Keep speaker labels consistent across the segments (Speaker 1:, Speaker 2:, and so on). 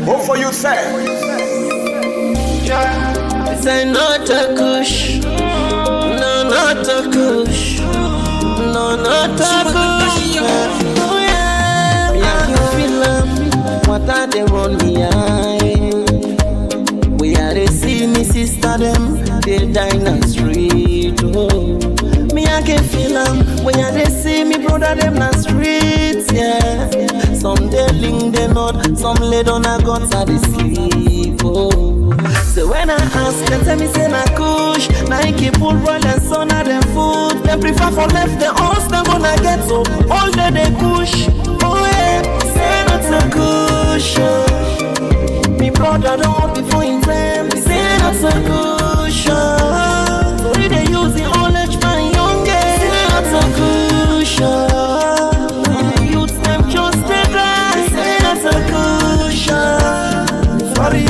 Speaker 1: Hope for you, say.
Speaker 2: This ain't not a kush. No, not a kush. No, not a kush. Oh yeah, yeah, you feel what are they on me eye? We are the see me sister them, they die in the street. Oh, me I can feel when you they see me brother them in the streets. Yeah, some they link they not, some lay down a guts at the sleep. Oh. So when I ask them, tell me say na kush, Nike pull roll and son of them food. They prefer for left the house, them gonna get so all day they kush. Oh yeah, say not a kush. Me brother don't want before him them. Say not a kush. So they use the old age my youngest. Say not a kush. Youths them just they die. Say not a kush. Sorry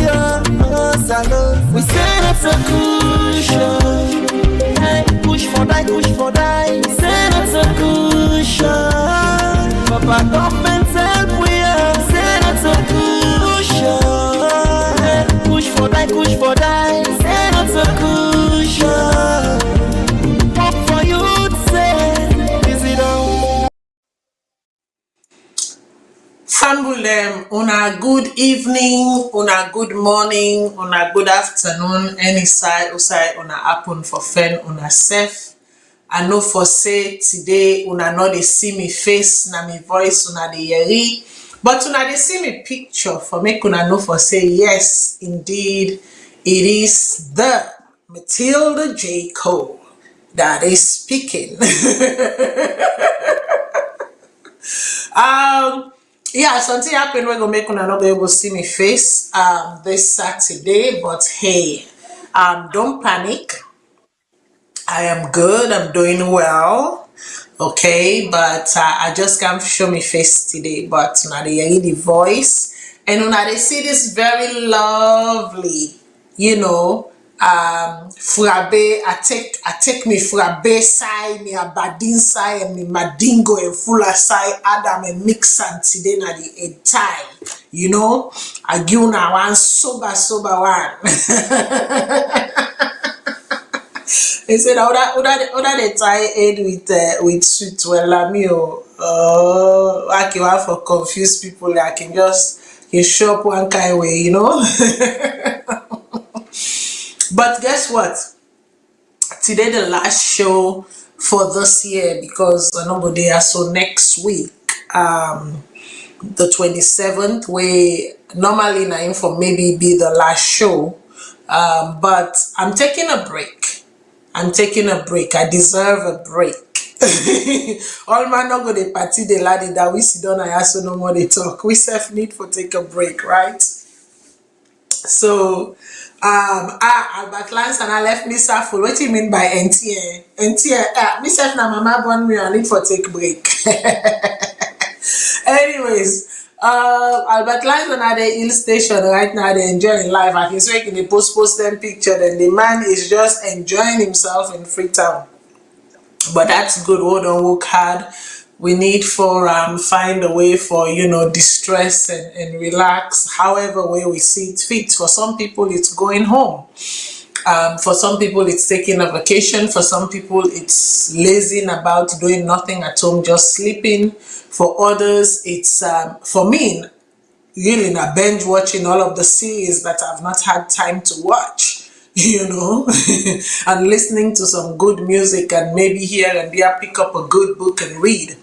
Speaker 2: we say that's a cushion. Hey, push for die, push for die. We say that's a cushion. Papa government help we are. Say that's a cushion. Hey, push for die, push for die. Say that's a cushion. What for you to say? Is it all?
Speaker 3: Fambulem, una good evening, una good morning, una good afternoon, any side usai una happen for fen una self. I know for say today una no dey see me face, na me voice una dey hear, but una dey see me picture for make una know for say yes, indeed, it is the Matilda J. Cole that is speaking. Yeah, something happened we're gonna make una not be able to see me face this Saturday, but hey, don't panic. I am good, I'm doing well, okay, but I just can't show me face today, but now they hear the voice and now they see this very lovely, Furabe. I take me Furabe side, me Abadin side, and me Madingo and Fuller side, Adam and mix and today na the head tie. I give una one sober one. They said other the tie head with sweet well me I can want for confused people. I can just show up one kind of way, But guess what? Today the last show for this year because nobody has so next week, the 27th, where normally na for maybe be the last show, but I'm taking a break. I deserve a break. All man not go to party the laddie that we sit down and also no more they talk. We self need for take a break, right? So Albert Lance and I left me full. What do you mean by NTN? NTN, me self na mama born me I need for take break. Anyways, Albert Lance and at the hill station right now, they're enjoying life. I can see in the post them picture, then the man is just enjoying himself in Freetown. But that's good. We don't work hard. We need for find a way for distress and relax however way we see it fit. For some people it's going home, for some people it's taking a vacation, for some people it's lazing about doing nothing at home, just sleeping. For others it's for me really na binge watching all of the series that I've not had time to watch. And listening to some good music and maybe here and there pick up a good book and read.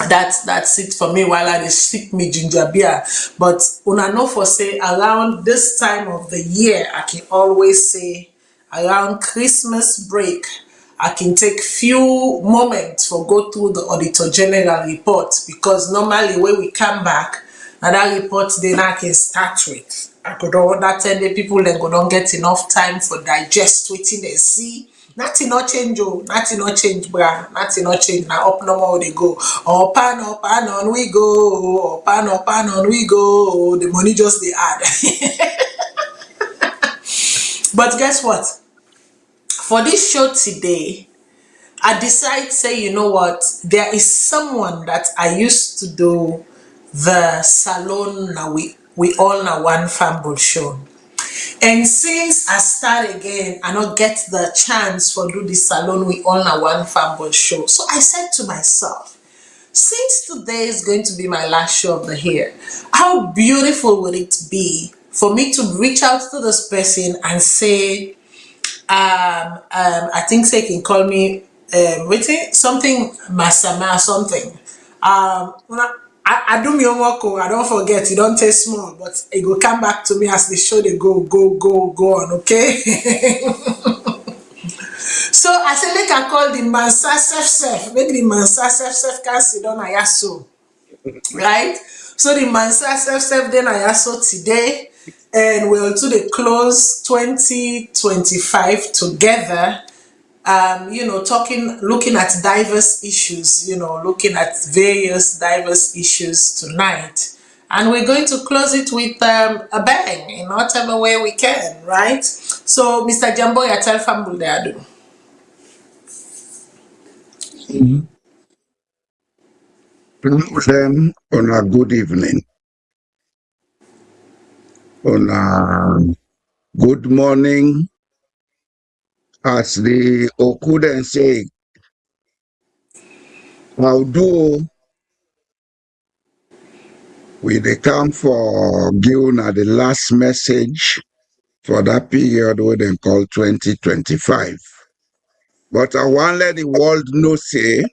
Speaker 3: That's it for me while I sip me ginger beer. But una know for say around this time of the year, I can always say around Christmas break, I can take few moments for go through the Auditor General report, because normally when we come back, and that report then I can start with. I could that 10 day people then go don't get enough time for digest waiting and see. Nothing not change, nothing not change, bruh. Nothing not change. Now up no more they go. Up and on we go. Up and on we go. The money just they add. But guess what? For this show today, I decide say, you know what? There is someone that I used to do the salon we all na one fumble show. And since I start again, I don't get the chance for do the salon we all na one fumble show. So I said to myself, since today is going to be my last show of the year, how beautiful would it be for me to reach out to this person and say, I think they can call me something Masama something. I do my homework, I don't forget, it don't take small, but it will come back to me as the show they go on, okay? So I said, make I call the Mansa Sef, make the Mansa Sef can sit down Ayaso, right? So the Mansa Sef then Ayaso today, and we'll do the close 2025 together. Looking at diverse issues, looking at various diverse issues tonight. And we're going to close it with a bang in whatever way we can, right? So, Mr. Jambo, ya tell Fambul de Adu.
Speaker 1: Them on a good evening, on a good morning, as the Okuden say, although we dey come for giving the last message for that period what they call 2025. But I want to let the world know, say,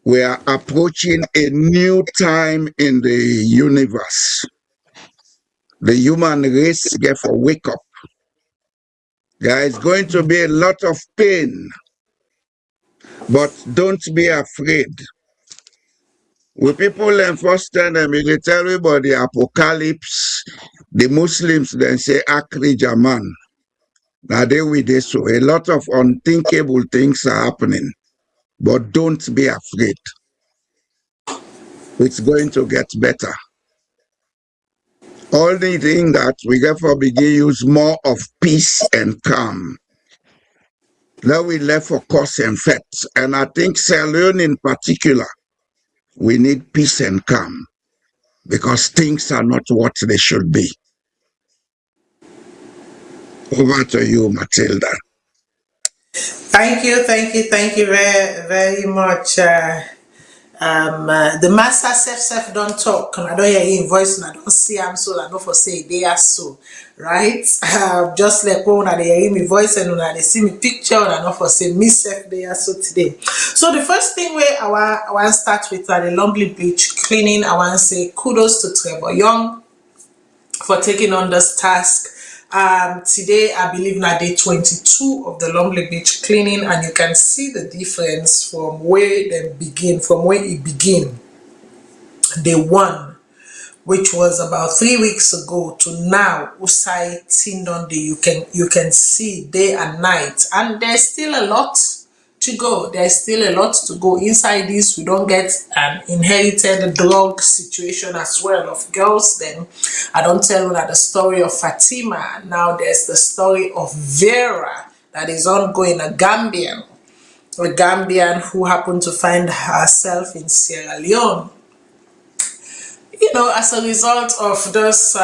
Speaker 1: we are approaching a new time in the universe. The human race get for wake up. There is going to be a lot of pain, but don't be afraid. We people first them, they tell everybody apocalypse. The Muslims then say Akri Jaman. Now they with this, so a lot of unthinkable things are happening. But don't be afraid. It's going to get better. Only thing that we therefore begin use more of peace and calm. Now we left for cause and effect. And I think Sierra Leone in particular, we need peace and calm because things are not what they should be. Over to you, Matilda.
Speaker 3: Thank you very, very much. The master self don't talk, and I don't hear him voice, and I don't see him, so I know for say they are so, right? Just like when they hear me voice and when they see me picture, and I know for say me self they are so today. So the first thing where I want to start with the Lonely Beach cleaning. I want to say kudos to Trevor Young for taking on this task. Today I believe now day 22 of the Lonely Beach cleaning, and you can see the difference from where it began. Day 1, which was about 3 weeks ago, to now Usai Tindon Day. You can see day and night, and there's still a lot to go. There's still a lot to go inside this. We don't get an inherited drug situation as well of girls. Then I don't tell you that the story of Fatima. Now there's the story of Vera that is ongoing, a Gambian who happened to find herself in Sierra Leone, as a result of this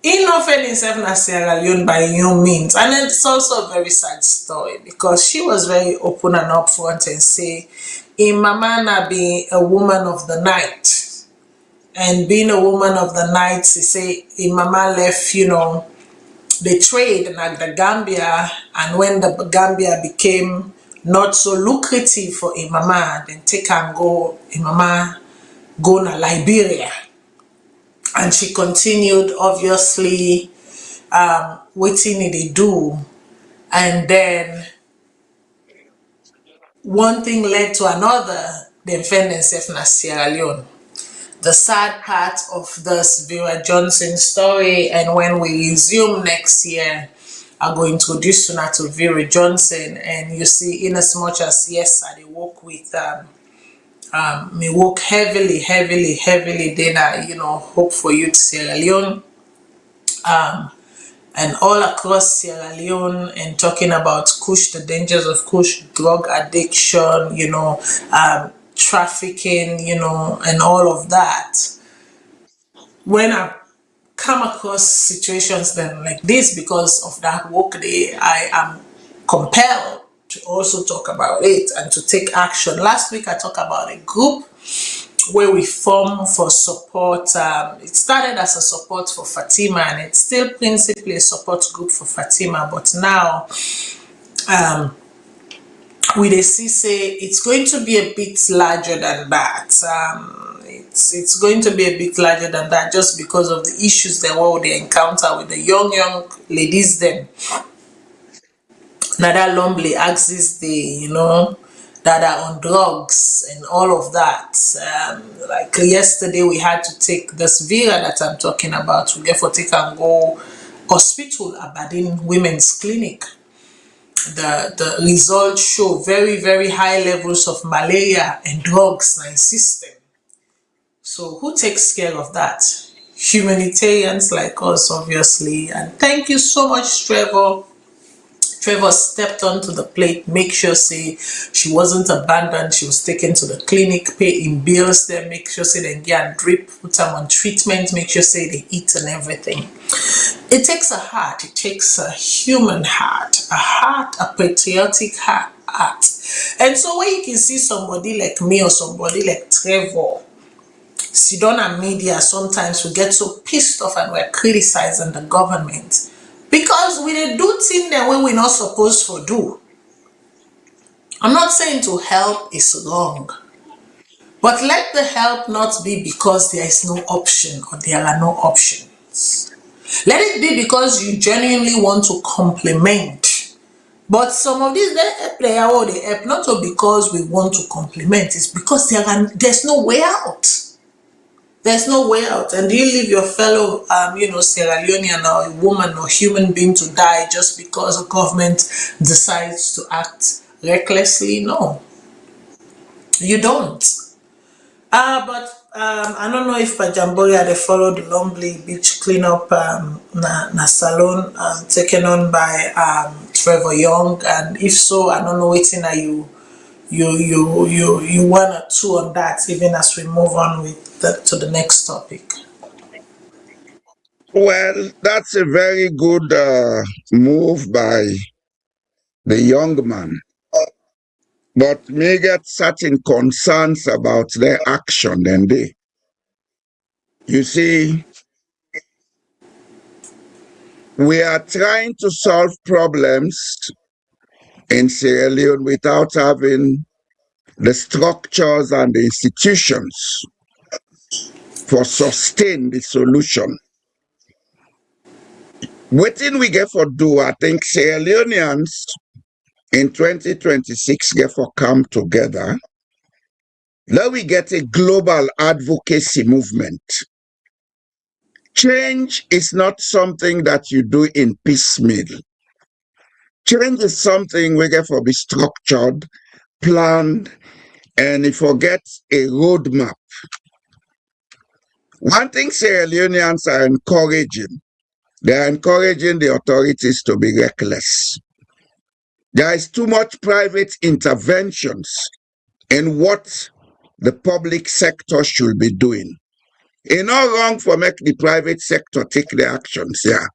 Speaker 3: enough in himself na Sierra Leone by no means. And it's also a very sad story because she was very open and upfront and say, in mama na being a woman of the night. And being a woman of the night, she say, in mama left, the trade in the Gambia, and when the Gambia became not so lucrative for Imama, then take and go, Imama go to Liberia. And she continued, obviously, waiting they do. And then one thing led to another, then found themselves in Sierra Leone. The sad part of this Vera Johnson story, and when we resume next year, I'm going to introduce you now to Vera Johnson. And you see, in as much as yes, I work with me work heavily then I hope for youth Sierra Leone and all across Sierra Leone, and talking about Kush, the dangers of Kush, drug addiction, trafficking, and all of that. when I come across situations then like this because of that work day, I am compelled to also talk about it and to take action. Last week I talked about a group where we form for support. It started as a support for Fatima and it's still principally a support group for Fatima, but now we dey see say it's going to be a bit larger than that. It's going to be a bit larger than that just because of the issues that what they encounter with the young ladies them. Now that Lumley axis the that are on drugs and all of that. Like yesterday we had to take this Vera that I'm talking about. We therefore take and go hospital Aberdeen Women's Clinic. The results show very, very high levels of malaria and drugs in the system. So who takes care of that? Humanitarians like us, obviously. And thank you so much, Trevor. Trevor stepped onto the plate, make sure say she wasn't abandoned, she was taken to the clinic, pay in bills there, make sure say they get drip, put them on treatment, make sure say they eat and everything. It takes a heart, it takes a human heart, a patriotic heart. And so when you can see somebody like me or somebody like Trevor, sit down on media, sometimes we get so pissed off and we're criticizing the government because we dey do things that way we're not supposed to do. I'm not saying to help is wrong, but let the help not be because there is no option or there are no options. Let it be because you genuinely want to compliment. But some of these they help not because we want to compliment, it's because there's no way out. There's no way out. And do you leave your fellow, Sierra Leonean or a woman or human being to die just because the government decides to act recklessly? No, you don't. But I don't know if Pajamboria they followed the Lumley Beach cleanup na salon taken on by Trevor Young, and if so, I don't know waiting are you one or two on that, even as we move on with to the next topic.
Speaker 1: Well, that's a very good move by the young man. But me get certain concerns about their action then they. You see, we are trying to solve problems in Sierra Leone without having the structures and the institutions for sustain the solution. Waiting we get for do, I think Sierra Leoneans in 2026 get for come together. Let we get a global advocacy movement. Change is not something that you do in piecemeal. Change is something we get for be structured, planned, and you forget a roadmap. One thing Sierra Leoneans are encouraging, they are encouraging the authorities to be reckless. There is too much private interventions in what the public sector should be doing. It's not wrong for make the private sector take the actions here.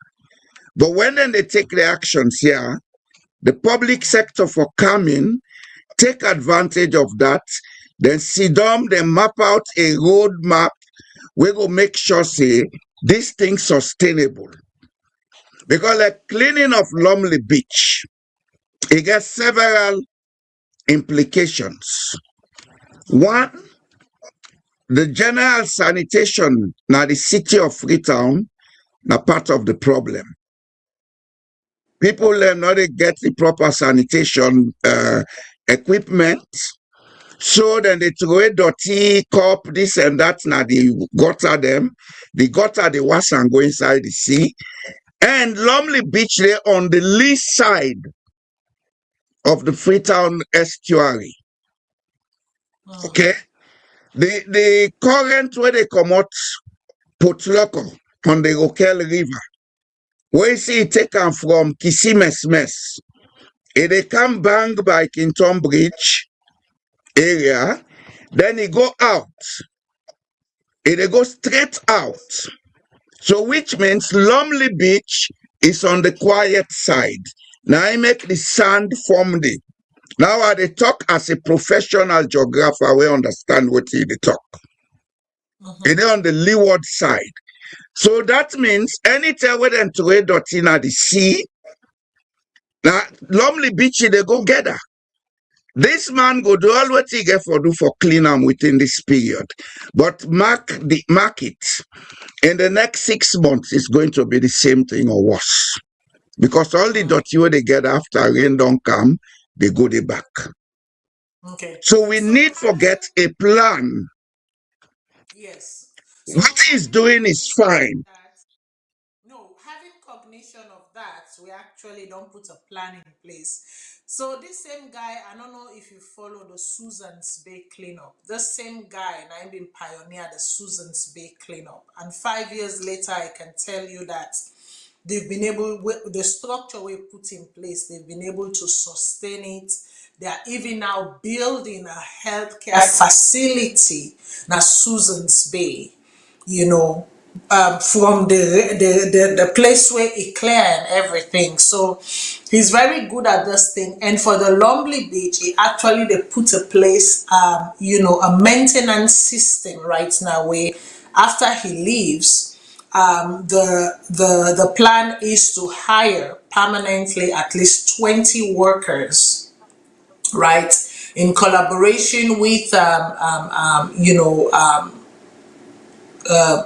Speaker 1: But when then they take the actions here, the public sector for coming, take advantage of that, then sit down, then map out a roadmap. We will make sure say this thing sustainable. Because like cleaning of Lumley Beach, it gets several implications. One, the general sanitation now the city of Freetown now part of the problem. People not get the proper sanitation equipment, so then they throw a dirty cup, this and that, now they gutter them. The gutter they wash and go inside the sea. And Lumley Beach there on the lee side of the Freetown estuary. Okay? The current where they come out Port Loco on the Roquel River, where you see it taken from Kisimesmes, they come bang by Kinton Bridge area, then it go out. They go straight out So which means Lumley Beach is on the quiet side. Now I make the sand form the. Now I dey talk as a professional geographer, we understand what they talk. It is on the leeward side. So that means anytime we then throw dot in at the sea, now Lumley Beach they go gather. This man go do all what he get for do for clean am within this period. But mark it. In the next 6 months, it's going to be the same thing or worse. Because all the dirty what they get after rain don't come, they go the back.
Speaker 3: Okay.
Speaker 1: So we need to get a plan.
Speaker 3: Yes. So
Speaker 1: What he's doing is fine.
Speaker 3: no, having cognition of that, we actually don't put a plan in place. So this same guy, I don't know if you follow the Susan's Bay cleanup. This same guy, and I've been pioneer the Susan's Bay cleanup. And 5 years later, I can tell you that they've been able, with the structure we put in place, they've been able to sustain it. They are even now building a healthcare facility, now Susan's Bay, you know, from the place where he clear and everything. So he's very good at this thing. And for the Lumley Beach, he actually they put a place, you know, a maintenance system right now where after he leaves, the plan is to hire permanently at least 20 workers, right, in collaboration with you know,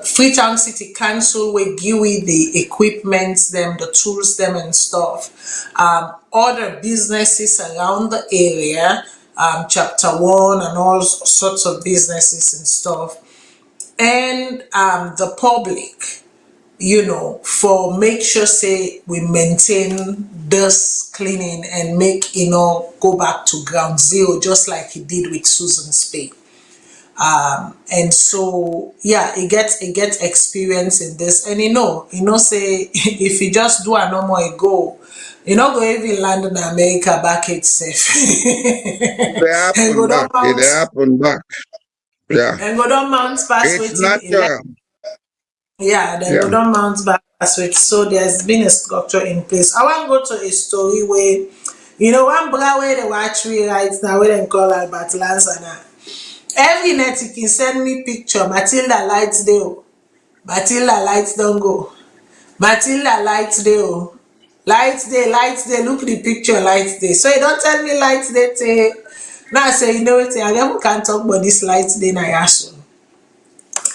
Speaker 3: Freetown City Council will give you the equipment, them, the tools, them and stuff. Other businesses around the area, Chapter 1 and all sorts of businesses and stuff. And the public, you know, for make sure say we maintain this cleaning and make, you know, go back to ground zero, just like he did with Susan's Bay. And so yeah, it gets experience in this, and you know say if you just do a normal go, you know, go even land in America back itself.
Speaker 1: They
Speaker 3: And go
Speaker 1: happen
Speaker 3: down
Speaker 1: back. It
Speaker 3: mount
Speaker 1: happen back. Yeah.
Speaker 3: and go down mount pass
Speaker 1: It's
Speaker 3: waiting
Speaker 1: natural.
Speaker 3: yeah, then go
Speaker 1: Yeah.
Speaker 3: down mount back pass with. So there's been a structure in place. I want to go to a story where, you know, one bra where the watch we right now where they call Albert Lansana. Every night you can send me picture. Matilda lights dey oh. Matilda lights don't go. Matilda lights dey oh. Lights dey. Look the picture, lights dey. So you don't tell me lights dey say. Now I say, you know what? I never can talk about this lights dey na yasu.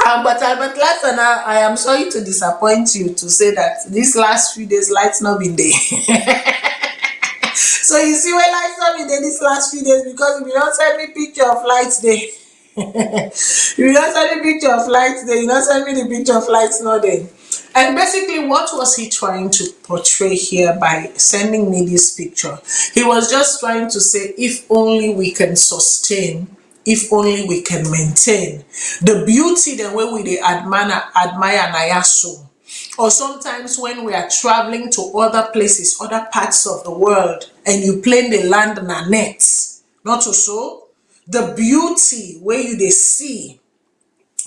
Speaker 3: But last and I am sorry to disappoint you to say that these last few days lights not been there. So you see where lights not been there these last few days because if you don't send me picture of lights there. If you don't send me picture of lights there, you don't send me the picture of lights not there. And basically, what was he trying to portray here by sending me this picture? He was just trying to say, if only we can sustain, if only we can maintain the beauty the way we they admire Nayasu. Or sometimes when we are traveling to other places, other parts of the world, and you plane the land in a net, not so, the beauty where you they see,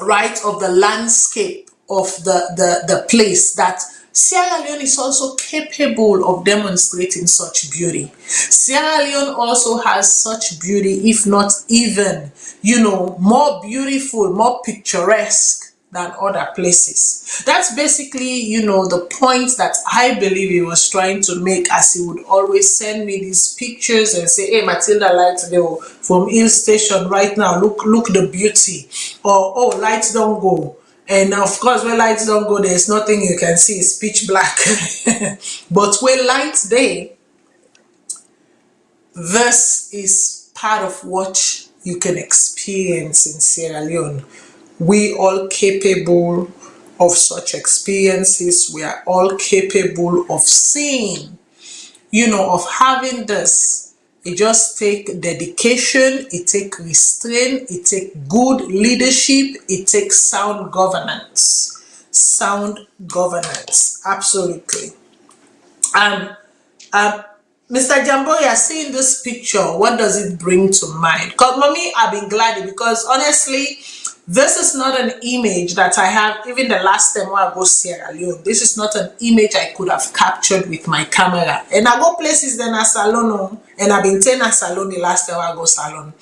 Speaker 3: right, of the landscape of the place, that Sierra Leone is also capable of demonstrating such beauty. Sierra Leone also has such beauty, if not even, you know, more beautiful, more picturesque than other places. That's basically, you know, the point that I believe he was trying to make, as he would always send me these pictures and say, hey, Matilda, lights go from Hill Station right now, look the beauty. Or, oh, lights don't go. And of course, when lights don't go, there's nothing you can see, it's pitch black. But when lights day, this is part of what you can experience in Sierra Leone. We all capable of such experiences. We are all capable of seeing, you know, of having this. It just take dedication, it take restraint, it take good leadership, it takes sound governance. Sound governance, absolutely. And Mr. Jamboya, seeing this picture, what does it bring to mind? Because mommy, I've been glad because honestly, This is not an image that I have, even the last time when I go Sierra Leone, this is not an image I could have captured with my camera. And I go places then a salon, and I've been saying a salon the last time I go salon.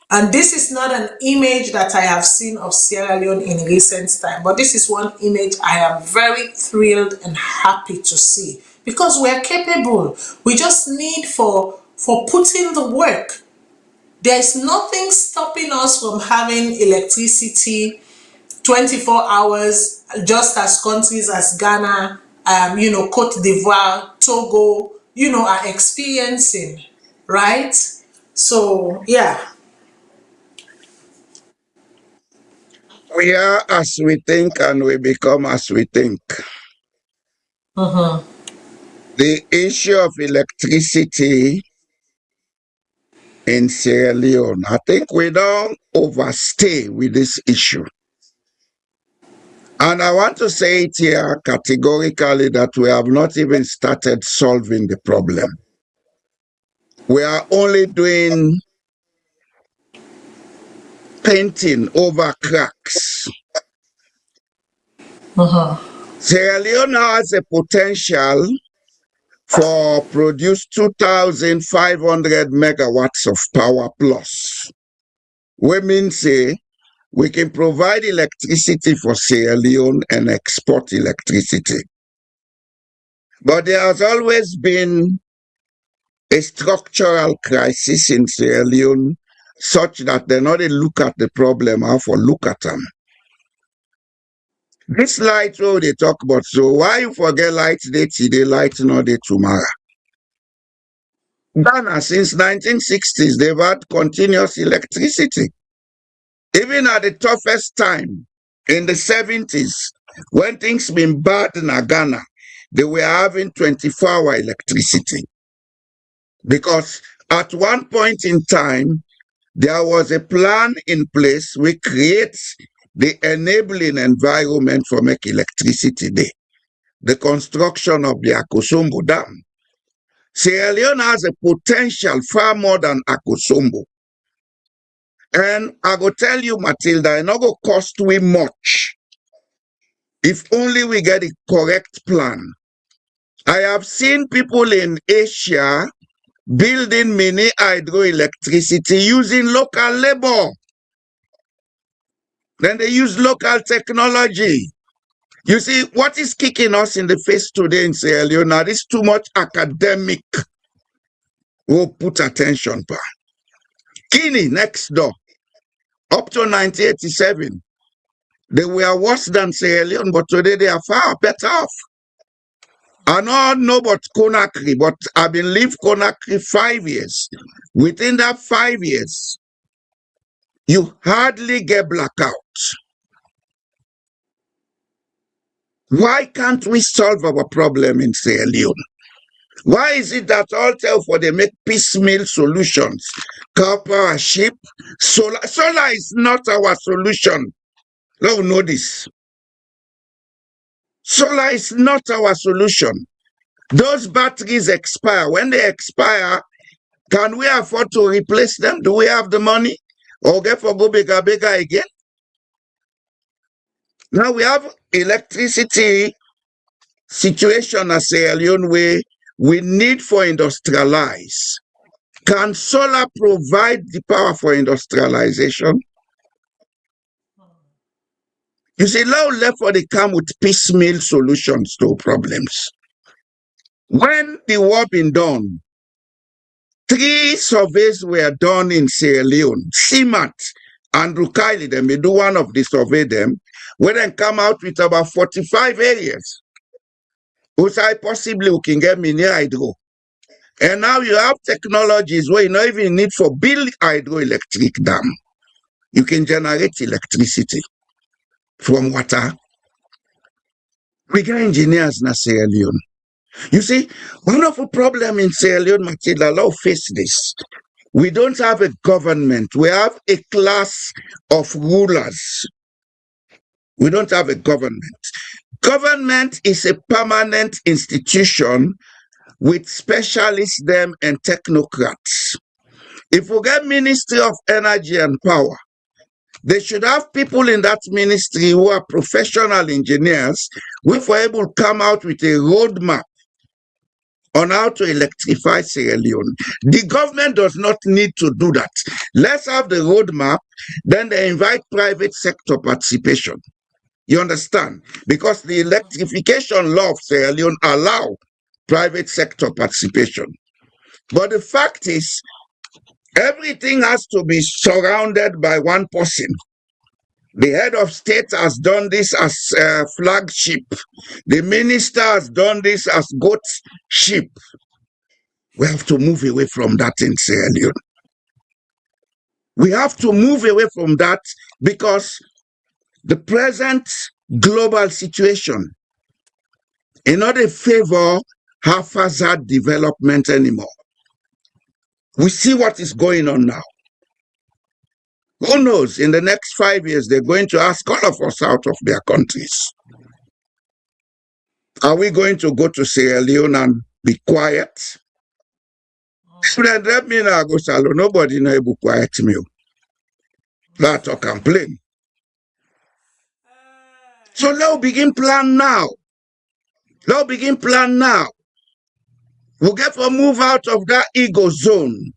Speaker 3: And this is not an image that I have seen of Sierra Leone in recent time, but this is one image I am very thrilled and happy to see, because we're capable. We just need for putting the work. There's nothing stopping us from having electricity 24 hours, just as countries as Ghana, Cote d'Ivoire, Togo, are experiencing, right? So, yeah.
Speaker 1: We are as we think and we become as we think. The issue of electricity in Sierra Leone, I think we don't overstay with this issue. And I want to say it here categorically that we have not even started solving the problem. We are only doing painting over cracks. Sierra Leone has a potential for produce 2,500 megawatts of power plus. We mean say we can provide electricity for Sierra Leone and export electricity. But there has always been a structural crisis in Sierra Leone such that they not look at the problem, how for look at them. This light road they talk about, so why you forget light day today, light not day tomorrow? Ghana, since 1960s, they've had continuous electricity. Even at the toughest time, in the 70s, when things been bad in Ghana, they were having 24-hour electricity. Because at one point in time, there was a plan in place which creates the enabling environment for make electricity there. The construction of the Akosombo Dam. Sierra Leone has a potential far more than Akosombo. And I go tell you, Matilda, it not go cost we much if only we get the correct plan. I have seen people in Asia building mini hydroelectricity using local labor. Then they use local technology. You see, what is kicking us in the face today in Sierra Leone now is too much academic. We'll put attention, pa. Guinea next door, up to 1987, they were worse than Sierra Leone, but today they are far better off. I don't know about Conakry, but I've been living Conakry 5 years. Within that 5 years, you hardly get blackouts. Why can't we solve our problem in Sierra Leone? Why is it that all tell for they make piecemeal solutions? Copper, ship, solar. Solar is not our solution. Let us know this. Solar is not our solution. Those batteries expire. When they expire, can we afford to replace them? Do we have the money? Or get for go bigger again? Now we have electricity situation as Sierra Leone where we need for industrialize. Can solar provide the power for industrialization? You see, now left for they come with piecemeal solutions to problems. When the war been done, 3 surveys were done in Sierra Leone. CIMAT and Rukaili, they may do one of the survey them, where they come out with about 45 areas. Which I possibly we can get mini hydro. And now you have technologies where you don't even need for build hydroelectric dam. You can generate electricity from water. We got engineers in Sierra Leone. You see, one of the problems in Sierra Leone, Matilda, allow face this. We don't have a government. We have a class of rulers. We don't have a government. Government is a permanent institution with specialists them and technocrats. If we get Ministry of Energy and Power, They should have people in that ministry who are professional engineers who were able to come out with a roadmap on how to electrify Sierra Leone. The government does not need to do that. Let's have the roadmap, then they invite private sector participation. You understand? Because the electrification law of Sierra Leone allow private sector participation. But the fact is, everything has to be surrounded by one person. The head of state has done this as flagship. The minister has done this as goat ship. We have to move away from that in Sierra Leone. We have to move away from that because the present global situation is not a favor haphazard development anymore. We see what is going on now. Who knows, in the next 5 years, they're going to ask all of us out of their countries. Are we going to go to Sierra Leone and be quiet? Let me now go salon. Nobody know able quiet me. That or complain. So let's begin plan now. Let's begin plan now. We get to move out of that ego zone.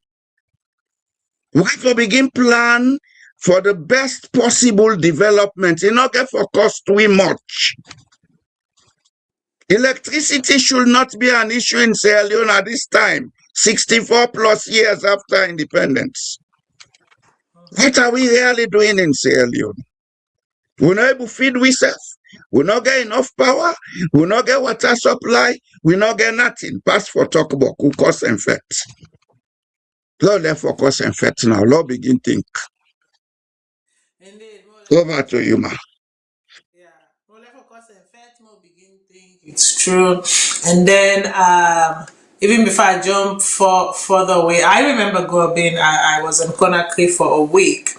Speaker 1: We get to begin plan for the best possible development. You not get for cost too much. Electricity should not be an issue in Sierra Leone at this time, 64 plus years after independence. What are we really doing in Sierra Leone? We're not able to feed ourselves. We not get enough power. We not get water supply. We not get nothing. Pass for talk about cause and effect. Lord, therefore, cause and effect now. Lord, begin think.
Speaker 3: Indeed.
Speaker 1: Over to you, ma.
Speaker 3: Yeah. Well, therefore, cause and effect, more begin think. It's true. And then, even before I jump further away, I remember growing. I was in Conakry for a week.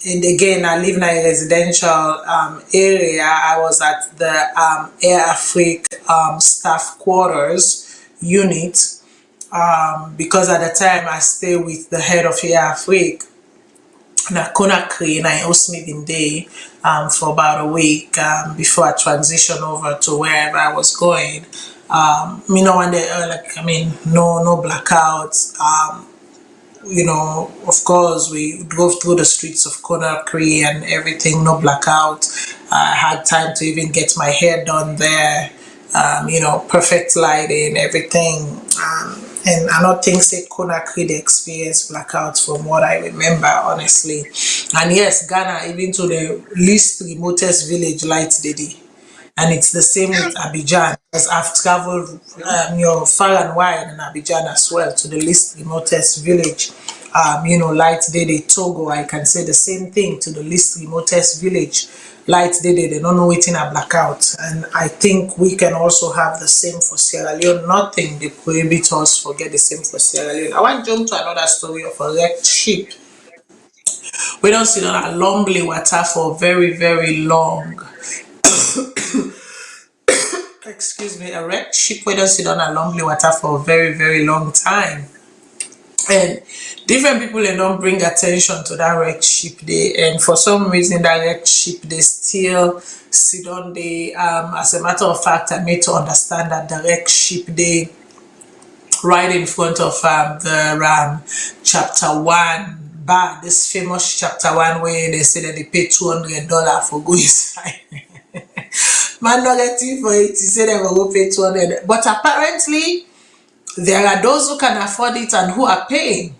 Speaker 3: And again, I live in a residential area. I was at the Air Afrique staff quarters unit because at the time I stayed with the head of Air Afrique na Conakry, and I also been there for about a week before I transitioned over to wherever I was going. When they no blackouts. Of course, we drove through the streets of Conakry and everything, no blackout. I had time to even get my hair done there. Perfect lighting, everything. And I don't think say Conakry they experience blackouts from what I remember, honestly. And yes, Ghana, even to the least remotest village, light Didi. And it's the same with Abidjan, because I've traveled far and wide in Abidjan as well, to the least remotest village. Light Dede, Togo, I can say the same thing, to the least remotest village. Light Dede, they don't know waiting a blackout. And I think we can also have the same for Sierra Leone. Nothing they prohibit us for get the same for Sierra Leone. I want to jump to another story of a wrecked ship. We don't sit on a lonely water for very, very long. Excuse me, a wrecked ship we don't sit on a lonely water for a very, very long time. And different people they don't bring attention to that wrecked ship day, and for some reason that wrecked ship they still sit on the as a matter of fact, I made to understand that the wrecked ship day right in front of the chapter 1 bar, this famous chapter 1 where they say that they pay $200 for going inside. Man not getting for it, he said they will pay 200, but apparently there are those who can afford it and who are paying,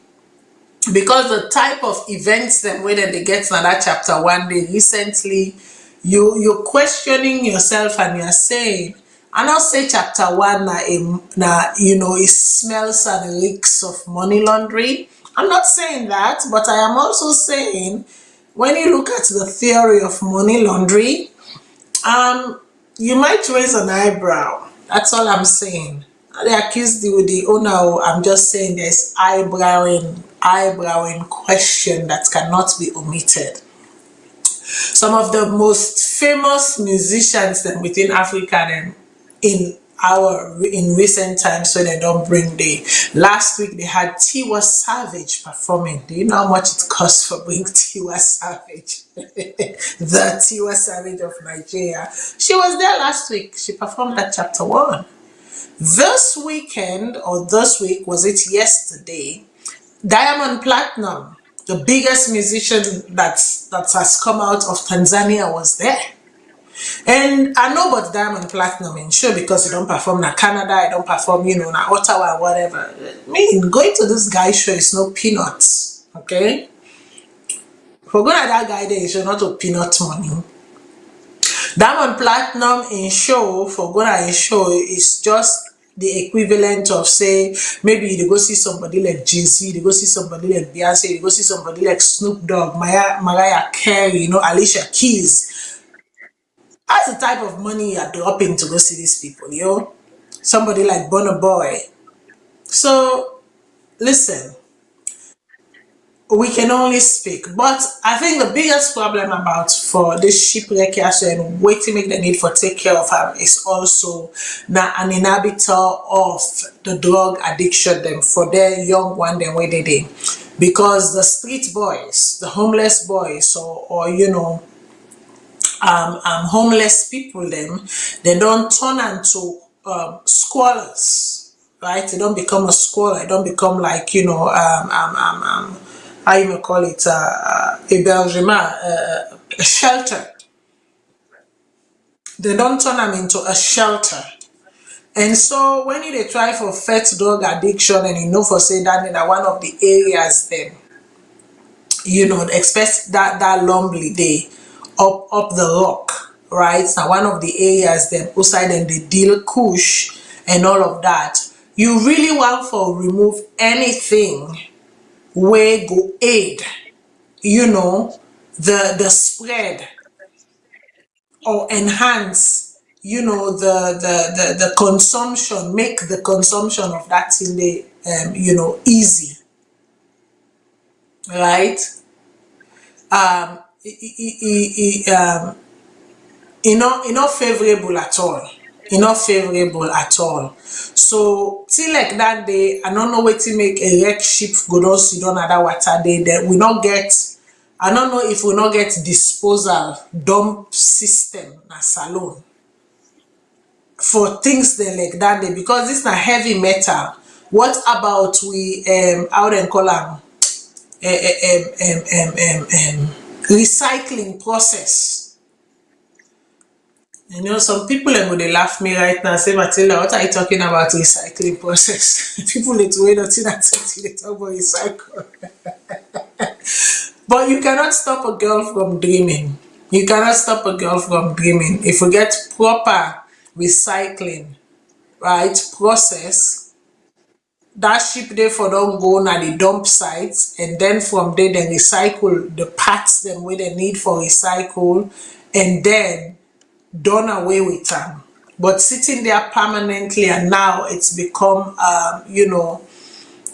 Speaker 3: because the type of events that whether they get in that chapter 1 day recently, you're questioning yourself and you're saying, and I'll say chapter 1 it smells and reeks of money laundering. I'm not saying that, but I am also saying when you look at the theory of money laundering, you might raise an eyebrow. That's all I'm saying. They accuse the owner. I'm just saying there's eyebrowing question that cannot be omitted. Some of the most famous musicians within Africa and in in recent times, so they don't bring the last week they had Tiwa Savage performing. Do you know how much it costs for bring Tiwa Savage? The Tiwa Savage of Nigeria. She was there last week. She performed at chapter 1. This weekend, or this week, was it yesterday? Diamond Platinum, the biggest musician that has come out of Tanzania, was there. And I know about Diamond Platinum in show because he don't perform in Canada, I don't perform, in Ottawa, whatever. I mean, going to this guy's show is no peanuts, okay? For going at that guy there, it's not a peanut money. Diamond Platinum in show, for going at a show, is just the equivalent of, say, maybe you go see somebody like Jay-Z, you go see somebody like Beyonce, you go see somebody like Snoop Dogg, Mariah Carey, Alicia Keys. That's the type of money you're dropping to go see these people, Somebody like Burna Boy. So, listen, we can only speak. But I think the biggest problem about for this shipwreck and waiting make the need for take care of her is also now an inhabitor of the drug addiction them for their young one them where they did. Because the street boys, the homeless boys or homeless people them, they don't turn into squalors, right? They don't become a squalor. They don't become like how you may call it hébergement, a shelter. They don't turn them into a shelter. And so when they try for fight drug addiction, and for say that in one of the areas then, expect that Lumley day up the rock, right? Now one of the areas then outside and they deal kush and all of that. You really want for remove anything where go aid, the spread or enhance, the consumption, make the consumption of that thing they, easy, right? Not favorable at all. Not favorable at all. So till like that day, I don't know what to make a wreck ship go down sit down at that water day. That we not get. I don't know if we not get disposal dump system na salon for things then like that day, because this na heavy metal. What about we how they call them recycling process? Some people would they laugh me right now, say, Matilda, what are you talking about recycling process? People need to wait until they talk about recycle. But you cannot stop a girl from dreaming. You cannot stop a girl from dreaming. If we get proper recycling, right, process, that ship there for don't go na the dump sites, and then from there they recycle the parts them where they need for recycle, and then done away with them. But sitting there permanently, and now it's become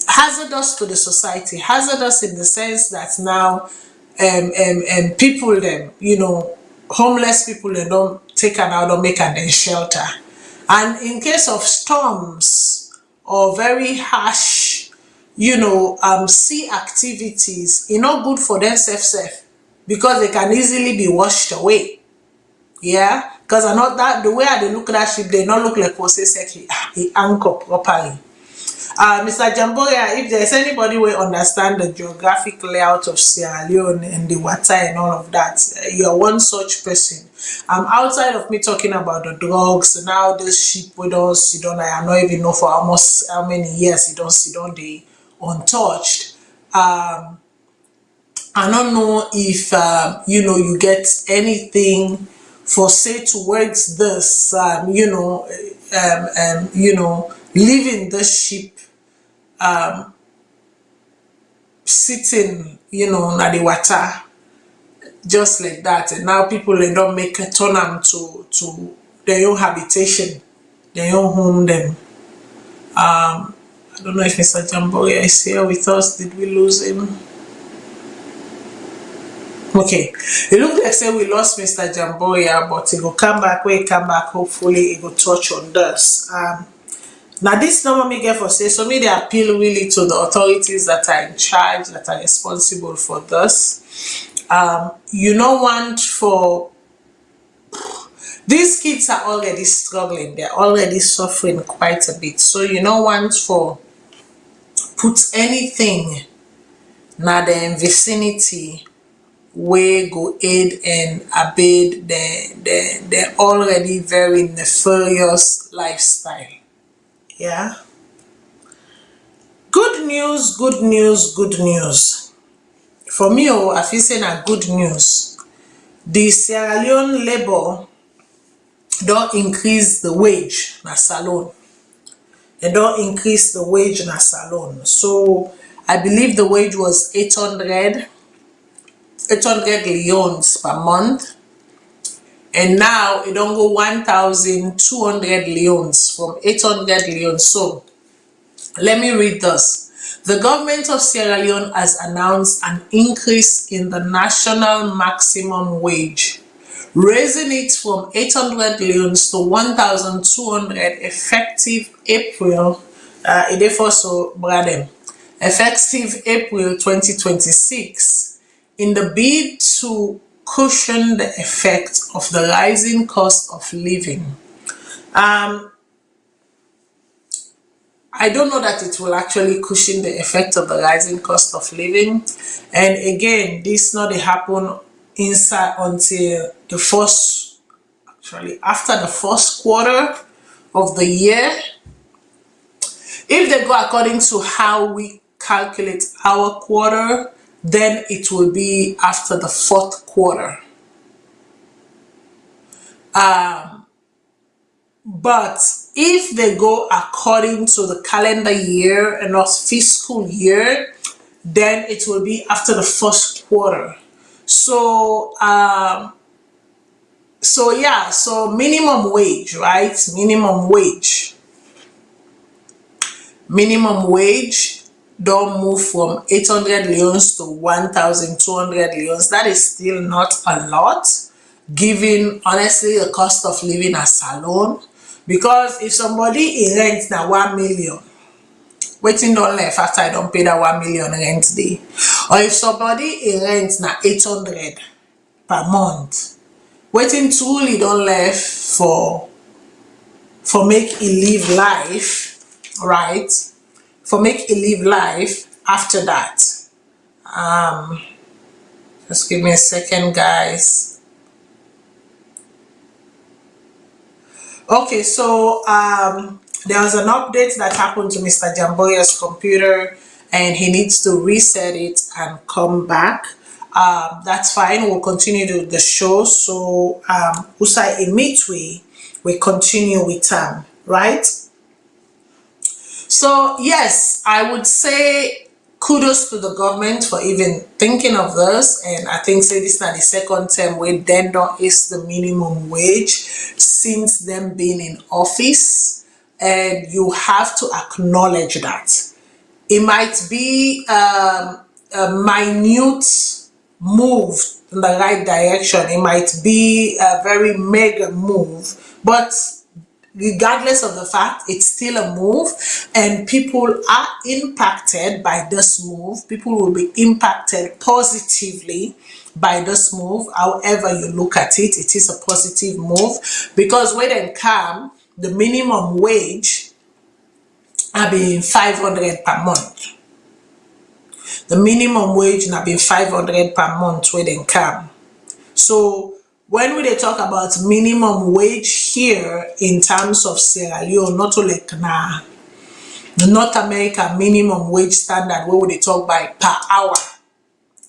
Speaker 3: hazardous to the society. Hazardous in the sense that now people them, homeless people, they don't take an out or make an shelter. And in case of storms or very harsh sea activities, it's not good for them safe because they can easily be washed away. Yeah, because I know that the way they look at that ship, they not look like exactly it anchor properly. Mr. Jamboya, if there's anybody who understand the geographic layout of Sierra Leone and the water and all of that, you're one such person. Outside of me talking about the drugs, now this ship we don't sit on, I don't even know for almost how many years you don't sit on the untouched. I don't know if you get anything for say towards this, leaving the ship, sitting, na the water, just like that, and now people they don't make a turn them to their own habitation, their own home. Them, I don't know if Mr. Jamboya is here with us. Did we lose him? Okay, it look like say we lost Mr. Jamboya, but he will come back. When he come back, hopefully he will touch on this. Now this number me get for say, so me they appeal really to the authorities that are in charge, that are responsible for this. You know, want for these kids are already struggling, they're already suffering quite a bit. So you know, want for put anything now the vicinity where go aid and abate the already very nefarious lifestyle. Yeah. Good news, good news, good news. For me, I feel saying a good news. The Sierra Leone Labour don't increase the wage na salon. They don't increase the wage na salon. So I believe the wage was 800 leones per month. And now it don't go 1,200 leones from 800 leones. So let me read this. The government of Sierra Leone has announced an increase in the national maximum wage, raising it from 800 leones to 1,200 effective April. Effective April 2026, in the bid to cushion the effect of the rising cost of living. I don't know that it will actually cushion the effect of the rising cost of living. And again, this not happen inside until the first, actually after the first quarter of the year. If they go according to how we calculate our quarter, then it will be after the fourth quarter. But if they go according to the calendar year and not fiscal year, then it will be after the first quarter. So so minimum wage, right? Minimum wage don't move from 800 leones to 1,200 leones. That is still not a lot, given honestly the cost of living a salon. Because if somebody rent now 1 million, waiting don't left after I don't pay that 1 million rent day. Or if somebody rent now 800 per month, waiting truly don't left for make a live life, right? For make a live life after that. Just give me a second, guys. Okay, so there was an update that happened to Mr. Jamboya's computer and he needs to reset it and come back. That's fine, we'll continue the show. So Usai Imitwe, we continue with right? So yes, I would say kudos to the government for even thinking of this, and I think say this is not the second term where then don't is the minimum wage since them being in office, and you have to acknowledge that. It might be a minute move in the right direction, it might be a very mega move, but regardless of the fact, it's still a move, and people are impacted by this move. People will be impacted positively by this move. However you look at it, it is a positive move, because when they come, the minimum wage have been 500 per month. The minimum wage have been 500 per month when they come. So when we talk about minimum wage here in terms of Sierra Leone, not only the North America minimum wage standard, where they talk by per hour,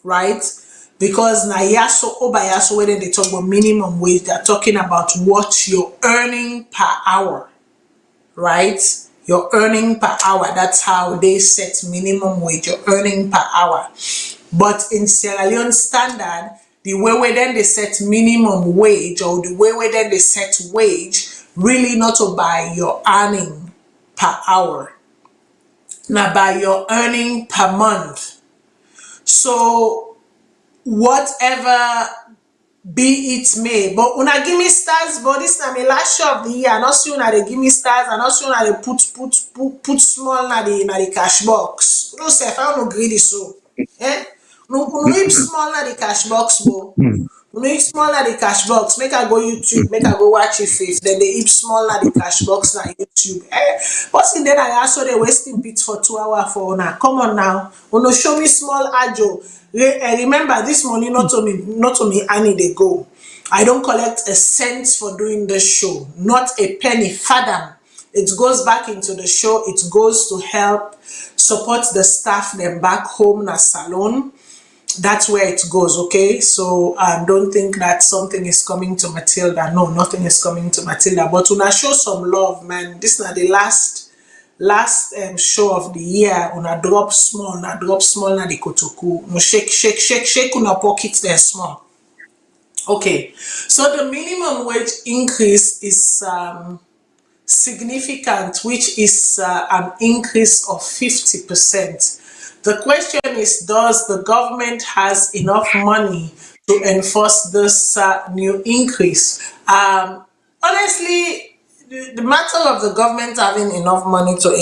Speaker 3: right? Because na yaso obayaso, when they talk about minimum wage, they're talking about what you're earning per hour, right? You're earning per hour. That's how they set minimum wage. You're earning per hour. But in Sierra Leone standard, the way where then they set minimum wage, or the way where then they set wage, really not by your earning per hour, now by your earning per month. So whatever be it may. But una give me stars, but this na my last show of the year. Not soon una they give me stars, and not soon una they put small na the cash box. No sef, I don't greedy so. Eh? No hip small na the cash box, bo. No hip small na the cash box. Make I go YouTube, make I go watch it if then they hip small na the cash box na YouTube. Eh? What's in there? I also they wasting bit for 2 hours for una. Come on now. Uno show me small ajo. Remember this money not to me Annie they go. I don't collect a cent for doing the show, not a penny fathom. It goes back into the show. It goes to help support the staff them back home na salon. That's where it goes. Okay, so don't think that something is coming to Matilda. No, nothing is coming to Matilda, but una show some love, man. This is not the last show of the year. Una drop small na the kotoku. No shake una pocket there small. Okay, so the minimum wage increase is significant, which is an increase of 50%. The question is, does the government has enough money to enforce this new increase? Honestly, the matter of the government having enough money to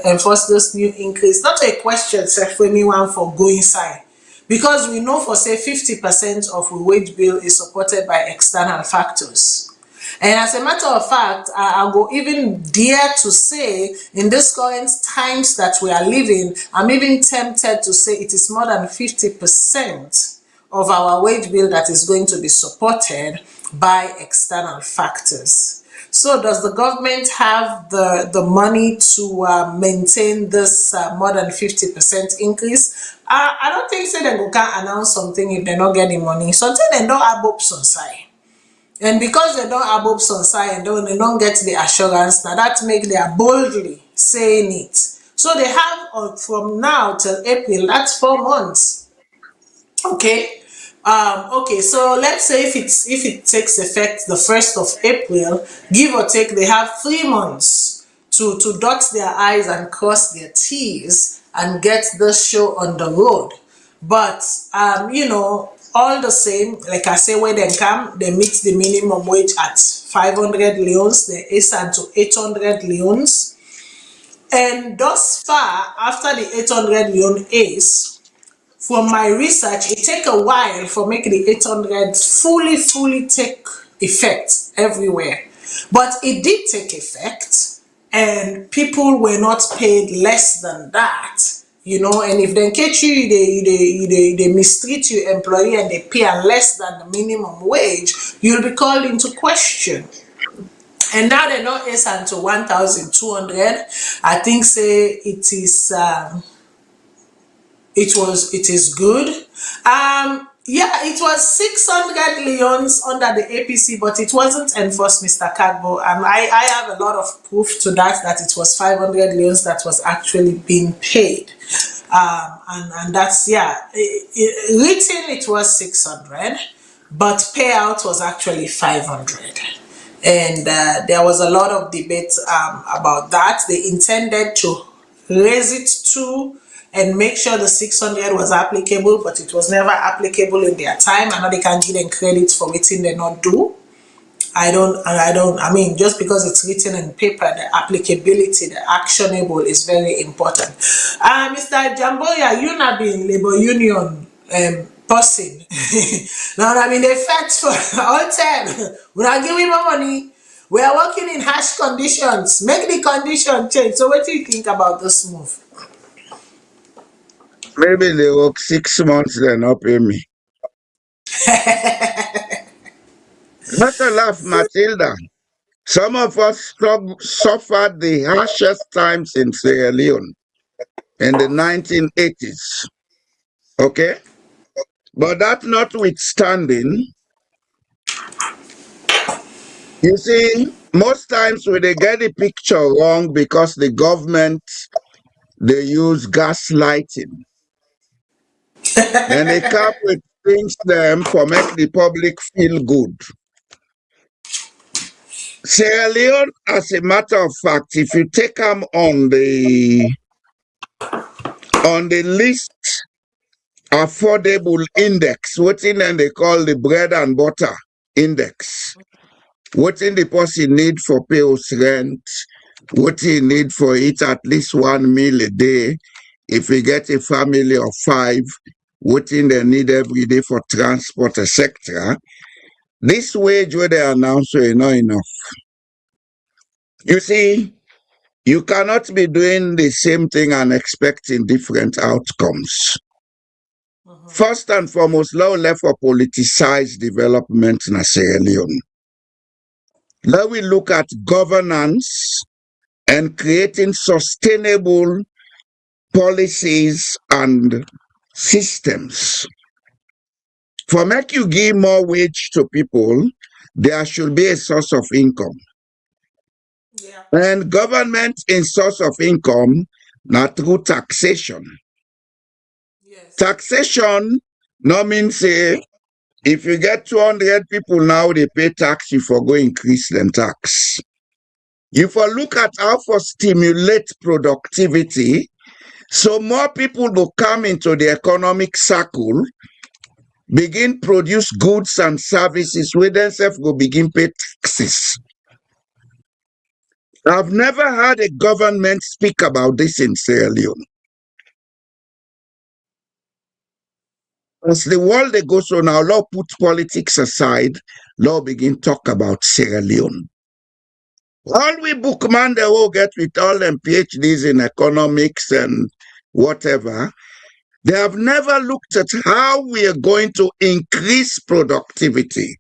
Speaker 3: enforce this new increase, not a question, except for anyone for go inside. Because we know for say 50% of a wage bill is supported by external factors. And as a matter of fact, I go even dare to say, in this current times that we are living, I'm even tempted to say it is more than 50% of our wage bill that is going to be supported by external factors. So does the government have the money to maintain this more than 50% increase? I don't think so. They can announce something if they're not getting money. Something they don't have hopes on side. And because they don't have hopes on side and they don't get the assurance, now that make they are boldly saying it. So they have from now till April, that's 4 months. Okay. Okay, so let's say if it takes effect the 1st of April, give or take, they have 3 months to dot their I's and cross their T's and get the show on the road. But you know, all the same, like I say, when they come, they meet the minimum wage at 500 leons, they ascend to 800 leons. And thus far, after the 800 leon is, from my research, it take a while for making the 800 fully take effect everywhere. But it did take effect, and people were not paid less than that. You know, and if they catch you, they mistreat your employee and they pay less than the minimum wage, you'll be called into question. And now they're not ascend to 1,200. I think say it is it is good. Yeah, it was 600 leons under the APC, but it wasn't enforced, Mr. Kagbo. I have a lot of proof to that it was 500 leons that was actually being paid. And that's, yeah, written it was 600, but payout was actually 500. And there was a lot of debate about that. They intended to raise it to and make sure the 600 was applicable, but it was never applicable in their time. I know they can give them credit for waiting they not do. I mean, just because it's written in paper, the applicability, the actionable is very important. Mr. Jamboya, you not being labor union person. Now, I mean, they fight for all time. We are giving more money. We are working in harsh conditions. Make the condition change. So what do you think about this move?
Speaker 1: Maybe they work 6 months, they're not paying me. Not a laugh, Matilda. Some of us suffered the harshest times in Sierra Leone in the 1980s. Okay? But that notwithstanding, you see, most times when they get the picture wrong because the government, they use gaslighting. And they come with things them for make the public feel good. Sierra Leone, as a matter of fact, if you take them on the list affordable index, what in they call the bread and butter index. What in the person need for pay us rent, what he need for eat at least 1 meal a day. If we get a family of 5, what in they need every day for transport, etc. This wage where they announce is not enough. You see, you cannot be doing the same thing and expecting different outcomes. First and foremost, now left for politicized development in Sierra Leone. Now we look at governance and creating sustainable policies and systems. For make you give more wage to people, there should be a source of income.
Speaker 3: Yeah.
Speaker 1: And government in source of income, not through taxation.
Speaker 3: Yes.
Speaker 1: Taxation no means say if you get 200 people now, they pay tax, you for go increase them tax. You for look at how for stimulate productivity, so more people will come into the economic circle, begin produce goods and services, where themselves will begin pay taxes. I've never heard a government speak about this in Sierra Leone. As the world they go so now, law put politics aside, law begin talk about Sierra Leone. All we bookman they will get with all them PhDs in economics and whatever, they have never looked at how we are going to increase productivity.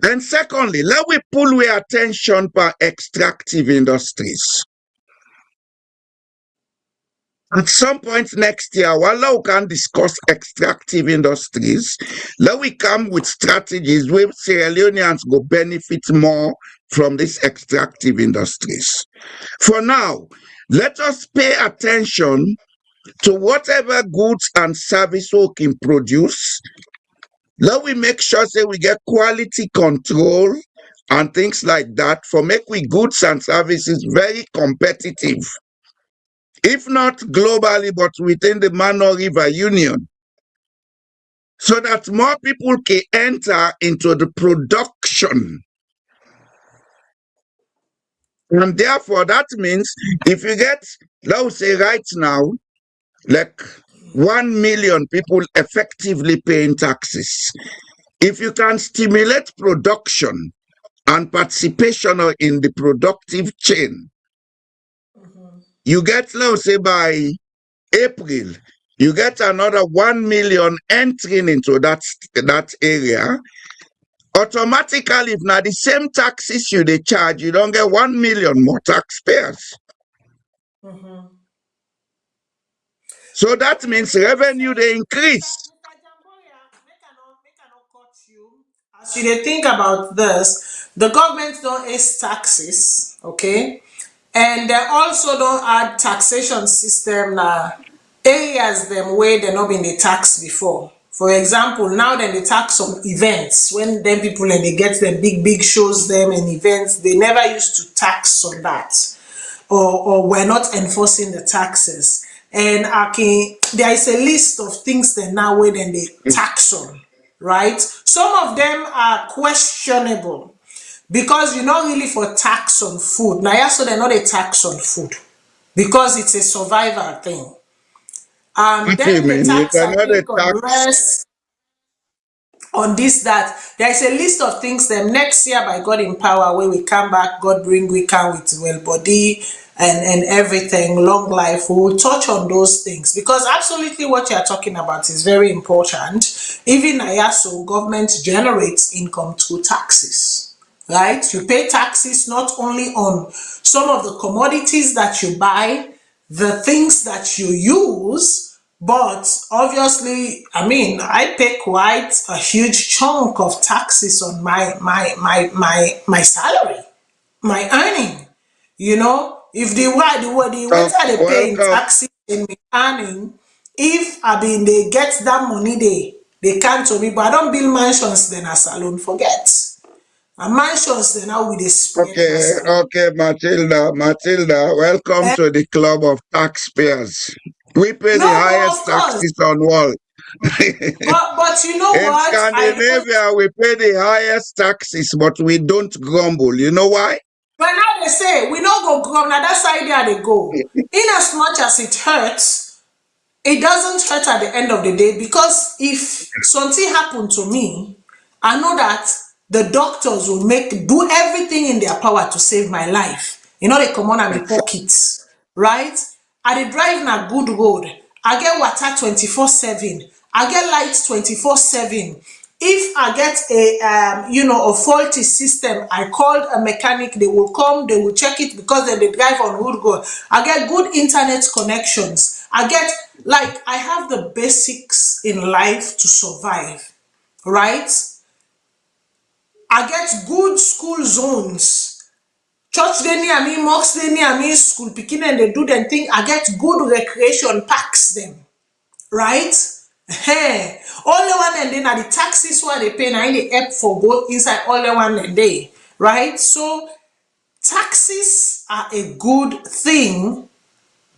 Speaker 1: And secondly, let we pull our attention for extractive industries. At some point next year, while we can discuss extractive industries, let we come with strategies where Sierra Leoneans go benefit more from these extractive industries. For now, let us pay attention to whatever goods and service we can produce. Let we make sure that we get quality control and things like that for make we goods and services very competitive. If not globally, but within the Mano River Union, so that more people can enter into the production. And therefore, that means if you get, let's say right now, like 1 million people effectively paying taxes, if you can stimulate production and participation in the productive chain, you get, let's say by April, you get another 1 million entering into that area. Automatically, if not the same taxes you they charge, you don't get 1 million more taxpayers. So that means revenue they increase.
Speaker 3: As you dey think about this, the government don't ace taxes, okay? And they also don't add taxation system na areas them where they not been the tax before. For example, now then they tax some events when them people and they get them big shows them and events, they never used to tax on that. Or we're not enforcing the taxes. And there is a list of things that now where then they tax on, right? Some of them are questionable because you're not really for tax on food. Now, yeah, so they're not a tax on food because it's a survival thing.
Speaker 1: What do you
Speaker 3: Then the
Speaker 1: mean? You
Speaker 3: tax, I
Speaker 1: cannot
Speaker 3: think, on
Speaker 1: tax.
Speaker 3: rest, on this, that. There is a list of things them next year by God in power where we come back, God bring we come with well body and everything, long life. We will touch on those things because absolutely what you are talking about is very important. Even IASO, government generates income through taxes, right? You pay taxes not only on some of the commodities that you buy, the things that you use, but obviously, I mean, I pay quite a huge chunk of taxes on my salary, my earning. You know, if the what are they paying
Speaker 1: Welcome.
Speaker 3: taxes in my earning, if I mean they get that money they can't to me, but I don't build mansions then as alone forget. And mansions then now with the spread
Speaker 1: Okay, Matilda, welcome
Speaker 3: Eh?
Speaker 1: to the club of taxpayers. We pay the
Speaker 3: No, but
Speaker 1: highest
Speaker 3: of course.
Speaker 1: taxes on world.
Speaker 3: But you know
Speaker 1: In
Speaker 3: what? I hate.
Speaker 1: Scandinavia, we pay the highest taxes, but we don't grumble. You know why?
Speaker 3: But now they say we no go come. Now that's the idea they go. In as much as it hurts, it doesn't hurt at the end of the day, because if something happened to me, I know that the doctors will do everything in their power to save my life. You know, they come on my pockets, right? I dey drive na good road. I get water 24/7. I get lights 24/7. If I get a faulty system, I called a mechanic. They will come, they will check it, because they drive on good road. I get good internet connections. I have the basics in life to survive, right? I get good school zones. Church dey near me, mosque dey near me, school pikin and they do them thing. I get good recreation parks them, right? Hey, only one and then are the taxes where they pay now in the help for go inside only one and day, right? So taxes are a good thing,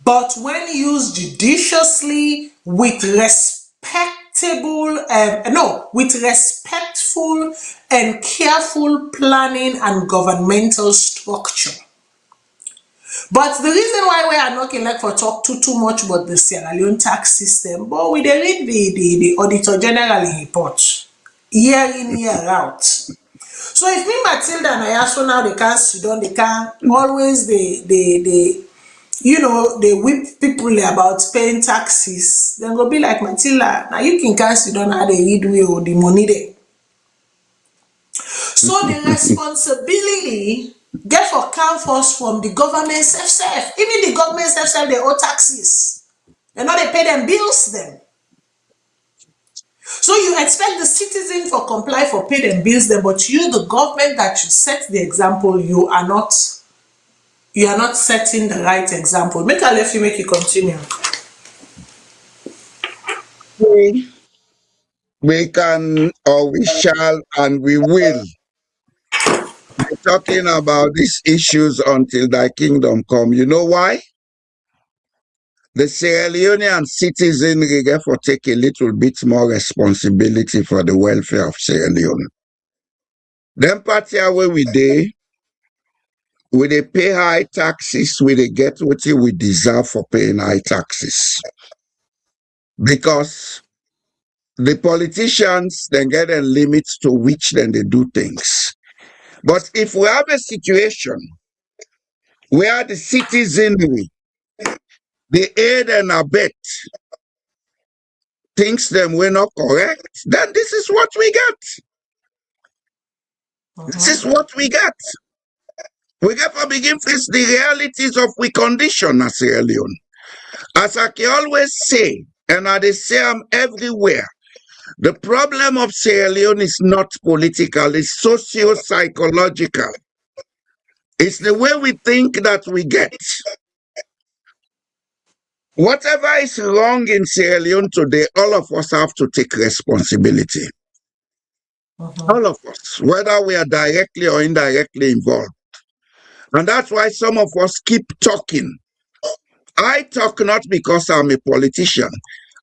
Speaker 3: but when used judiciously with respectful and careful planning and governmental structure. But the reason why we are not like for talk too much about the Sierra Leone tax system, but we dey read the Auditor General report year in, year out. So if me, Matilda and Ayaso now they can't sit down, they can always they whip people about paying taxes, then go be like, Matilda, now you can sit down how they read we or the money there. So the responsibility get for come first from the government self. Even the government self they owe taxes. They know they pay them bills them. So you expect the citizen for comply for pay them bills them, but you, the government that should set the example, you are not setting the right example. Make you continue.
Speaker 1: We can, or we shall, and we will be talking about these issues until thy kingdom come. You know why? The Sierra Leonean citizenry therefore take a little bit more responsibility for the welfare of Sierra Leone. Them party where we dey pay high taxes, we dey get what we deserve for paying high taxes. Because the politicians then get a limit to which then they do things. But if we have a situation where the citizenry, the aid and abet thinks them we're not correct, then this is what we get. This is what we get. We get to begin face the realities of we condition as Sierra Leone. As I can always say, and I dey say I'm everywhere, the problem of Sierra Leone is not political, it's socio-psychological. It's the way we think that we get. Whatever is wrong in Sierra Leone today, all of us have to take responsibility. All of us, whether we are directly or indirectly involved. And that's why some of us keep talking. I talk not because I'm a politician.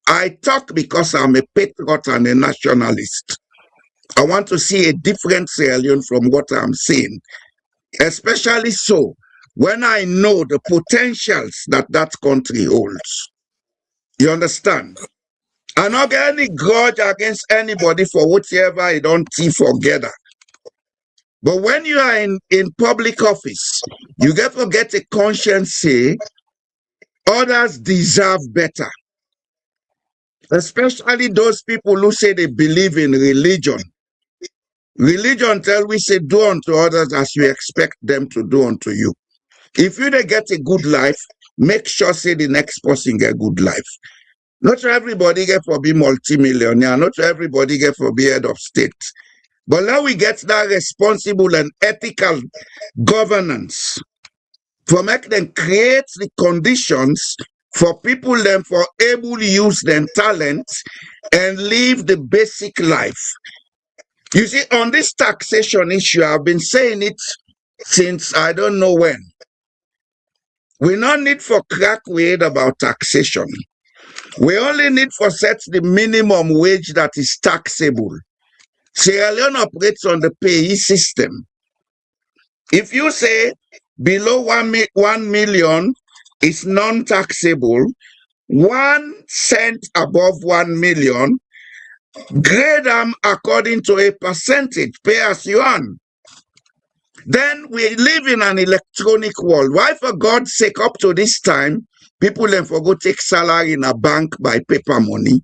Speaker 1: I talk because I'm a patriot and a nationalist. I want to see a different Sierra Leone from what I'm seeing. Especially so when I know the potentials that that country holds. You understand? I not get any grudge against anybody for whatever I don't see together. But when you are in public office, you get to get a conscience say others deserve better. Especially those people who say they believe in religion. Religion tell we say do unto others as you expect them to do unto you. If you don't get a good life, make sure say the next person get good life. Not everybody get for be multimillionaire. Not everybody get for be head of state. But now we get that responsible and ethical governance for make them create the conditions for people them for able to use their talent and live the basic life. You see, on this taxation issue, I've been saying it since I don't know when. We not need for crack weird about taxation. We only need for set the minimum wage that is taxable. Sierra Leone operates on the payee system. If you say below 1 million is non-taxable, 1 cent above 1 million, grade them according to a percentage, pay as you earn. Then we live in an electronic world. Why, for God's sake, up to this time, people then forgo take salary in a bank by paper money?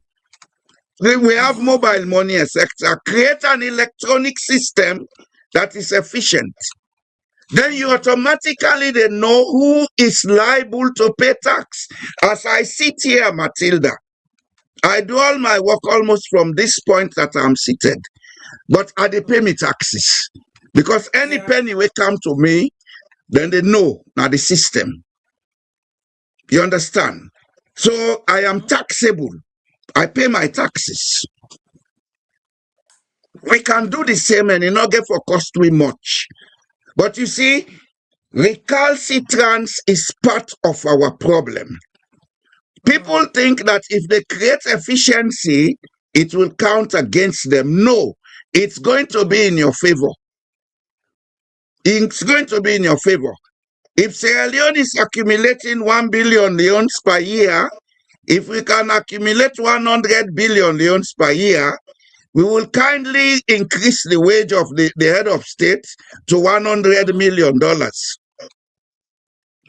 Speaker 1: We have mobile money, etc. Create an electronic system that is efficient. Then you automatically they know who is liable to pay tax. As I sit here, Matilda, I do all my work almost from this point that I'm seated, but I they pay me taxes. Because any penny will come to me, then they know now the system. You understand? So I am taxable. I pay my taxes. We can do the same and it not get for cost we much. But you see, recalcitrance is part of our problem. People think that if they create efficiency, it will count against them. No, it's going to be in your favor. It's going to be in your favor. If Sierra Leone is accumulating 1 billion leones per year, if we can accumulate 100 billion leones per year, we will kindly increase the wage of the head of state to $100 million.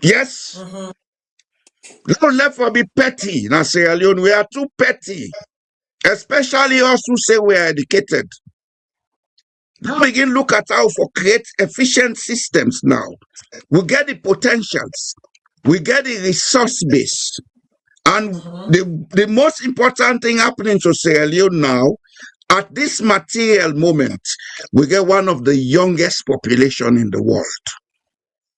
Speaker 1: Yes? Don't let for be petty. Now, Sierra Leone, we are too petty. Especially us who say we are educated. Now begin look at how to create efficient systems now. We get the potentials. We get the resource base. And the most important thing happening to Sierra Leone now, at this material moment, we get one of the youngest population in the world.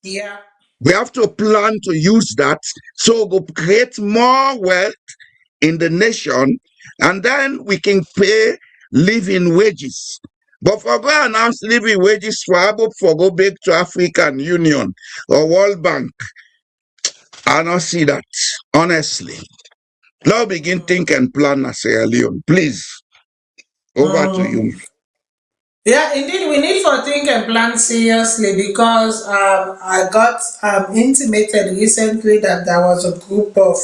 Speaker 3: Yeah.
Speaker 1: We have to plan to use that so we'll create more wealth in the nation, and then we can pay living wages. But for go announce living wages for go back to African Union or World Bank, I don't see that, honestly. Now begin think and plan as Sierra Leone. Please, over to you.
Speaker 3: Yeah, indeed, we need to think and plan seriously because I got intimated recently that there was a group of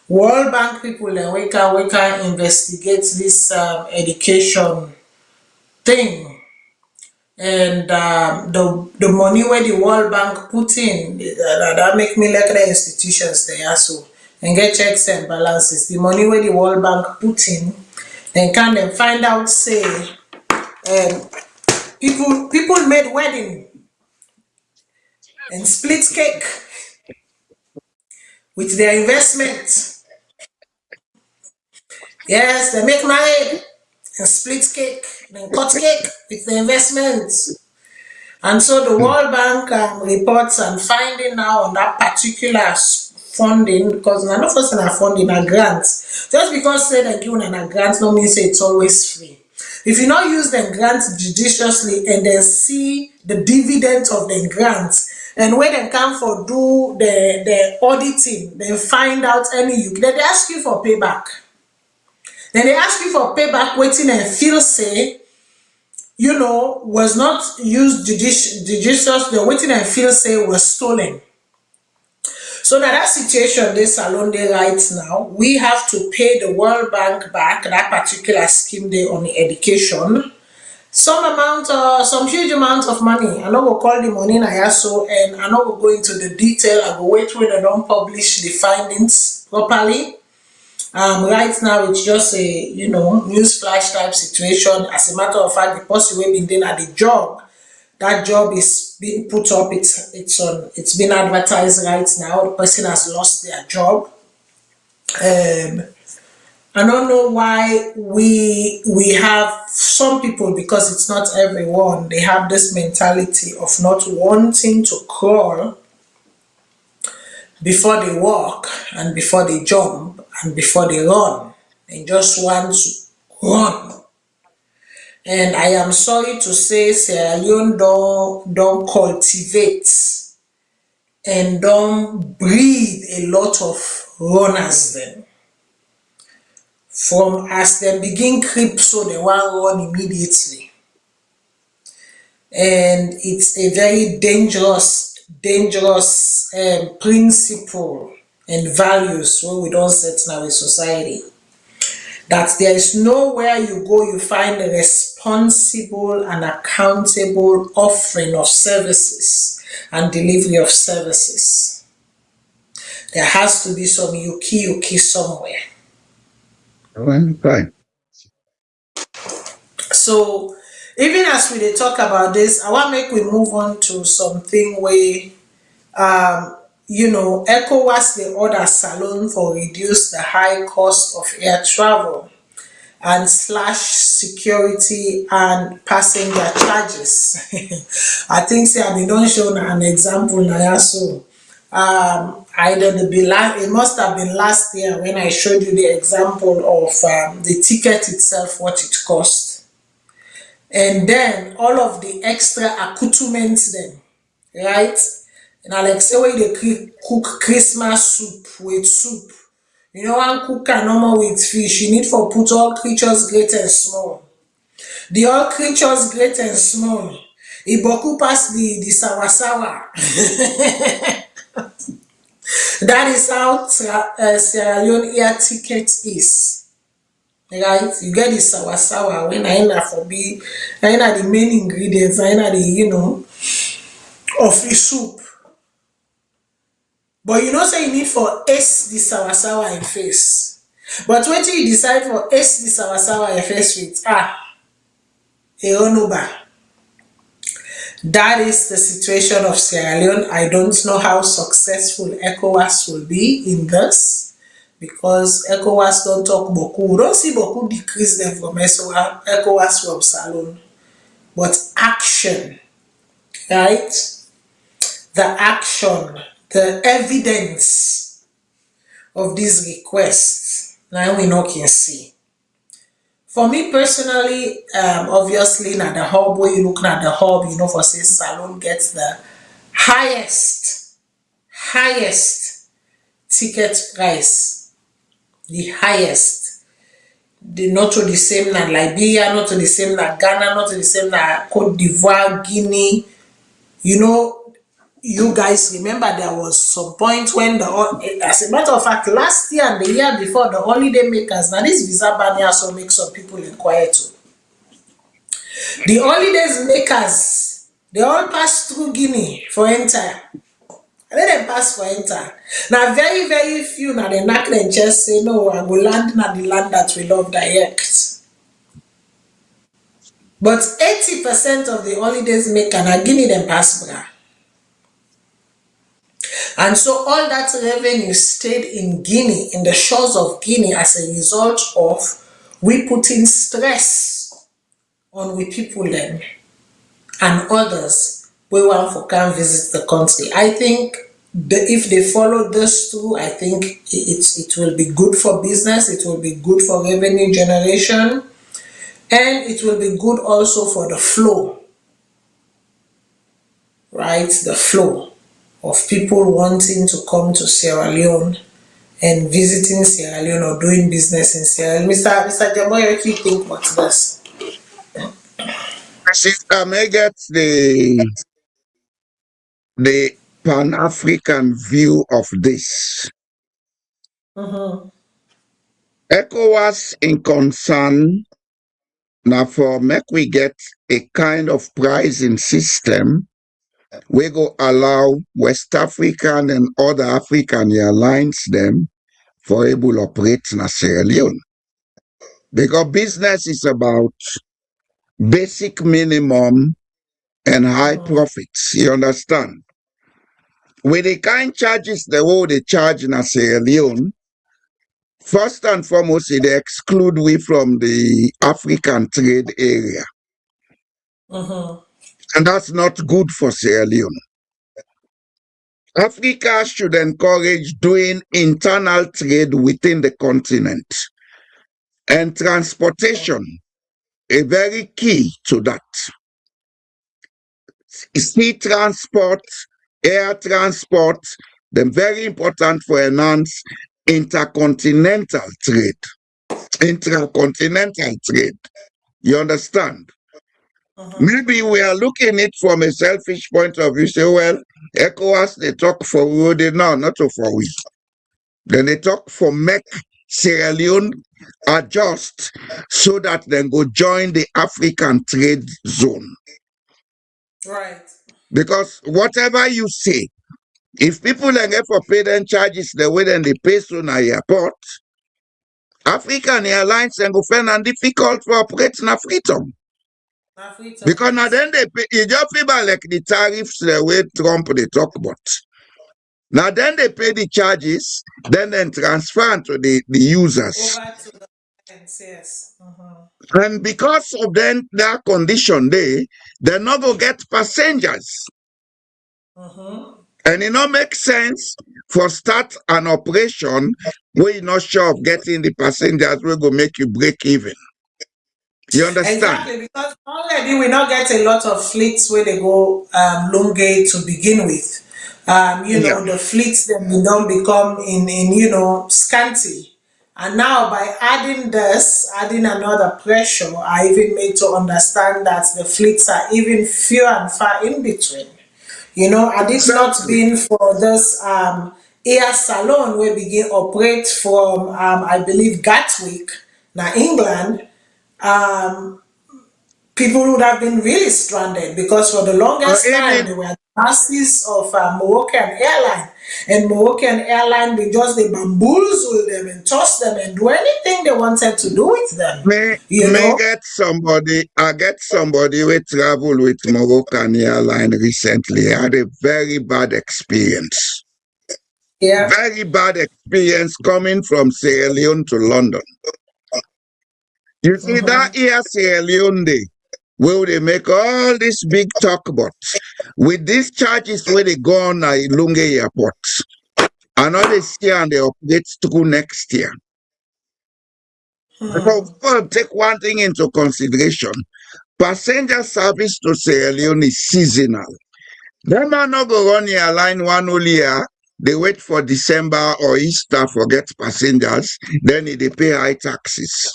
Speaker 3: World Bank people and we can investigate this education thing. And the money where the World Bank put in, that make me like the institutions there so and get checks and balances. The money where the World Bank put in, then can then find out say people made wedding and split cake with their investment. Yes, they make married and split cake, then cut cake with the investments. And so the World Bank reports and finding now on that particular funding, because none of us are funding a grant. Just because say they're giving a grant, no means say it's always free. If you not use the grant judiciously and then see the dividends of the grants, and when they come for do the auditing, they find out any they ask you for payback. Then they ask you for payback, waiting and feel say, you know, was not used judiciously, the waiting and feel say was stolen. So that situation this salon day right now, we have to pay the World Bank back that particular scheme day on the education. Some amount some huge amount of money. I know we'll call the money now so and I know we'll go into the detail. I will wait when they don't publish the findings properly. Right now it's just a news flash type situation. As a matter of fact, the person we've been doing at the job, that job is being put up, it's been advertised right now. The person has lost their job. I don't know why we have some people, because it's not everyone, they have this mentality of not wanting to crawl before they walk and before they jump and before they run. They just want to run. And I am sorry to say Sierra Leone don't cultivate and don't breed a lot of runners then. from as dem begin creep so dem wan run immediately. And it's a very dangerous principle and values wey we don set in our society, that there is nowhere you go you find a responsible and accountable offering of services and delivery of services. There has to be some yuki somewhere.
Speaker 1: Well, fine.
Speaker 3: So even as we dey talk about this, I wan make we move on to something wey ECOWAS dey order Salone for reduce the high cost of air travel and slash security and passenger charges. I think say I bin don show an example na so. It must have been last year when I showed you the example of the ticket itself, what it cost. And then all of the extra accoutrements then, right? Na like say when you dey cook Christmas soup with soup, you no wan cook am normal with fish, you need for put all creatures great and small. The all creatures great and small, e boku pass the sawa. That is how Sierra Leone air ticket is. Right? You get the sawa when na for be na the main ingredients, na the of the soup. But you know say you need for ace the sawa in face. But wetin you decide for ace the sawa in face with? Eonuba. That is the situation of Sierra Leone. I don't know how successful ECOWAS will be in this, because ECOWAS don't talk boku. We don't see boku decrease them from ECOWAS from Salone. But action, right? The action, the evidence of these requests, now we know can see. For me personally, obviously, now the hub, where you look at the hub, for say Salone gets the highest ticket price, the highest. Not to the same na Liberia, not to the same na Ghana, not to the same na Cote d'Ivoire, Guinea. You guys remember there was some point when as a matter of fact, last year and the year before, the holiday makers, now this visa ban also make some people inquire too. The holidays makers, they all pass through Guinea for enter. And then they pass for enter. Now very, very few now they knock their chest say, no, I will land na the land that we love direct. But 80% of the holidays maker na Guinea them pass bra. And so all that revenue stayed in Guinea, in the shores of Guinea, as a result of we putting stress on we people then and others we want for can visit the country. I think if they follow this through, I think it will be good for business, it will be good for revenue generation, and it will be good also for the flow, right? The flow of people wanting to come to Sierra Leone and visiting Sierra Leone or doing business in Sierra Leone. Mr. Jamoy, what do you think about this?
Speaker 1: I may get the Pan-African view of this. ECOWAS in concern, now for make we get a kind of pricing system, we go allow West African and other African airlines them for able to operate in Sierra Leone. Because business is about basic minimum and high profits, you understand? With the kind charges the whole they charge in Sierra Leone, first and foremost, they exclude we from the African trade area. And that's not good for Sierra Leone. Africa should encourage doing internal trade within the continent. And transportation, a very key to that. Sea transport, air transport, they're very important for enhance intercontinental trade. intracontinental trade. You understand? Maybe we are looking it from a selfish point of view. Say, well, ECOWAS, they talk for we, they no, not for we. Then they talk for make Sierra Leone adjust so that they go join the African trade zone.
Speaker 3: Right.
Speaker 1: Because whatever you say, if people are get for pay them charges the way then they pay so na airport, African Airlines and go find it difficult for operating a freedom. Because now then they pay, you just feel like the tariffs the way Trump they talk about. Now then they pay the charges, then transfer to the users.
Speaker 3: Over to the clients, yes.
Speaker 1: And because of then that condition, they not go get passengers. And it not make sense for start an operation where you're not sure of getting the passengers, will go make you break even. You understand?
Speaker 3: Exactly, because already we not get a lot of fleets where they go Lunge to begin with. The fleets then we don't become in scanty. And now by adding another pressure, I even made to understand that the fleets are even few and far in between. Had it not been for this Air Salone we begin operate from I believe Gatwick, now England, people would have been really stranded because for the longest time they were masses of Moroccan airline. And Moroccan airline, they bamboozle them and toss them and do anything they wanted to do with them.
Speaker 1: I get somebody who traveled with Moroccan airline recently. I had a very bad experience.
Speaker 3: Yeah.
Speaker 1: Very bad experience coming from Sierra Leone to London. You see that here Sierra Leone Day, where they make all this big talk about with these charges where they go on at Lunge Airport. And all this year and they operate through next year. So we'll take one thing into consideration. Passenger service to Sierra Leone is seasonal. Them are not go run your line one whole year. They wait for December or Easter for get passengers. Then they pay high taxes.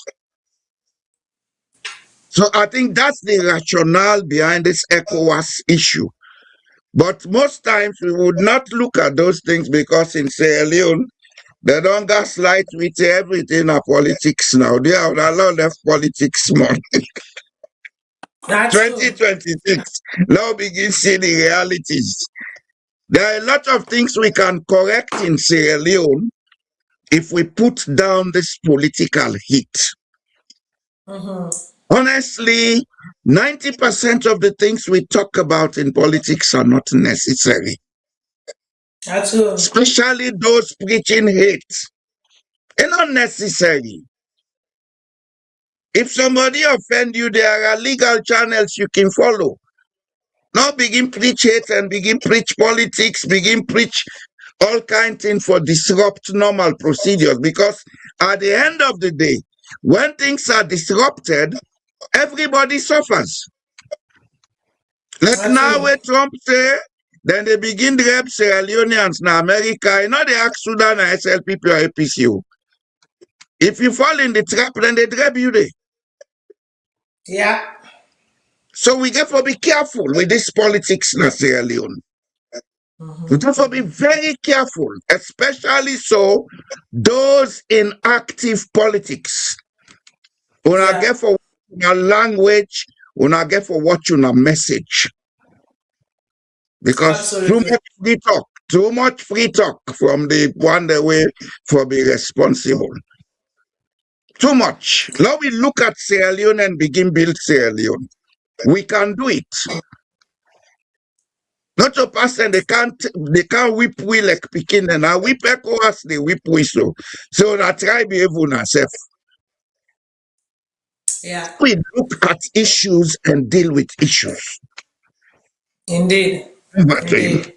Speaker 1: So I think that's the rationale behind this ECOWAS issue. But most times we would not look at those things because in Sierra Leone, they don't gaslight with everything of politics now. They have a lot of politics more. 2026, now begin see the realities. There are a lot of things we can correct in Sierra Leone if we put down this political heat. Honestly, 90% of the things we talk about in politics are not necessary. Especially those preaching hate. They're not necessary. If somebody offend you, there are legal channels you can follow. Now begin preach hate and begin preach politics, begin preach all kinds of things for disrupt normal procedures. Because at the end of the day, when things are disrupted, everybody suffers. Like now where Trump say, then they begin to rape Sierra Leoneans in America. You know they ask Sudan and SLPP or APCU. If you fall in the trap, then they grab you there.
Speaker 3: Yeah.
Speaker 1: So we have to be careful with this politics in Sierra Leone. We have to be very careful, especially so those in active politics. Una get for una language, una get for what una message. Because too much free talk from the one the way for be responsible. Too much. Now we look at Sierra Leone and begin build Sierra Leone. We can do it. Not to pass and they can't whip we like picking and I whip ECOWAS, they whip we so. So I try behave on ourselves.
Speaker 3: Yeah.
Speaker 1: We look at issues and deal with issues.
Speaker 3: Indeed. Indeed.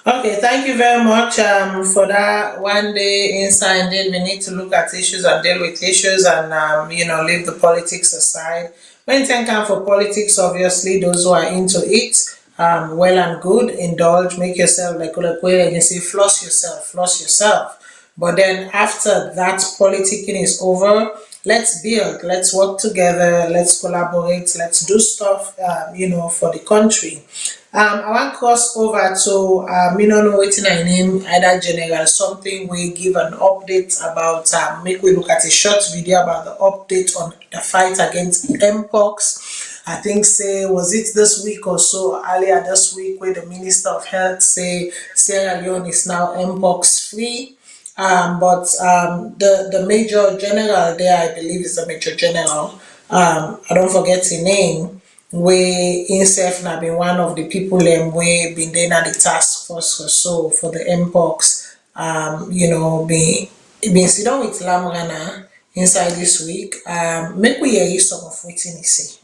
Speaker 3: Okay, thank you very much for that one day insight. Indeed, we need to look at issues and deal with issues and leave the politics aside. When it comes for politics, obviously those who are into it, well and good, indulge, make yourself like you say, floss yourself. But then after that politicking is over, let's build, let's work together, let's collaborate, let's do stuff, for the country. I want cross over to me no know wetin I name either general something we give an update about make we look at a short video about the update on the fight against mpox. I think say was it this week or so earlier this week where the Minister of Health say Sierra Leone is now mpox free. But the major general there, I believe is the major general. I don't forget his name. We himself now been one of the people we been there at the task force or so for the mpox. Been sit down with Lamrana inside this week. Make we hear you some of what he say.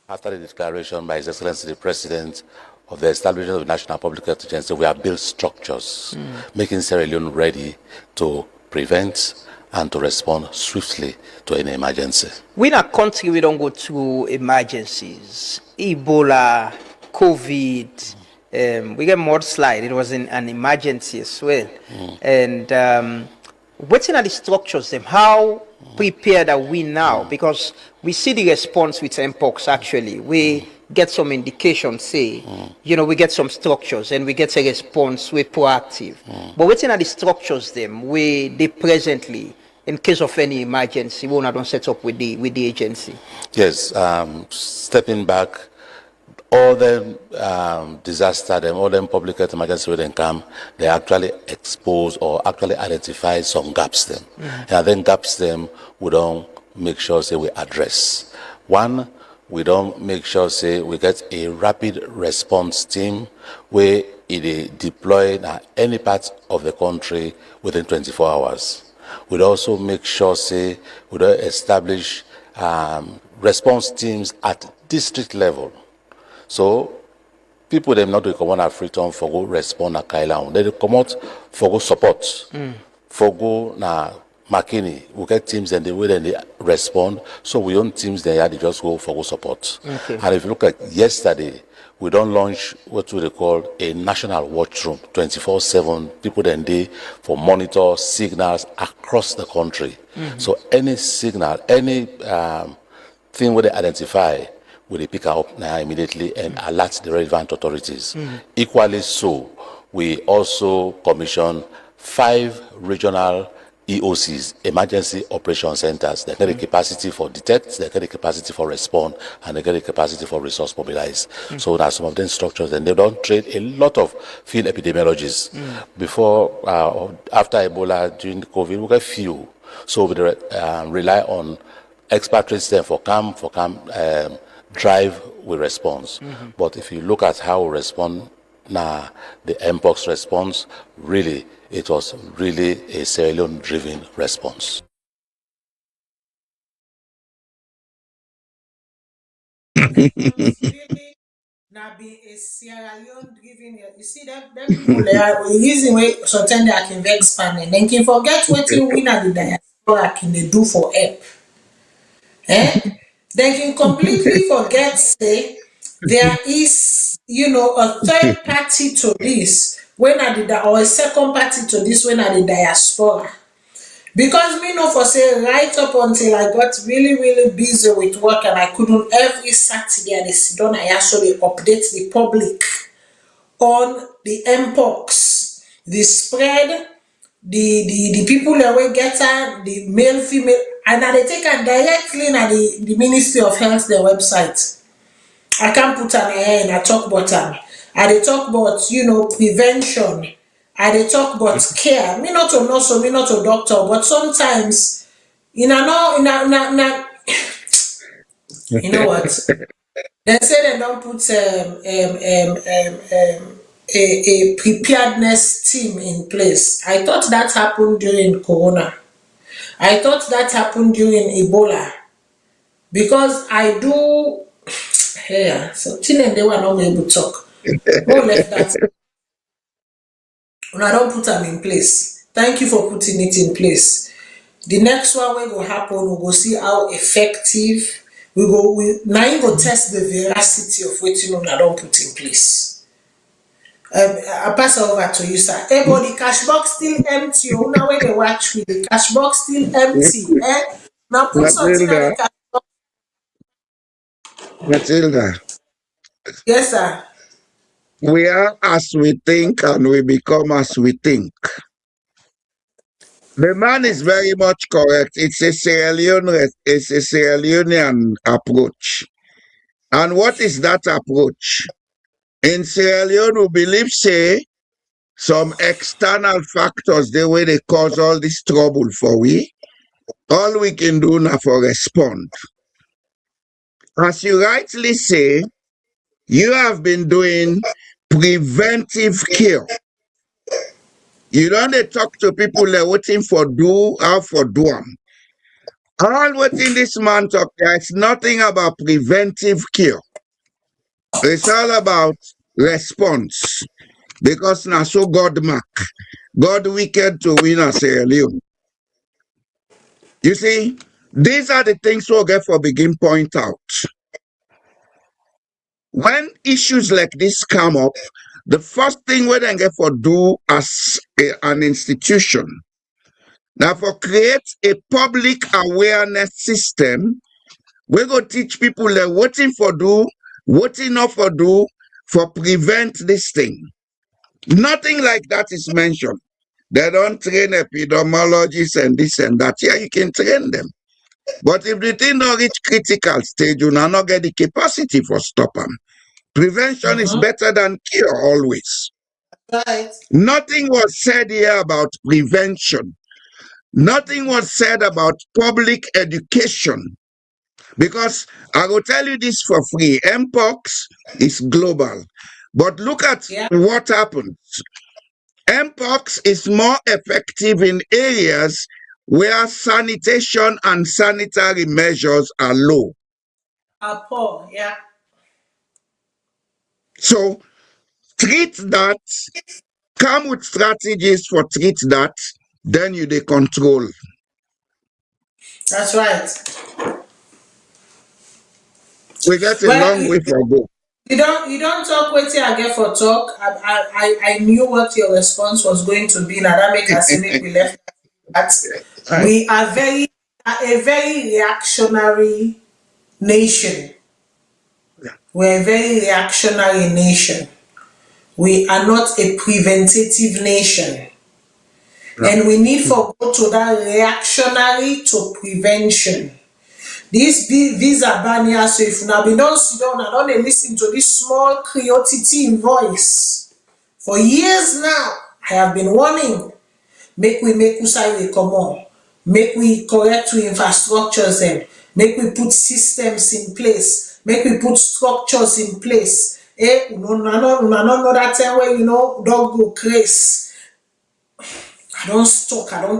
Speaker 4: After the declaration by His Excellency the President of the establishment of the National Public Health Agency, we have built structures, making Sierra Leone ready to prevent and to respond swiftly to any emergency.
Speaker 5: We in a country, we don't go through emergencies. Ebola, COVID, we get mudslide. It was an emergency as well. And what's in the structures, them? How prepared are we now? Because we see the response with mpox actually. We get some indication, say, we get some structures and we get a response, we're proactive. But what's in the structures, them? They presently, in case of any emergency, we don't set up with the agency.
Speaker 4: Yes, stepping back, all them disaster, all them public health emergency where they come, they actually expose or actually identify some gaps them. And then gaps them, we don't make sure, say, we address. One, we don't make sure, say, we get a rapid response team where it is deployed at any part of the country within 24 hours. We'd also make sure, say, we don't establish response teams at district level. So, people them not to come on at Freetown for go respond at Kailan. They come out for go support. For go na Makini. We get teams and the way then they respond. So we own teams there, they just go for go support.
Speaker 5: Okay.
Speaker 4: And if you look at yesterday, we don't launch what we call a national watch room, 24/7. People then they for monitor signals across the country. So any signal, any thing where they identify, we pick up now immediately and alert the relevant authorities. Equally so, we also commission 5 regional EOCs, emergency operation centers. They get the capacity for detect, they get the capacity for respond, and they get the capacity for resource mobilize. So there are some of them structures, and they don't train a lot of field epidemiologists. Before, after Ebola, during COVID, we get few. So we rely on expatriates there for come drive with response. But if you look at how we respond now, the mpox response, really, it was really a Sierra Leone driven response.
Speaker 3: Now be a Sierra Leone driven. You see that people there the reason why sometimes they can vex panel. Then can forget what you win at the diaspora can they do for help. They can completely forget, say, there is, a third party to this when I did that, or a second party to this when I did diaspora. Because me know for say right up until I got really, really busy with work and I couldn't every Saturday and sit down, I actually update the public on the mpox, the spread, the people that will get her, the male, female, and they take her directly at the Ministry of Health, their website. I can't put an air in a talk button. And they talk about, prevention. And they talk about care. Me not a nurse, me not a doctor, but sometimes, you know what? They say they don't put a preparedness team in place. I thought that happened during Corona. I thought that happened during Ebola. Because I do, yeah, so Tina they were not able to talk. Who left that? When I don't put them in place. Thank you for putting it in place. The next one when will happen, we go see how effective we now you go test the veracity of what I don't put in place. I pass over to you, sir. Hey, but the cash box still empty. Oh, now when they watch me, the cash box still empty. Now put something on
Speaker 1: Matilda,
Speaker 3: the cash.
Speaker 1: Matilda,
Speaker 3: Yes, sir.
Speaker 1: we are as we think and we become as we think. The man is very much correct. It's a Sierra Leonean approach. And what is that approach? In Sierra Leone, we believe, say, some external factors, the way they cause all this trouble for we. All we can do now for respond. As you rightly say, you have been doing preventive care. You don't talk to people that waiting for do, how for do them. All within this man talk, there's nothing about preventive care. It's all about response. Because now so God mark. God wicked to win a Sierra Leone. You see, these are the things we'll get for begin point out. When issues like this come up, the first thing we then get for do as an institution, now for create a public awareness system, we go teach people that waiting for do, waiting not for do, for prevent this thing. Nothing like that is mentioned. They don't train epidemiologists and this and that. Yeah, you can train them. But if the thing don't reach critical stage, you will not get the capacity for stop them. Prevention is better than cure always.
Speaker 3: Right.
Speaker 1: Nothing was said here about prevention. Nothing was said about public education. Because I will tell you this for free. Mpox is global. But look at what happens. Mpox is more effective in areas where sanitation and sanitary measures are low.
Speaker 3: Poor, yeah.
Speaker 1: So treat that, come with strategies for treat that, then you dey control.
Speaker 3: That's right.
Speaker 1: We get a long way for go.
Speaker 3: You don't talk what I get for talk. I knew what your response was going to be. Now that make us make we left that. We are a very reactionary nation. We're a very reactionary nation. We are not a preventative nation. No. And we need to go to that reactionary to prevention. This visa ban here, so if you now be don't sit down and don't listen to this small creativity voice. For years now, I have been warning, make Usai come on, make we correct to infrastructures them, make we put systems in place, make we put structures in place. No know that time where dog go crazy. I don't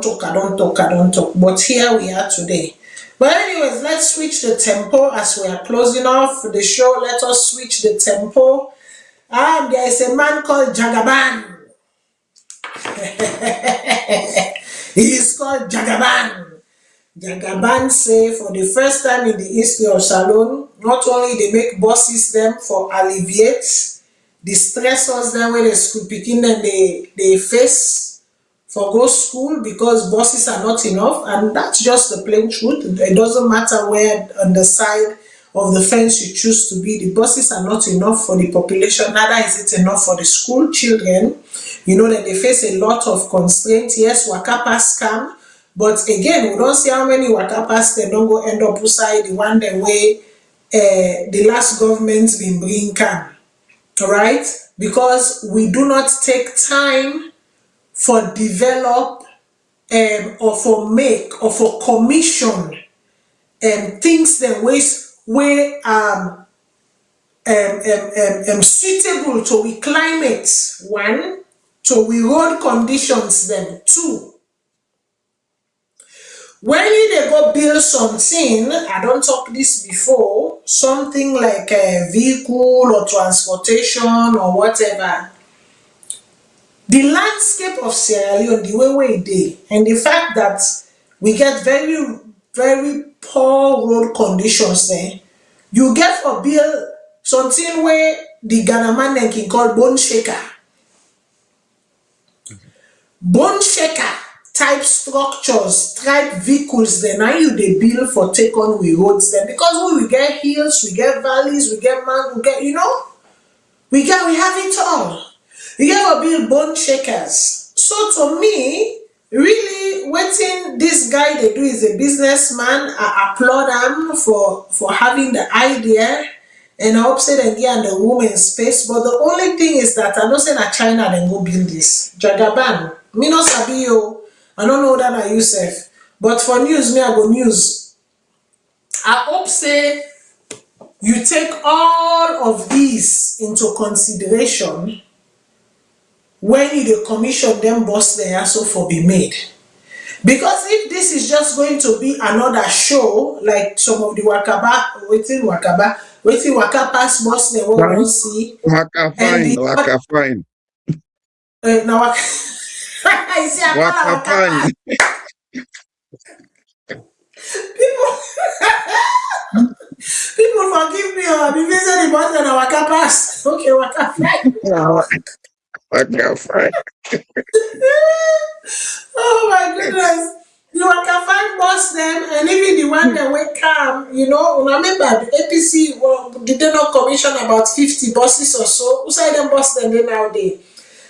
Speaker 3: talk. But here we are today. But anyways, let's switch the tempo as we are closing off the show. Let us switch the tempo. There is a man called Jagaban. He is called Jagaban. Jagaban say for the first time in the history of Salone, not only they make bosses them for alleviate the stressors them when they school picking them they face for go school because buses are not enough, and that's just the plain truth. It doesn't matter where on the side of the fence you choose to be, the buses are not enough for the population, neither is it enough for the school children. You know that they face a lot of constraints. Yes, waka pass scam, but again, we don't see how many waka pass they don't go end up beside the one the way the last government's been bring calm. Alright? Because we do not take time for develop or for make or for commission things that ways where suitable to we climate, one, to we road conditions them, two. When you go build something, I don't talk this before, something like a vehicle or transportation or whatever. The landscape of Sierra Leone, the way it is, and the fact that we get very, very poor road conditions there, you get for build something where the Ghana man can call bone shaker. bone shaker type structures, type vehicles, then now you they build for take on we roads then, because we get hills, we get valleys, we get man, we get, we have it all. You get to build bone shakers. So to me, really wetin this guy they do is a businessman. I applaud him for having the idea, and I hope say dem give am the woman space. But the only thing is that I know say na China dem go build this. Jagaban, me no sabi o. I don't know that na you sef. But for news, me I go news. I hope say you take all of these into consideration when you dey commission them boss dem also for be made. Because if this is just going to be another show, like some of the wetin waka pass boss dem wey we don see,
Speaker 1: Waka
Speaker 3: and
Speaker 1: fine,
Speaker 3: the
Speaker 1: waka fine,
Speaker 3: na waka you see I call am
Speaker 1: waka
Speaker 3: waka
Speaker 1: fine.
Speaker 3: pass. People people forgive me o, I be say the boss dem na waka pass. Okay, waka fine.
Speaker 1: Waka fine.
Speaker 3: Oh my goodness. You can find boss them, and even the one that went calm, remember the APC, well, did they not commission about 50 buses or so? Who said them boss them then nowadays?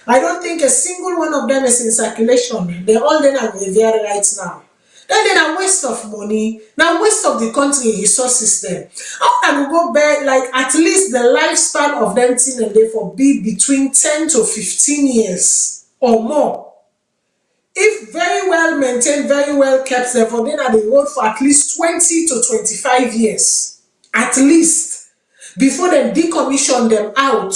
Speaker 3: I don't think a single one of them is in circulation. They're all then at Riviera right now. Then a waste of money, now waste of the country resources then. How can we go back, like at least the lifespan of them thing and they for be between 10 to 15 years or more. If very well maintained, very well kept, they've been at the road for at least 20 to 25 years, at least, before they decommission them out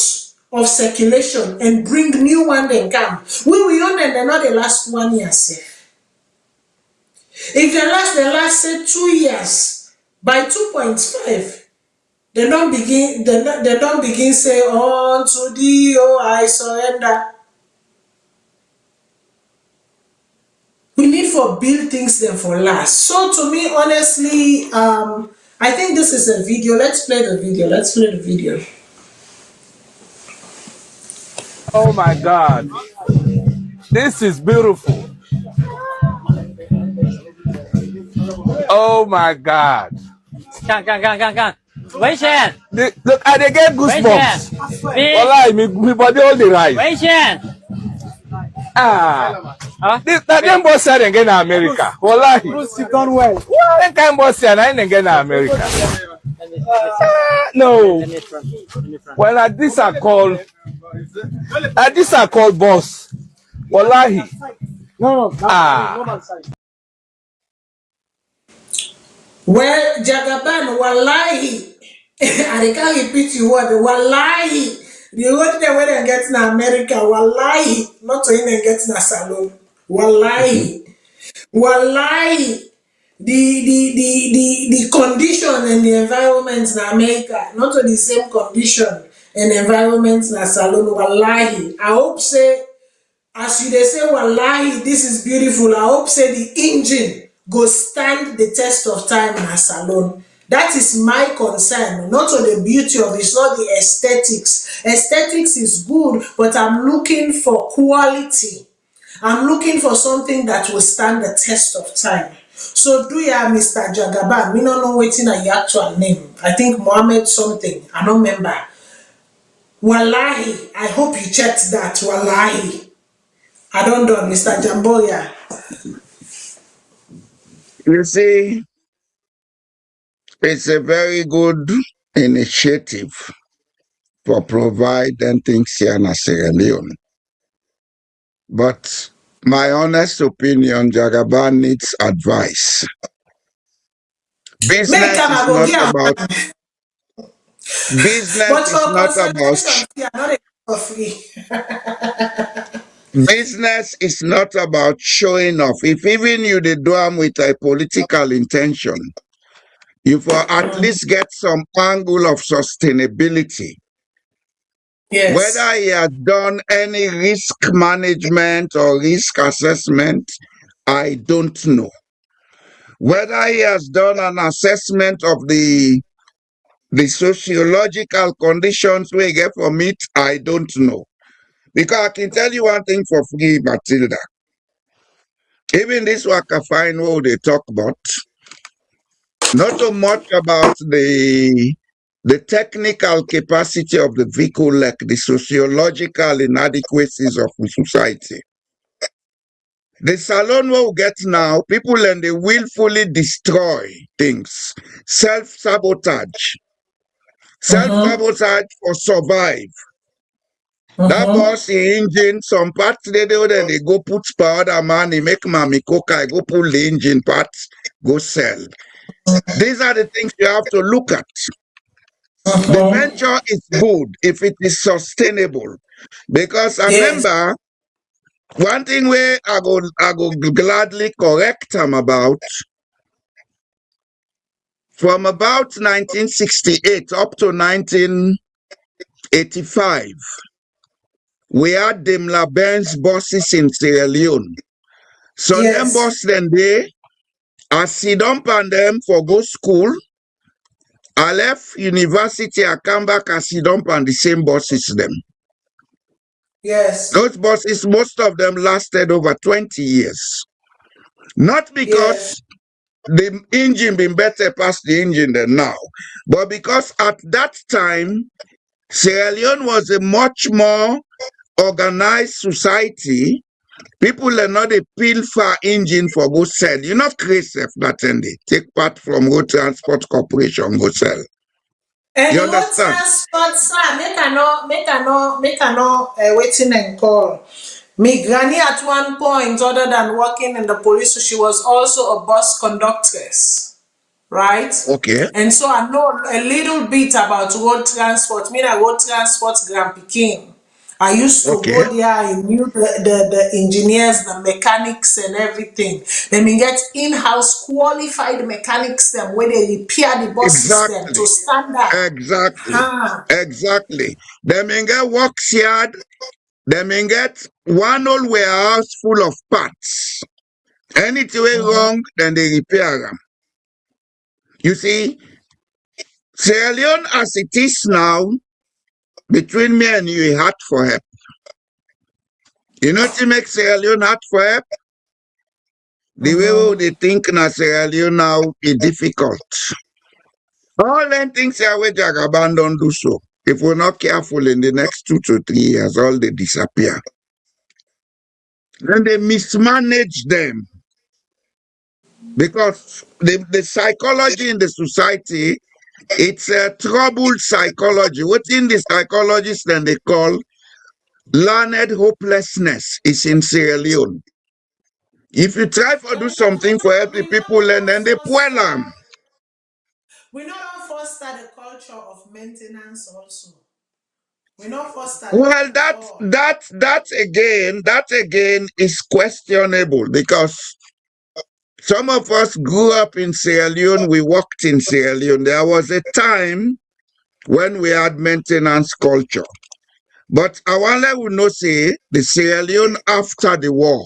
Speaker 3: of circulation and bring new one then come. We will own them, they're not the last 1 year safe. If they last say 2 years, by 2.5, they don't begin say, unto thee, oh, I surrender. We need for build things then for last. So to me, honestly, I think this is a video. Let's play the video.
Speaker 6: Oh my God. This is beautiful. Oh my God.
Speaker 7: 看，危险！
Speaker 6: Look, I dey get goosebumps.
Speaker 7: 危
Speaker 6: Wallahi, me body all the right.
Speaker 7: 危险！
Speaker 6: That them boss said they get in America. Wallahi. That kind boss said I ain't get in America. No. Well, this are called boss. Wallahi.
Speaker 3: Well, Jagaban, wallahi, I can't repeat your word, wallahi. The road they where they get in America, wallahi, not to even get in a salon. Wallahi. Wallahi. The condition and the environment in America, not to the same condition and environment in a salon, wallahi. I hope say, as you they say, wallahi, this is beautiful. I hope say the engine go stand the test of time in a salon. That is my concern, not on the beauty of it, it's not the aesthetics. Aesthetics is good, but I'm looking for quality. I'm looking for something that will stand the test of time. So do ya, Mr. Jagaban? Me no know waiting at your actual name. I think Mohammed something. I don't remember. Wallahi, I hope you checked that. Wallahi. I don't know, Mr. Jamboya.
Speaker 1: You see, it's a very good initiative for providing things here in Sierra Leone. But my honest opinion, Jagaban needs advice. Business is not about business is not about showing off. If even you did do them with a political intention, you for at least get some angle of sustainability.
Speaker 3: Yes.
Speaker 1: Whether he has done any risk management or risk assessment, I don't know. Whether he has done an assessment of the sociological conditions we get from it, I don't know. Because I can tell you one thing for free, Matilda. Even this Waka Fine what they talk about, not so much about the technical capacity of the vehicle, like the sociological inadequacies of the society. The salon we get now, people and they willfully destroy things. Self-sabotage. Self-sabotage for survive. That boss engine, some parts they do, then they go put powder man, they make mami coca, go pull the engine parts, go sell. These are the things you have to look at. The venture is good if it is sustainable. Because I remember one thing where I go gladly correct them about, from about 1968 up to 1985, we had Daimler Benz buses in Sierra Leone. So them bus then they, I sit up on them for go school. I left university, I come back, I sit up on the same buses them.
Speaker 3: Yes.
Speaker 1: Those buses, most of them lasted over 20 years. Not because the engine been better past the engine than now, but because at that time, Sierra Leone was a much more organized society. People are not a peel for engine for go sell. You're not crazy if that and they take part from Road Transport Corporation go sell.
Speaker 3: And
Speaker 1: You
Speaker 3: the road
Speaker 1: understand?
Speaker 3: transport, sir, make I know, waiting and call. Me granny at one point, other than working in the police, so she was also a bus conductress, right?
Speaker 1: Okay.
Speaker 3: And so I know a little bit about road transport. Me na road transport Grand Peking. I used to
Speaker 1: Okay.
Speaker 3: go there. I knew the engineers, the mechanics, and everything. Then we get in-house qualified mechanics them where they repair the bus system to
Speaker 1: Exactly.
Speaker 3: standard.
Speaker 1: Exactly.
Speaker 3: Huh.
Speaker 1: Exactly. They may get works yard. They may get one old warehouse full of parts. Anything wrong, then they repair them. You see, Sierra Leone as it is now, between me and you, hard for help. You know what makes Sierra Leone hard for help? The way they think na Sierra Leone now is difficult. All them things are where Jagaban don't do so. If we're not careful in the next 2 to 3 years, all they disappear. Then they mismanage them. Because the psychology in the society, it's a troubled psychology. Within the psychologists then they call learned hopelessness is in Sierra Leone. If you try to do something for helping people and then they pull them.
Speaker 3: We not foster the culture of maintenance also. We not foster
Speaker 1: Well,
Speaker 3: that at all.
Speaker 1: that again is questionable because some of us grew up in Sierra Leone, we worked in Sierra Leone. There was a time when we had maintenance culture. But I want to know say the Sierra Leone after the war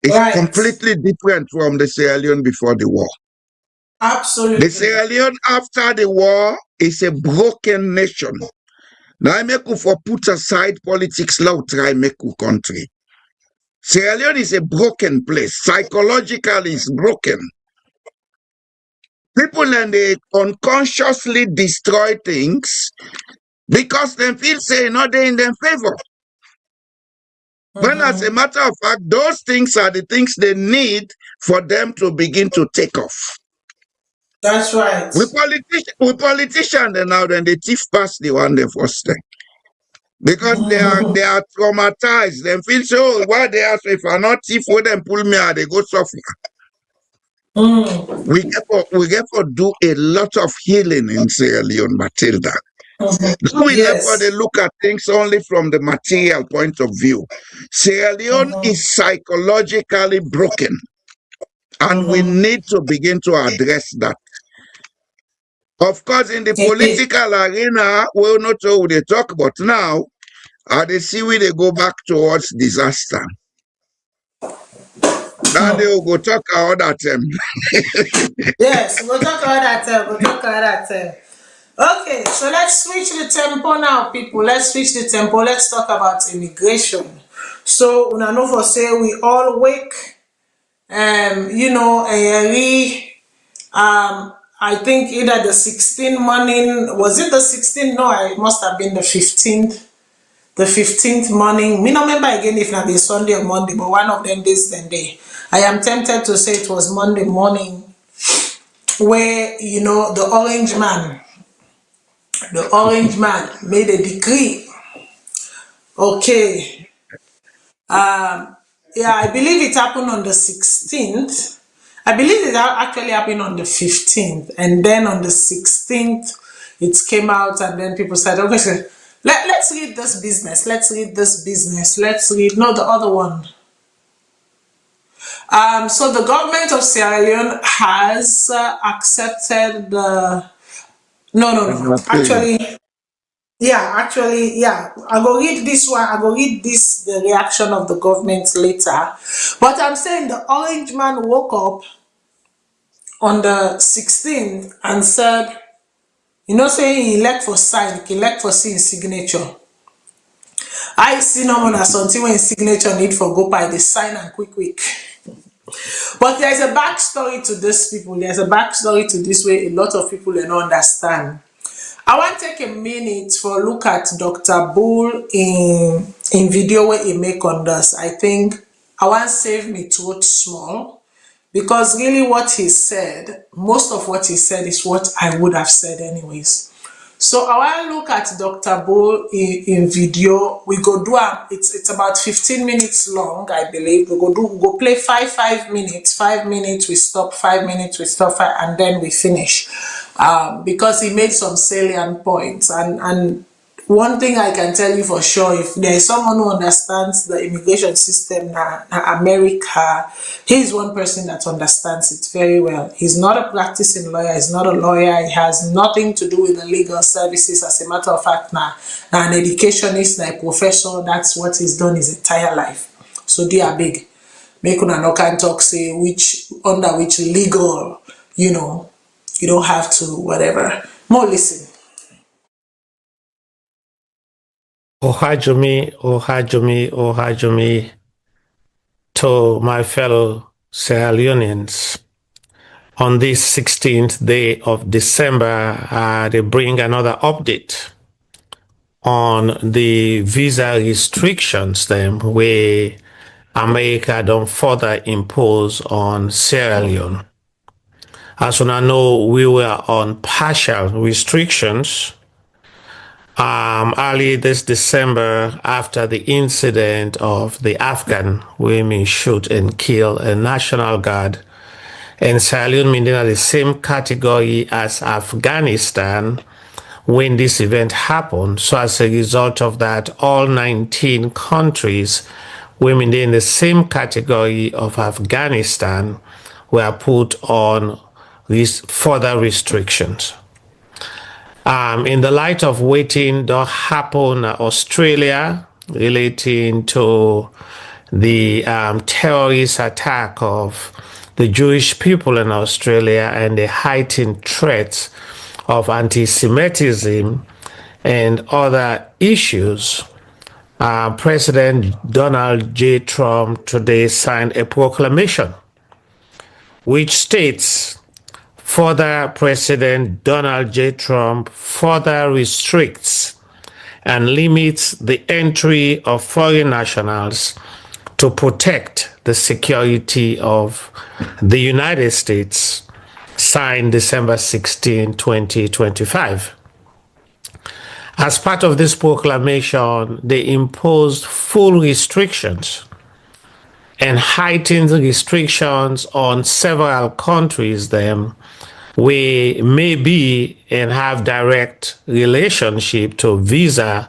Speaker 1: is completely different from the Sierra Leone before the war.
Speaker 3: Absolutely.
Speaker 1: The Sierra Leone after the war is a broken nation. Now I make you for put aside politics, now try make you country. Sierra Leone is a broken place. Psychologically, it's broken. People and they unconsciously destroy things because they feel say not they in their favor. When as a matter of fact, those things are the things they need for them to begin to take off.
Speaker 3: That's right.
Speaker 1: We politicians then now then they thief past the one they first thing. Because they are traumatized. They feel so why they ask if I not thief with them pull me out, they go suffer. We get to do a lot of healing in Sierra Leone, Matilda. We never look at things only from the material point of view. Sierra Leone is psychologically broken. And we need to begin to address that. Of course, in the political arena, we'll not know what they talk about now. They see where they go back towards disaster. Then they will go talk about that.
Speaker 3: Yes, we'll talk about that. We'll talk about that. Okay, so let's switch the tempo now, people. Let's switch the tempo. Let's talk about immigration. So, una know for say we all wake, I think either the 16th morning, was it the 16th? No, it must have been the 15th. The 15th morning. Me no remember again if not be Sunday or Monday, but one of them days then day. I am tempted to say it was Monday morning where, the orange man made a decree. Okay. Yeah, I believe it happened on the 16th. I believe it actually happened on the 15th. And then on the 16th, it came out, and then people said, okay, so let's read this business. Let's read this business. Let's read, no, the other one. So the government of Sierra Leone has accepted the. No. Actually, yeah. I go read this one. I go read this, the reaction of the government later. But I'm saying the orange man woke up on the 16th and said, saying he elect for sign, he elect for seeing signature. I see no one as something when signature need for go by the sign and quick. But there's a backstory to this people. There's a backstory to this way a lot of people don't understand. I want to take a minute for a look at Dr. Bull in video where he make on this. I think I want to save me throat small because really what he said, most of what he said is what I would have said anyways. So I want to look at Dr. Bull in video. We go do it's about 15 minutes long, I believe. We go play five minutes. 5 minutes we stop, 5 minutes we stop, and then we finish. Because he made some salient points, and one thing I can tell you for sure, if there is someone who understands the immigration system na America, he is one person that understands it very well. He's not a practicing lawyer, he's not a lawyer, he has nothing to do with the legal services. As a matter of fact, na an educationist, na a professor, that's what he's done his entire life. So they are big. Make una no can talk say under which legal, you don't have to, whatever. More listen.
Speaker 8: Ohajumi to my fellow Sierra Leoneans. On this 16th day of December, they bring another update on the visa restrictions them where America don't further impose on Sierra Leone. As we know, we were on partial restrictions early this December after the incident of the Afghan women shoot and kill a National Guard. And Sierra Leone being in the same category as Afghanistan when this event happened. So as a result of that, all 19 countries women in the same category of Afghanistan were put on these further restrictions. In the light of waiting that happened in Australia relating to the terrorist attack of the Jewish people in Australia and the heightened threats of anti-Semitism and other issues, President Donald J. Trump today signed a proclamation which states, further, President Donald J. Trump further restricts and limits the entry of foreign nationals to protect the security of the United States, signed December 16, 2025. As part of this proclamation, they imposed full restrictions and heightened restrictions on several countries we may be and have direct relationship to visa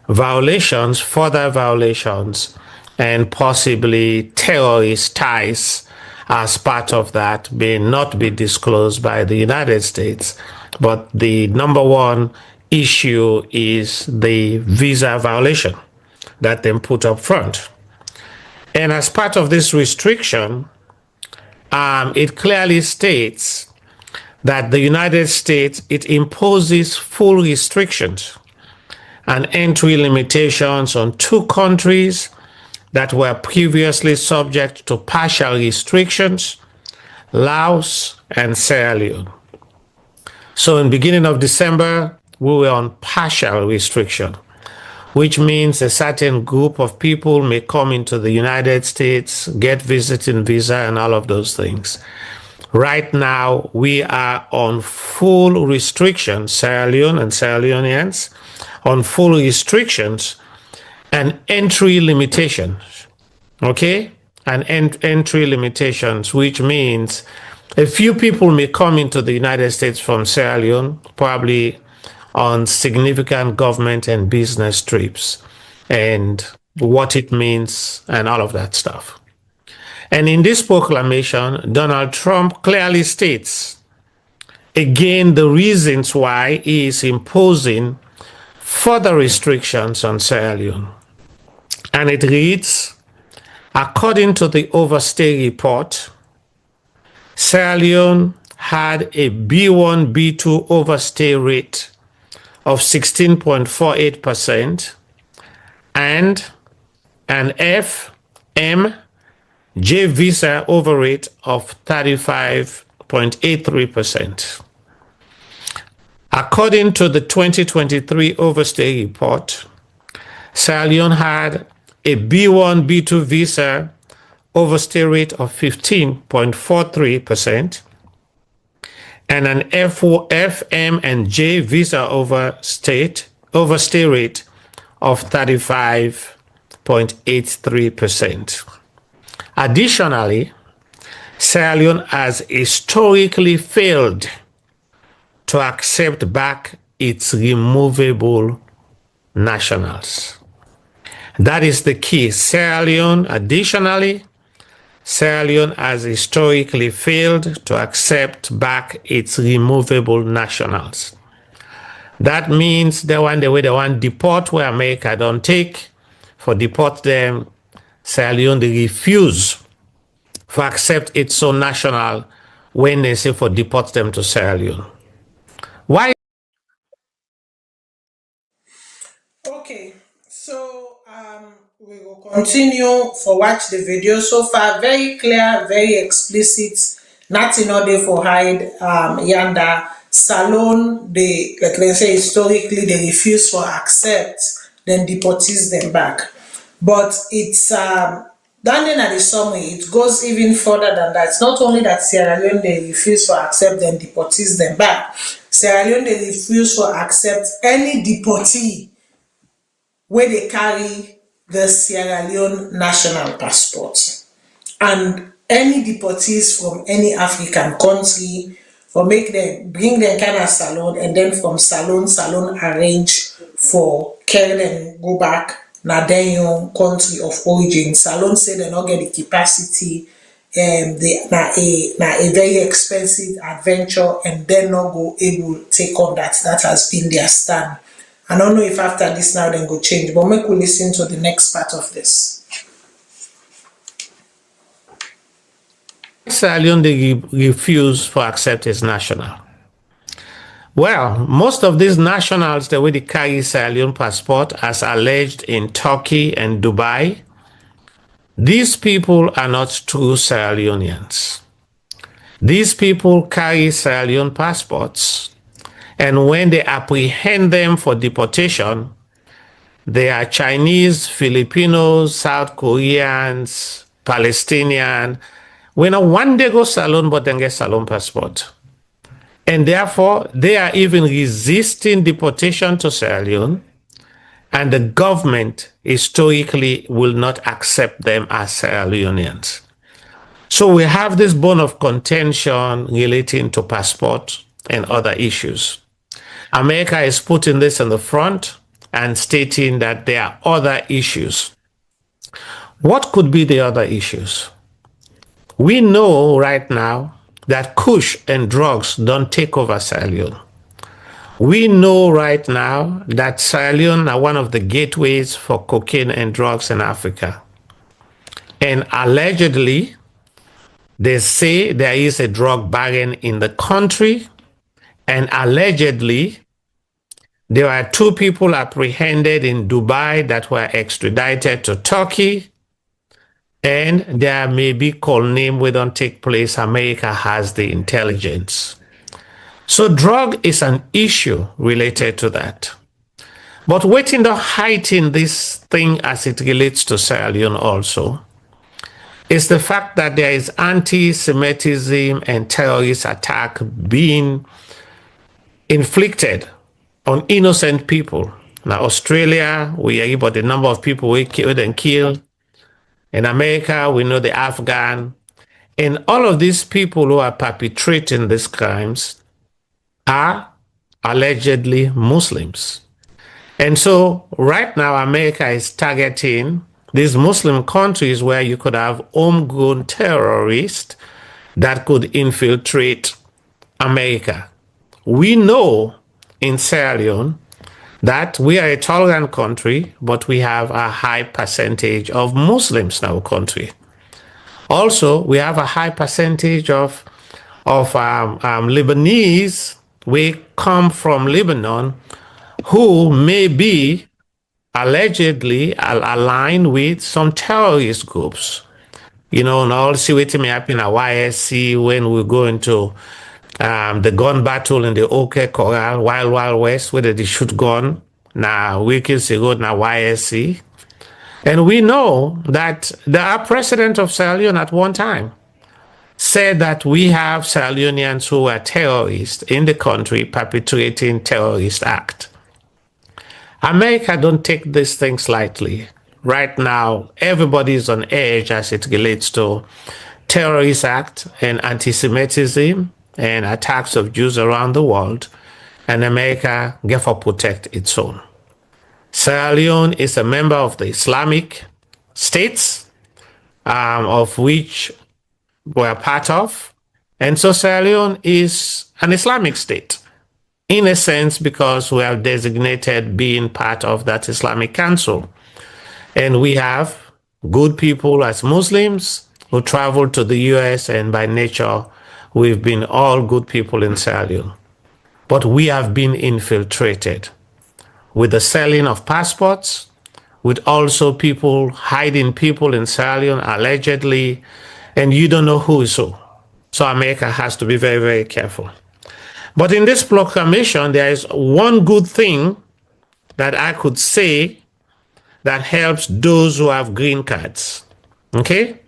Speaker 8: violations, further violations, and possibly terrorist ties as part of that may not be disclosed by the United States. But the number one issue is the visa violation that they put up front. And as part of this restriction, it clearly states that the United States, it imposes full restrictions and entry limitations on two countries that were previously subject to partial restrictions, Laos and Sierra Leone. So in the beginning of December, we were on partial restriction, which means a certain group of people may come into the United States, get visiting visa and all of those things. Right now, we are on full restrictions, Sierra Leone and Sierra Leoneans, on full restrictions and entry limitations, okay? And entry limitations, which means a few people may come into the United States from Sierra Leone, probably on significant government and business trips, and what it means and all of that stuff. And in this proclamation, Donald Trump clearly states, again, the reasons why he is imposing further restrictions on Sierra Leone. And it reads, according to the overstay report, Sierra Leone had a B1, B2 overstay rate of 16.48% and an FM J visa over rate of 35.83%. According to the 2023 overstay report, Sierra Leone had a B1, B2 visa overstay rate of 15.43% and an FM and J visa overstay rate of 35.83%. Additionally, Sierra Leone has historically failed to accept back its removable nationals. That is the key. Sierra Leone, additionally, Sierra Leone has historically failed to accept back its removable nationals. That means the way they want deport where America don't take, for deport them, Sierra Leone, they refuse to accept its own national when they say for deport them to Sierra Leone. Why?
Speaker 3: Okay, so we will continue for watch the video. So far, very clear, very explicit, nothing all there for hide. Yanda Salone, they, like they say, historically they refuse to accept, then deportees them back. But it's down at the summary, it goes even further than that. It's not only that Sierra Leone they refuse to accept, then deportees them back. Sierra Leone they refuse to accept any deportee where they carry the Sierra Leone national passport, and any deportees from any African country, for make them bring them kind of Salone, and then from Salone arrange for carry them go back na their country of origin. Salone say they not get the capacity, they na a very expensive adventure, and they not go able to take on that. That has been their stand. I don't know if after this now then go change, but make we listen to the next part of this.
Speaker 8: Sierra Leone they refuse to accept as national. Well, most of these nationals, the way they carry Sierra Leone passport, as alleged in Turkey and Dubai, these people are not true Sierra Leoneans. These people carry Sierra Leone passports, and when they apprehend them for deportation, they are Chinese, Filipinos, South Koreans, Palestinian. We know one day go Salone, but then get Salone passport. And therefore, they are even resisting deportation to Sierra Leone, and the government historically will not accept them as Sierra Leoneans. So we have this bone of contention relating to passport and other issues. America is putting this in the front and stating that there are other issues. What could be the other issues? We know right now that kush and drugs don't take over Sierra Leone. We know right now that Sierra Leone are one of the gateways for cocaine and drugs in Africa. And allegedly, they say there is a drug baron in the country, And allegedly, there are 2 people apprehended in Dubai that were extradited to Turkey. And there may be call name we don't take place. America has the intelligence. So drug is an issue related to that. But waiting to heighten this thing as it relates to Sierra Leone also is the fact that there is anti-Semitism and terrorist attack being inflicted on innocent people. Now, Australia, we hear about the number of people we killed and killed. In America, we know the Afghan. And all of these people who are perpetrating these crimes are allegedly Muslims. And so right now, America is targeting these Muslim countries where you could have homegrown terrorists that could infiltrate America. We know in Sierra Leone that we are a tolerant country, but we have a high percentage of Muslims in our country. Also, we have a high percentage of Lebanese. We come from Lebanon, who may be allegedly aligned with some terrorist groups. You know, and all see what may happen at YSC when we go into the gun battle in the OK Corral, Wild West, where they shoot gun. Now, weeks ago, now YSC. And we know that the president of Sierra Leone at one time said that we have Sierra Leoneans who are terrorists in the country perpetrating terrorist act. America don't take these things lightly. Right now, everybody is on edge as it relates to terrorist act and anti-Semitism and attacks of Jews around the world, and America get for protect its own. Sierra Leone is a member of the Islamic states, of which we're part of. And so Sierra Leone is an Islamic state, in a sense, because we have designated being part of that Islamic Council. And we have good people as Muslims who travel to the US, and by nature, we've been all good people in Sierra Leone. But we have been infiltrated with the selling of passports, with also people hiding people in Sierra Leone, allegedly, and you don't know who is who. So America has to be very, very careful. But in this proclamation, there is one good thing that I could say that helps those who have green cards. Okay?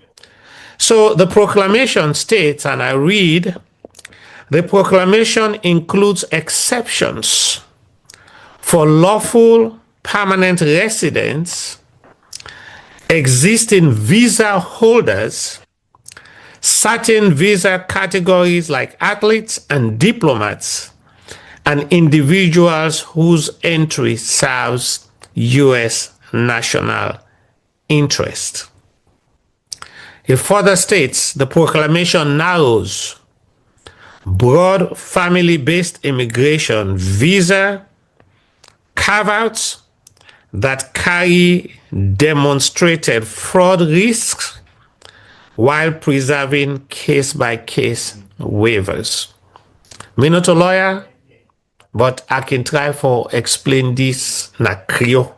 Speaker 8: So the proclamation states, and I read, the proclamation includes exceptions for lawful permanent residents, existing visa holders, certain visa categories like athletes and diplomats, and individuals whose entry serves U.S. national interest. It further states the proclamation narrows broad family-based immigration visa carve-outs that carry demonstrated fraud risks while preserving case-by-case waivers. Me not a lawyer, but I can try for explain this na Creole.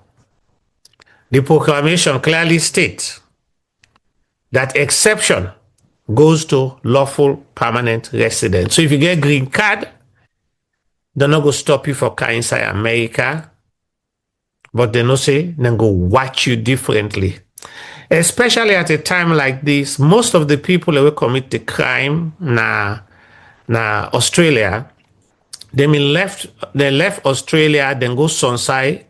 Speaker 8: The proclamation clearly states that exception goes to lawful permanent residents. So if you get green card, they're not going to stop you for coming inside America, but they no say then go watch you differently. Especially at a time like this, most of the people who commit the crime na Australia, they left Australia, then go Sunside,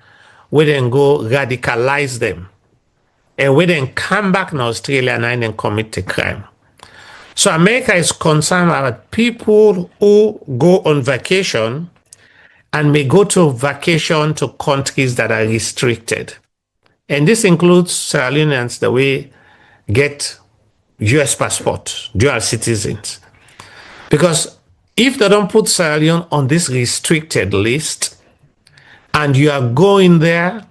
Speaker 8: where then go radicalize them. And we then come back in Australia and then commit the crime. So America is concerned about people who go on vacation and may go to vacation to countries that are restricted. And this includes Sierra Leoneans that we get US passport, dual citizens. Because if they don't put Sierra Leone on this restricted list and you are going there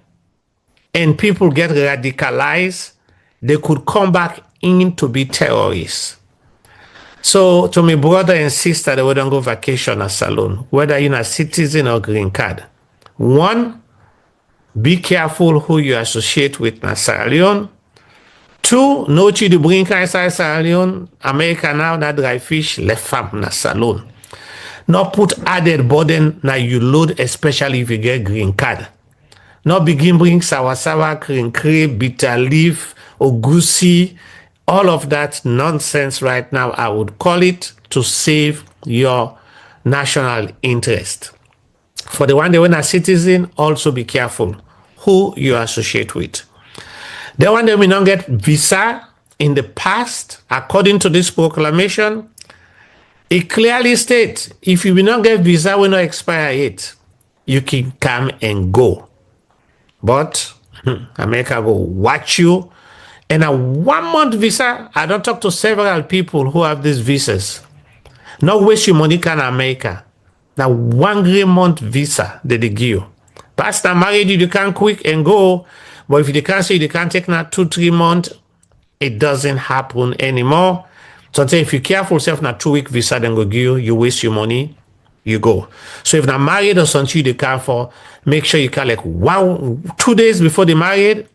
Speaker 8: and people get radicalized, they could come back in to be terrorists. So to my brother and sister that we don't go vacation at Salone, whether you're a citizen or green card, one, be careful who you associate with na Sierra Leone. Two, no you to bring inside Sierra Leone, America now that dry fish left farm na Salone. Not put added burden na you load, especially if you get green card. Not begin bring sawa, cream, bitter leaf, ogusi, all of that nonsense right now, I would call it, to save your national interest. For the one that when a citizen, also be careful who you associate with. The one that we don't get visa in the past, according to this proclamation, it clearly states if you will not get visa, will not expire yet, you can come and go. But America will watch you. And a 1 month visa, I don't talk to several people who have these visas. Not waste your money in America. Now 1 month visa that they give you. Pastor married you can't quick and go. But if you can't say you can't take now 2-3 months, it doesn't happen anymore. So say if you careful yourself now 2-week visa, then go give you waste your money, you go. So if they're married or something you can for, make sure you can like 2 days before they married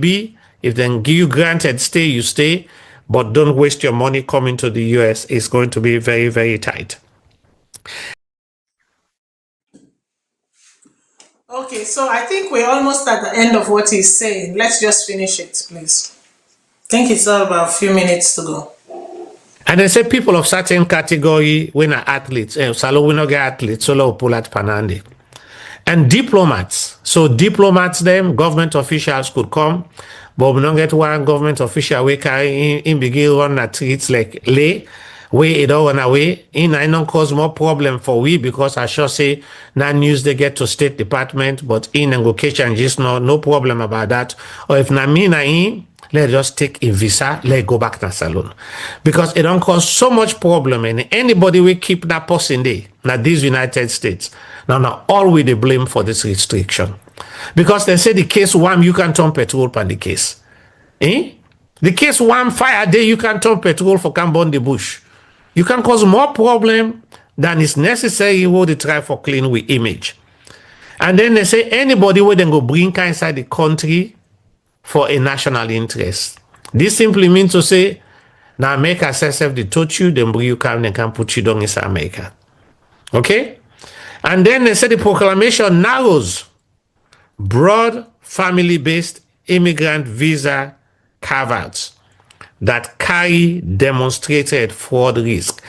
Speaker 8: be. If they give you granted stay, you stay, but don't waste your money coming to the US. It's going to be very, very tight.
Speaker 3: Okay, so I think we're almost at the end of what he's saying. Let's just finish it, please. I think it's all about a few minutes to go.
Speaker 8: And they say people of certain category, when are athletes, Salo we not get athletes, Solo pull at Panandi. And diplomats. So diplomats, them, government officials could come, but we don't get one government official we carry in begin run at treats like lay, way it all run away. In I don't cause more problem for we because I sure say now news they get to State Department, but in and location just no problem about that. Or if na me na in, let's just take a visa, let's go back to Salone. Because it don't cause so much problem and anybody will keep that person there. Now these United States. Now all we they blame for this restriction. Because they say the case one, you can turn petrol on the case. The case one fire day, you can turn petrol for can burn the bush. You can cause more problem than is necessary what they try for clean with image. And then they say anybody where then go bring inside the country for a national interest. This simply means to say, now America says if they touch you, then bring you come, they can put you down in America. Okay? And then they say the proclamation narrows broad family-based immigrant visa carve-outs that carry demonstrated fraud risk.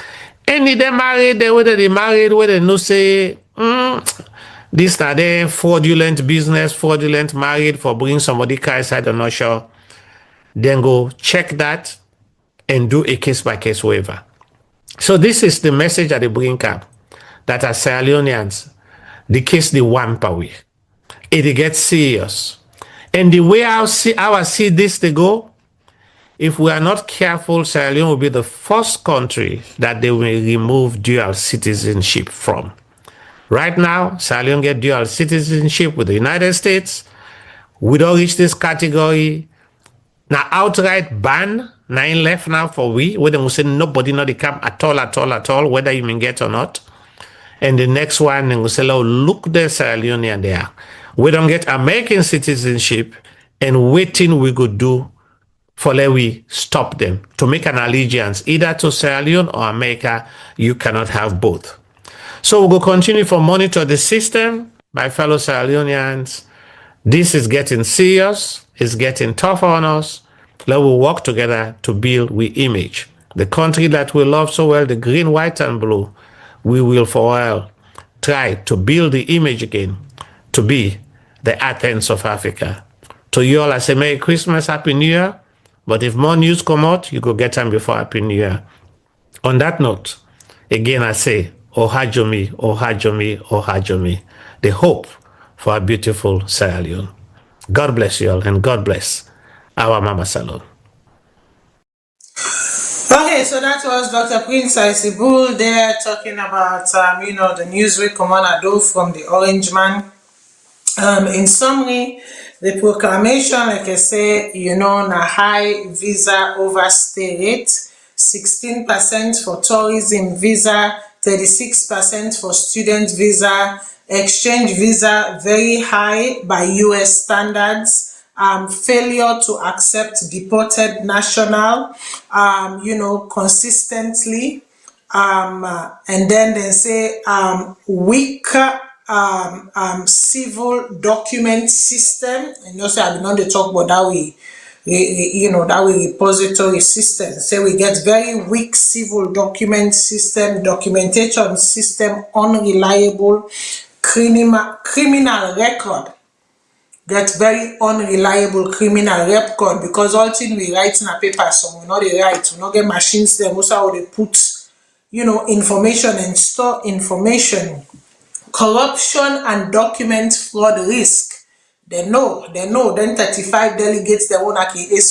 Speaker 8: Any they married, whether they married, whether they no say, this are their fraudulent business, fraudulent married for bringing somebody inside, I'm not sure. Then go check that and do a case-by-case waiver. So this is the message that they bring up, that as Sierra Leoneans, the case they want per week. It gets serious. And the way I see this to go, if we are not careful, Sierra Leone will be the first country that they will remove dual citizenship from. Right now, Sierra Leone get dual citizenship with the United States. We don't reach this category. Now, outright ban, 9 left now for we, where they will say nobody not come at all, whether you may get or not. And the next one, they will say, oh, look, there's Sierra Leonean there. We don't get American citizenship and waiting we could do for let we stop them. To make an allegiance either to Sierra Leone or America, you cannot have both. So we'll continue to monitor the system, my fellow Sierra Leoneans. This is getting serious. It's getting tougher on us. Let us work together to build we image. The country that we love so well, the green, white, and blue, we will for a while try to build the image again to be the Athens of Africa. To you all, I say Merry Christmas, Happy New Year. But if more news come out, you go get them before Happy New Year. On that note, again I say, Ohajomi, Ohajomi, Ohajomi, the hope for a beautiful Sierra Leone. God bless you all, and God bless our Mama Salone.
Speaker 3: Okay, so that was Dr. Prince Isibul there talking about, the news we come on a do from the Orange Man. In summary, the proclamation, like I say, na high visa overstay rate. 16% for tourism visa, 36% for student visa, exchange visa very high by US standards, failure to accept deported national, consistently, and then they say weak civil document system. And also I did not talk about that that way repository system. Say we get very weak civil document system, documentation system, unreliable, criminal record. Get very unreliable criminal record because all thing we write in a paper, so we not they write, we not get machines there, most how they put, information and store information. Corruption and document fraud risk. They know. Then 35 delegates they won't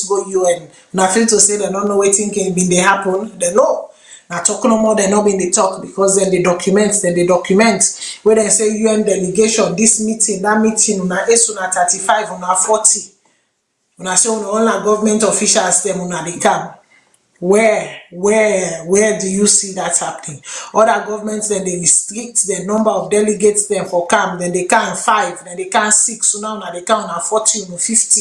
Speaker 3: go UN. Now feel to say they don't know what thing can be they happen. They know. Now talk no more, they not been the talk because then they document where they say UN delegation, this meeting, that meeting, una 35, una 40. Una say una all government officials them una they come. Where do you see that happening? Other governments then they restrict the number of delegates then for camp, then they count 5, then they count 6, so now they count 40 or 50.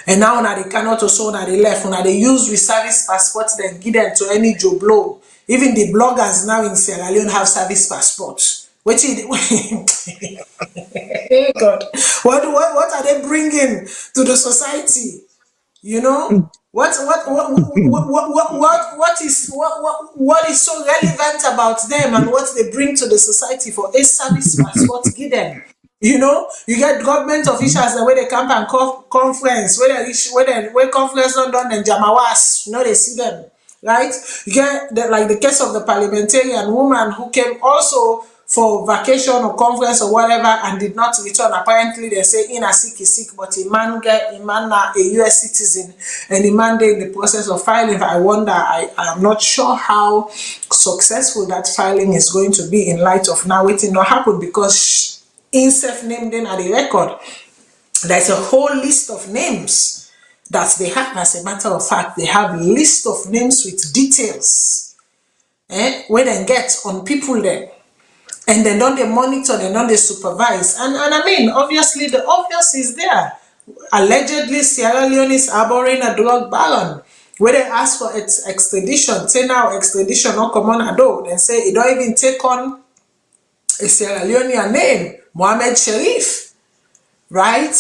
Speaker 3: And now they cannot also they left, now they use with service passports, then give them to any Joe Blow. Even the bloggers now in Sierra Leone have service passports. Which is hey God, what are they bringing to the society? What is so relevant about them and what they bring to the society for a service passport give them? You get government officials the way they camp and conference, where conference not done and jamawas, they see them, right? You get like the case of the parliamentarian woman who came also for vacation or conference or whatever and did not return. Apparently they say in a sick is sick, but a man a US citizen and the man in the process of filing. I wonder, I am not sure how successful that filing is going to be in light of now waiting not happen because INSEF named in at the record. There's a whole list of names that they have. As a matter of fact, they have a list of names with details where they get on people there. And then don't they monitor, then don't they supervise? And I mean, obviously, the obvious is there. Allegedly, Sierra Leone is harboring a drug baron. Where they ask for its extradition, say now extradition not come on at all. Then say it don't even take on a Sierra Leonean name, Mohammed Sharif, right?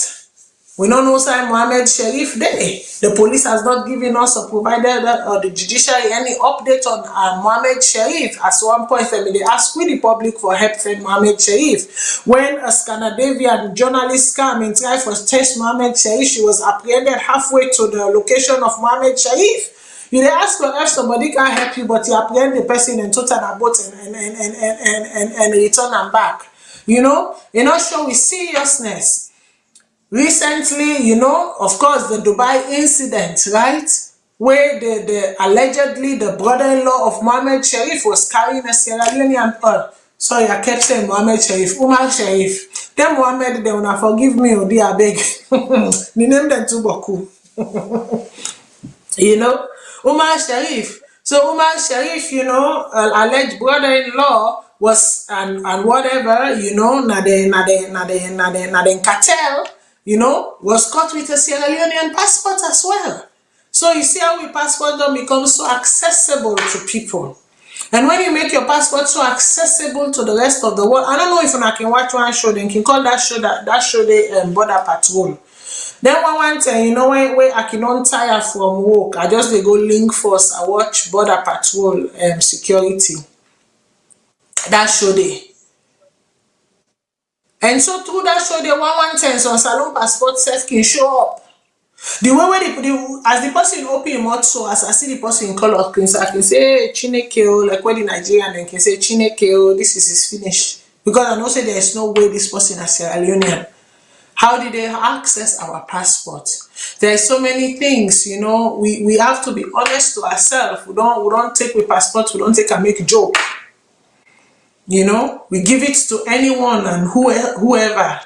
Speaker 3: We don't know say Mohammed Sharif Day. The police has not given us or provided or the judiciary any update on Mohammed Sharif. At one point, they asked the public for help from Mohammed Sharif. When a Scandinavian journalist came and tried to test Mohammed Sharif, she was apprehended halfway to the location of Mohammed Sharif. You ask for if somebody can help you, but you apprehend the person and total a boat and return them back. You're not sure with seriousness. Recently, of course, the Dubai incident, right? Where the allegedly the brother-in-law of Mohammed Sharif was carrying a Sierra Leonean, sorry, I kept saying Mohammed Sharif, Umar Sharif. Then Mohammed, they will not forgive me, or dear beg. The name them too boku. Umar Sharif. So Umar Sharif, alleged brother-in-law was and whatever, na the cartel. Was caught with a Sierra Leonean passport as well. So you see how your passport don't become so accessible to people. And when you make your passport so accessible to the rest of the world, I don't know if I can watch one show, then can call that show the Border Patrol. Then one time, where I cannot tire from work, I just go link force, I watch Border Patrol security. That show they. And so through that show, the one time on Salone passport self can show up. The way where as the person open your mouth, so as I see the person in color, I can say, hey, Chineke, like when the Nigerian then can say Chineke, this is his finish. Because I know say there is no way this person is Sierra Leonean. How did they access our passport? There are so many things, we have to be honest to ourselves. We don't take the passport, we don't take and make joke. We give it to anyone and whoever,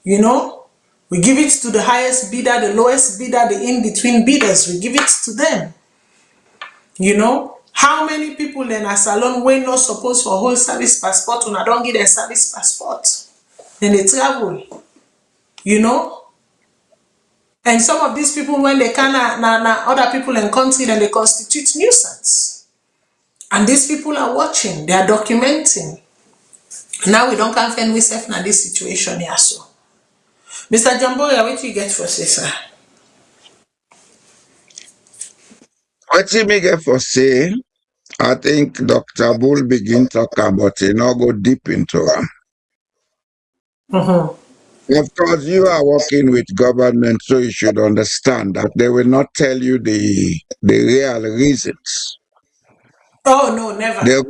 Speaker 3: we give it to the highest bidder, the lowest bidder, the in-between bidders, we give it to them. You know, how many people in a salon wey not supposed for hold service passport una don give dem service passport? Then they travel, you know. And some of these people, when they can other people in country, then they constitute nuisance. And these people are watching, they are documenting. Now we don't can find ourselves in this situation here. So, Mr. Jamboya, what you get for say, sir?
Speaker 1: What you make for say, I think Dr. Bull begin talk about it, not go deep into it. Of course, you are working with government, so you should understand that they will not tell you the real reasons.
Speaker 3: Oh no, never.
Speaker 1: They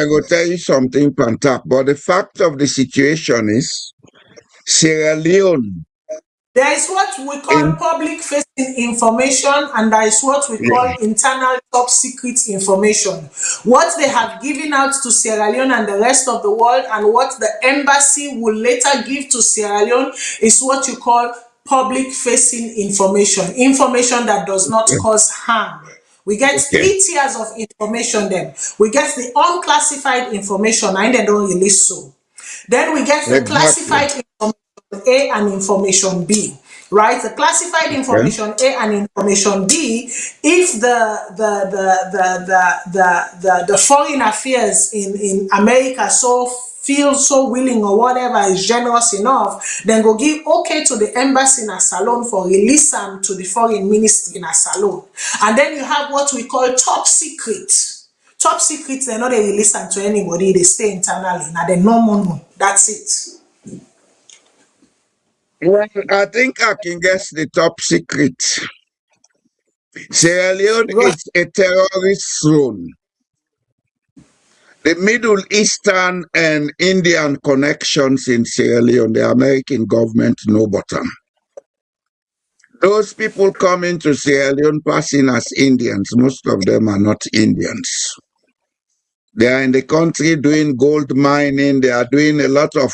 Speaker 1: will tell you something on top. But the fact of the situation is, Sierra Leone.
Speaker 3: There is what we call public facing information, and there is what we call internal top secret information. What they have given out to Sierra Leone and the rest of the world, and what the embassy will later give to Sierra Leone, is what you call public facing information. Information that does not cause harm. We get 3 tiers of information then. We get the unclassified information, and they don't release so. Then we get the classified information A and information B, right? The classified information A and information B, if the foreign affairs in America feel so willing or whatever is generous enough, then go give okay to the embassy in a salon for release them to the foreign ministry in a salon. And then you have what we call top secret. Top secrets, they're not a release them to anybody, they stay internally. Now they no more know. That's it.
Speaker 1: Well, I think I can guess the top secret. Sierra Leone is a terrorist zone. The Middle Eastern and Indian connections in Sierra Leone, the American government know bottom. Those people coming to Sierra Leone passing as Indians, most of them are not Indians. They are in the country doing gold mining, they are doing a lot of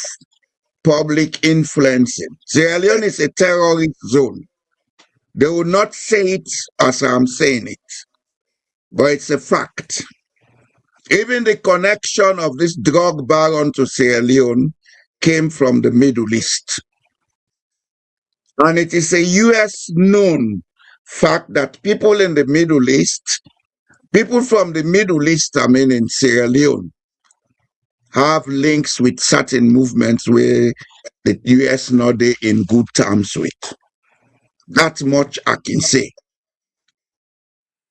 Speaker 1: public influencing. Sierra Leone is a terrorist zone. They will not say it as I'm saying it, but it's a fact. Even the connection of this drug baron to Sierra Leone came from the Middle East. And it is a US known fact that people in the Middle East, people from the Middle East, I mean in Sierra Leone, have links with certain movements where the US not they in good terms with. That much I can say.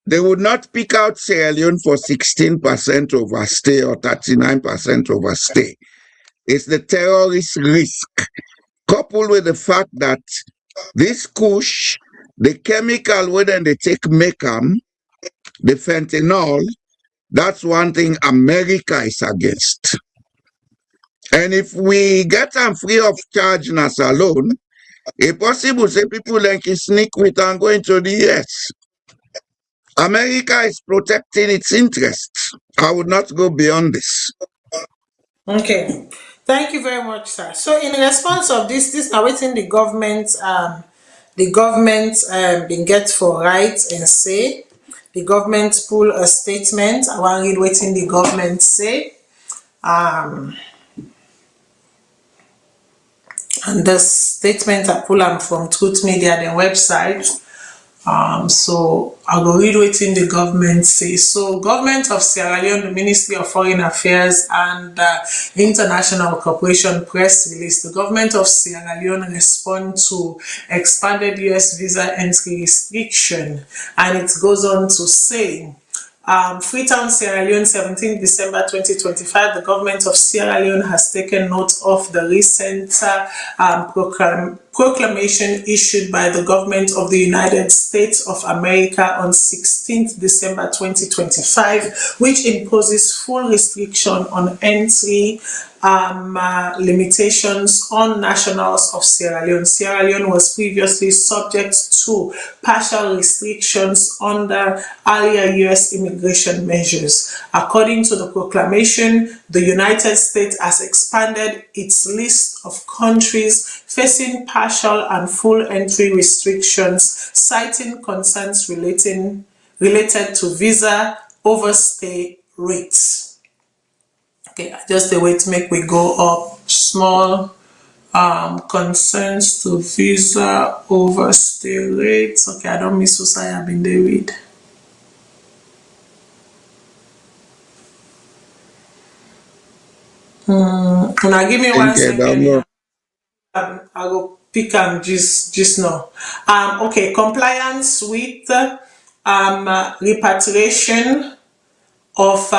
Speaker 1: They would not pick out Sierra Leone for 16% overstay or 39% overstay. It's the terrorist risk, coupled with the fact that this kush, the chemical where they take make them, the fentanyl, that's one thing America is against. And if we get them free of charge in a salon, it's possible say people like sneak with and go into the US. America is protecting its interests. I would not go beyond this.
Speaker 3: Okay, thank you very much, sir. So, in response of this now waiting the government been get for right and say the government pull a statement. I want to read waiting the government say. And this statement I pull them from Truth Media, their website. So I'll go read what in the government says. So government of Sierra Leone, the Ministry of Foreign Affairs and International Cooperation press release. The government of Sierra Leone respond to expanded US visa entry restriction, and it goes on to say Freetown, Sierra Leone, 17 December 2025. The government of Sierra Leone has taken note of the recent proclamation issued by the government of the United States of America on 16th December 2025, which imposes full restriction on entry limitations on nationals of Sierra Leone. Sierra Leone was previously subject to partial restrictions under earlier US immigration measures. According to the proclamation, the United States has expanded its list of countries facing partial and full entry restrictions, citing concerns relating related to visa overstay rates. Okay, just a way to make we go up small. Concerns to visa overstay rates. Okay, I don't miss what I have been there read. Now give me one second here. I will pick and just now. Okay, compliance with repatriation of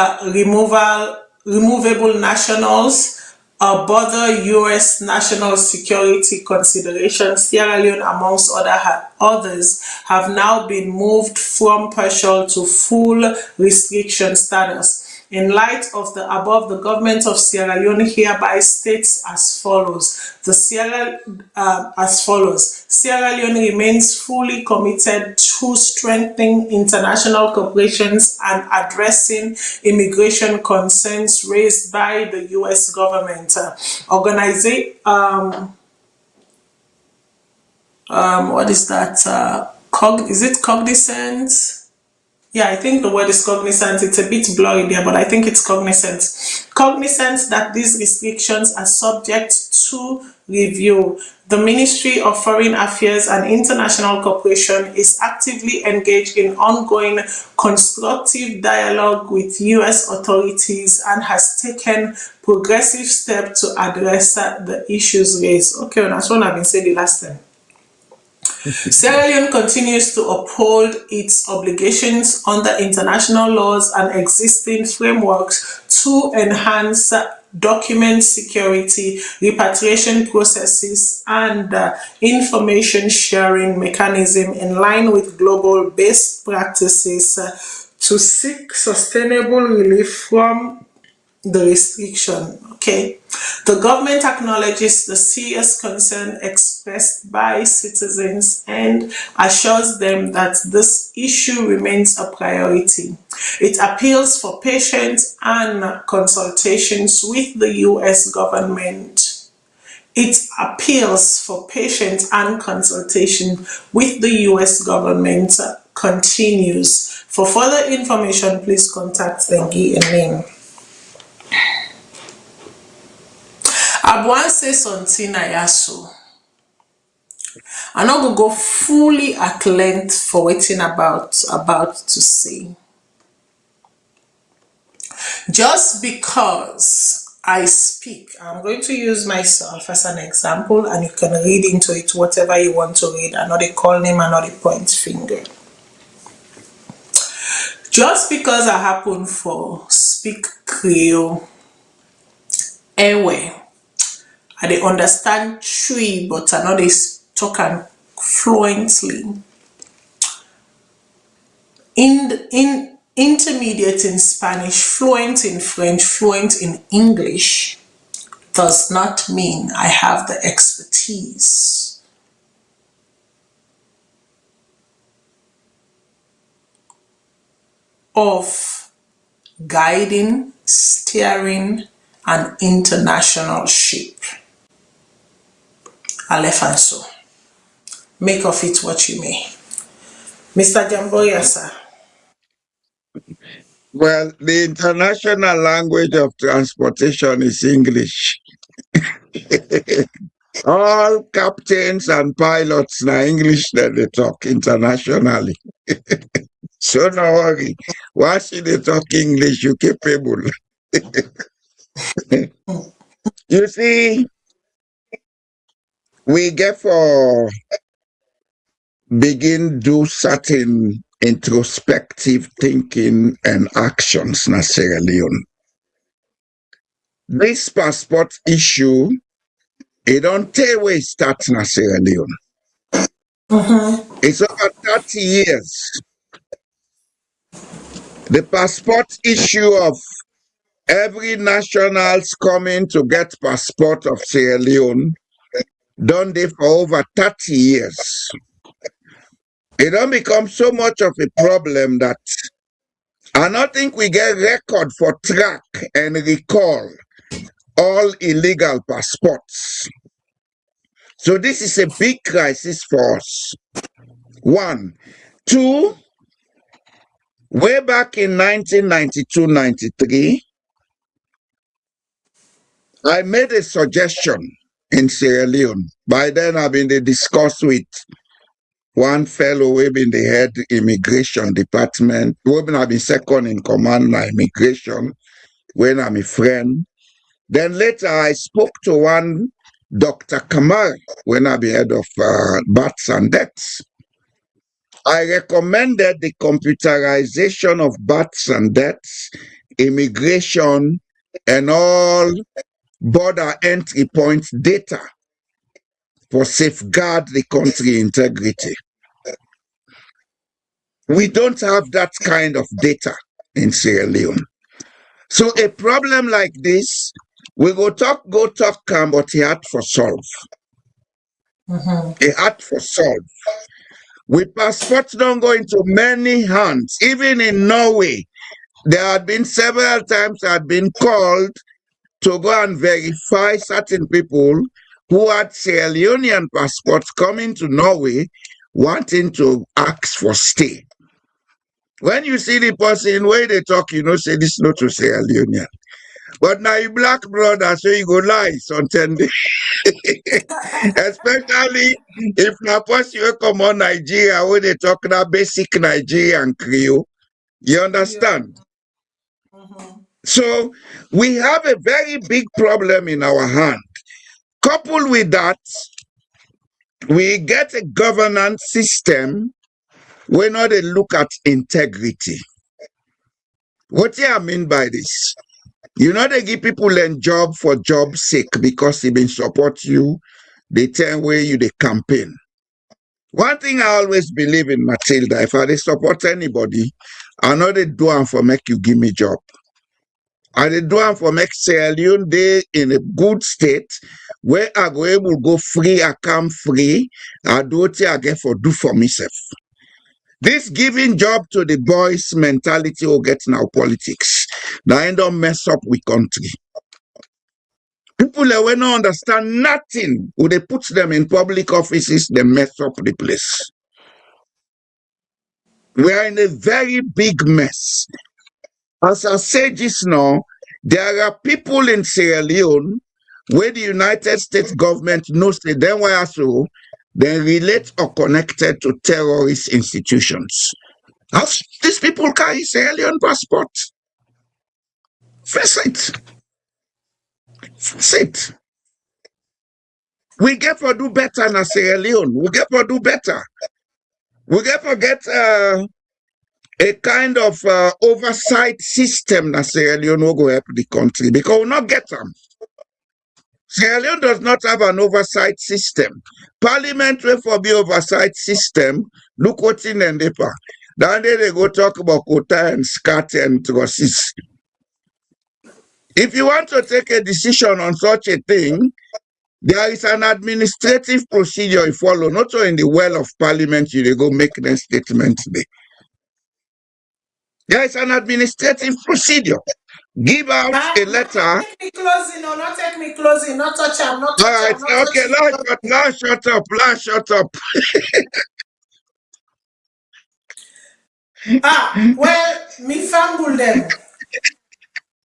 Speaker 3: removable nationals border U.S. national security considerations. Sierra Leone, amongst others, have now been moved from partial to full restriction status. In light of the above, the government of Sierra Leone hereby states as follows: Sierra Leone remains fully committed to strengthening international cooperations and addressing immigration concerns raised by the U.S. government. What is that? Is it cognizant? Yeah, I think the word is cognizant. It's a bit blurry there, but I think it's cognizant. Cognizant that these restrictions are subject to review. The Ministry of Foreign Affairs and International Cooperation is actively engaged in ongoing constructive dialogue with U.S. authorities and has taken progressive steps to address the issues raised. Okay, that's what I've been saying the last time. Sierra Leone continues to uphold its obligations under international laws and existing frameworks to enhance document security, repatriation processes, and information sharing mechanism in line with global best practices to seek sustainable relief from the restriction. Okay, the government acknowledges the serious concern expressed by citizens and assures them that this issue remains a priority. It appeals for patience and consultations with the U.S. government. It appeals for patience and consultation with the U.S. government continues. For further information, please contact Thengi and Ning. Abuan says something Yasu. I'm not going to go fully at length for waiting about to say. Just because I speak, I'm going to use myself as an example, and you can read into it whatever you want to read. I'm not a call name, I'm not a point finger. Just because I happen for speak Creole, anyway, I dey understand Chui, but I know they talk fluently. In intermediate in Spanish, fluent in French, fluent in English, does not mean I have the expertise. Of guiding, steering an international ship. Alefanso. Make of it what you may. Mr. Jamboya, sir.
Speaker 1: Well, the international language of transportation is English. All captains and pilots na English that they talk internationally. So no worry. Once they talk English, you capable. You see, we get for begin do certain introspective thinking and actions na Sierra Leone. This passport issue, it don't take away start na Sierra Leone. It's over 30 years. The passport issue of every nationals coming to get passport of Sierra Leone done there for over 30 years. It don't become so much of a problem that I don't think we get record for track and recall all illegal passports. So this is a big crisis for us. One. Two, Way back in 1992-93, I made a suggestion in Sierra Leone. By then, I've been discussed with one fellow who been the head immigration department, who I've been second in command na immigration, when I'm a friend. Then later, I spoke to one Dr. Kamal, when I be head of births and deaths. I recommended the computerization of births and deaths, immigration, and all border entry point data for safeguard the country integrity. We don't have that kind of data in Sierra Leone. So a problem like this, we go talk, but he had for solve. He had for solve. With passports don't go into many hands. Even in Norway, there had been several times I had been called to go and verify certain people who had Sierra Leonean passports coming to Norway wanting to ask for stay. When you see the person where they talk, you know, say this not to Sierra Leonean. But now you black brother, so you go lie something. Especially if na person you come on Nigeria where they talk that basic Nigerian Creole. You understand? So we have a very big problem in our hand. Coupled with that, we get a governance system where now they look at integrity. What do I mean by this? You know, they give people a job for job's sake because they been support you, they tell where you they campaign. One thing I always believe in, Matilda, if I they support anybody, I know they do them for make you give me job. I they do them for make Sierra Leone day in a good state where I go able to go free, I come free, I do what I get for do for myself. This giving job to the boys mentality will get now politics. Now end up mess up with country. People that will not understand nothing, when they put them in public offices, they mess up the place. We are in a very big mess. As I say just now, there are people in Sierra Leone where the United States government knows that them were so they relate or connected to terrorist institutions. How these people carry Sierra Leone passport? Face it. Face it. We get to do better in Sierra Leone. We get to do better. We get to get a kind of oversight system that Sierra Leone will go help the country because we'll not get them. Sierra Leone does not have an oversight system. Parliament will for the oversight system. Look what's in NDPA. Then they go talk about quota and scat and trusses. If you want to take a decision on such a thing, there is an administrative procedure you follow, not so in the well of Parliament, you go make the statement there. There is an administrative procedure. Give out a letter.
Speaker 3: Take me closing, or not take me closing, not touch him, not touch
Speaker 1: All right,
Speaker 3: him, not
Speaker 1: okay,
Speaker 3: touch
Speaker 1: shut up.
Speaker 3: Well, me fumble them.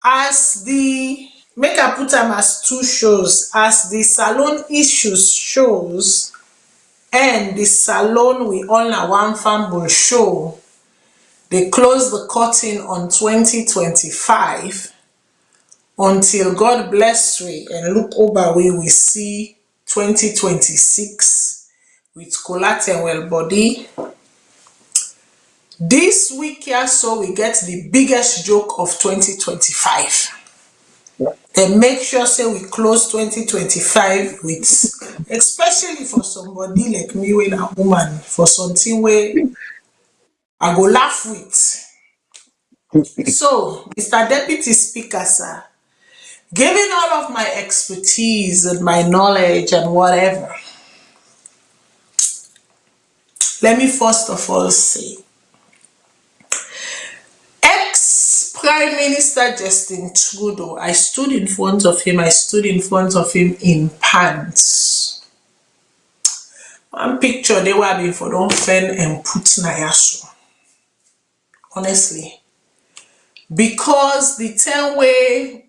Speaker 3: As the make I put them as two shows, as the Salone Issues shows and the Salone We All Now One Fumble show, they close the curtain on 2025 until God bless we and look over we see 2026 with collateral well body. This week here, so we get the biggest joke of 2025. And make sure say we close 2025 with, especially for somebody like me with a woman, for something where I go laugh with. So, Mr. Deputy Speaker, sir, given all of my expertise and my knowledge and whatever, let me first of all say, ex-Prime Minister Justin Trudeau, I stood in front of him in pants. One picture they were being for don't fend and put na yaso. honestly, because the 10 way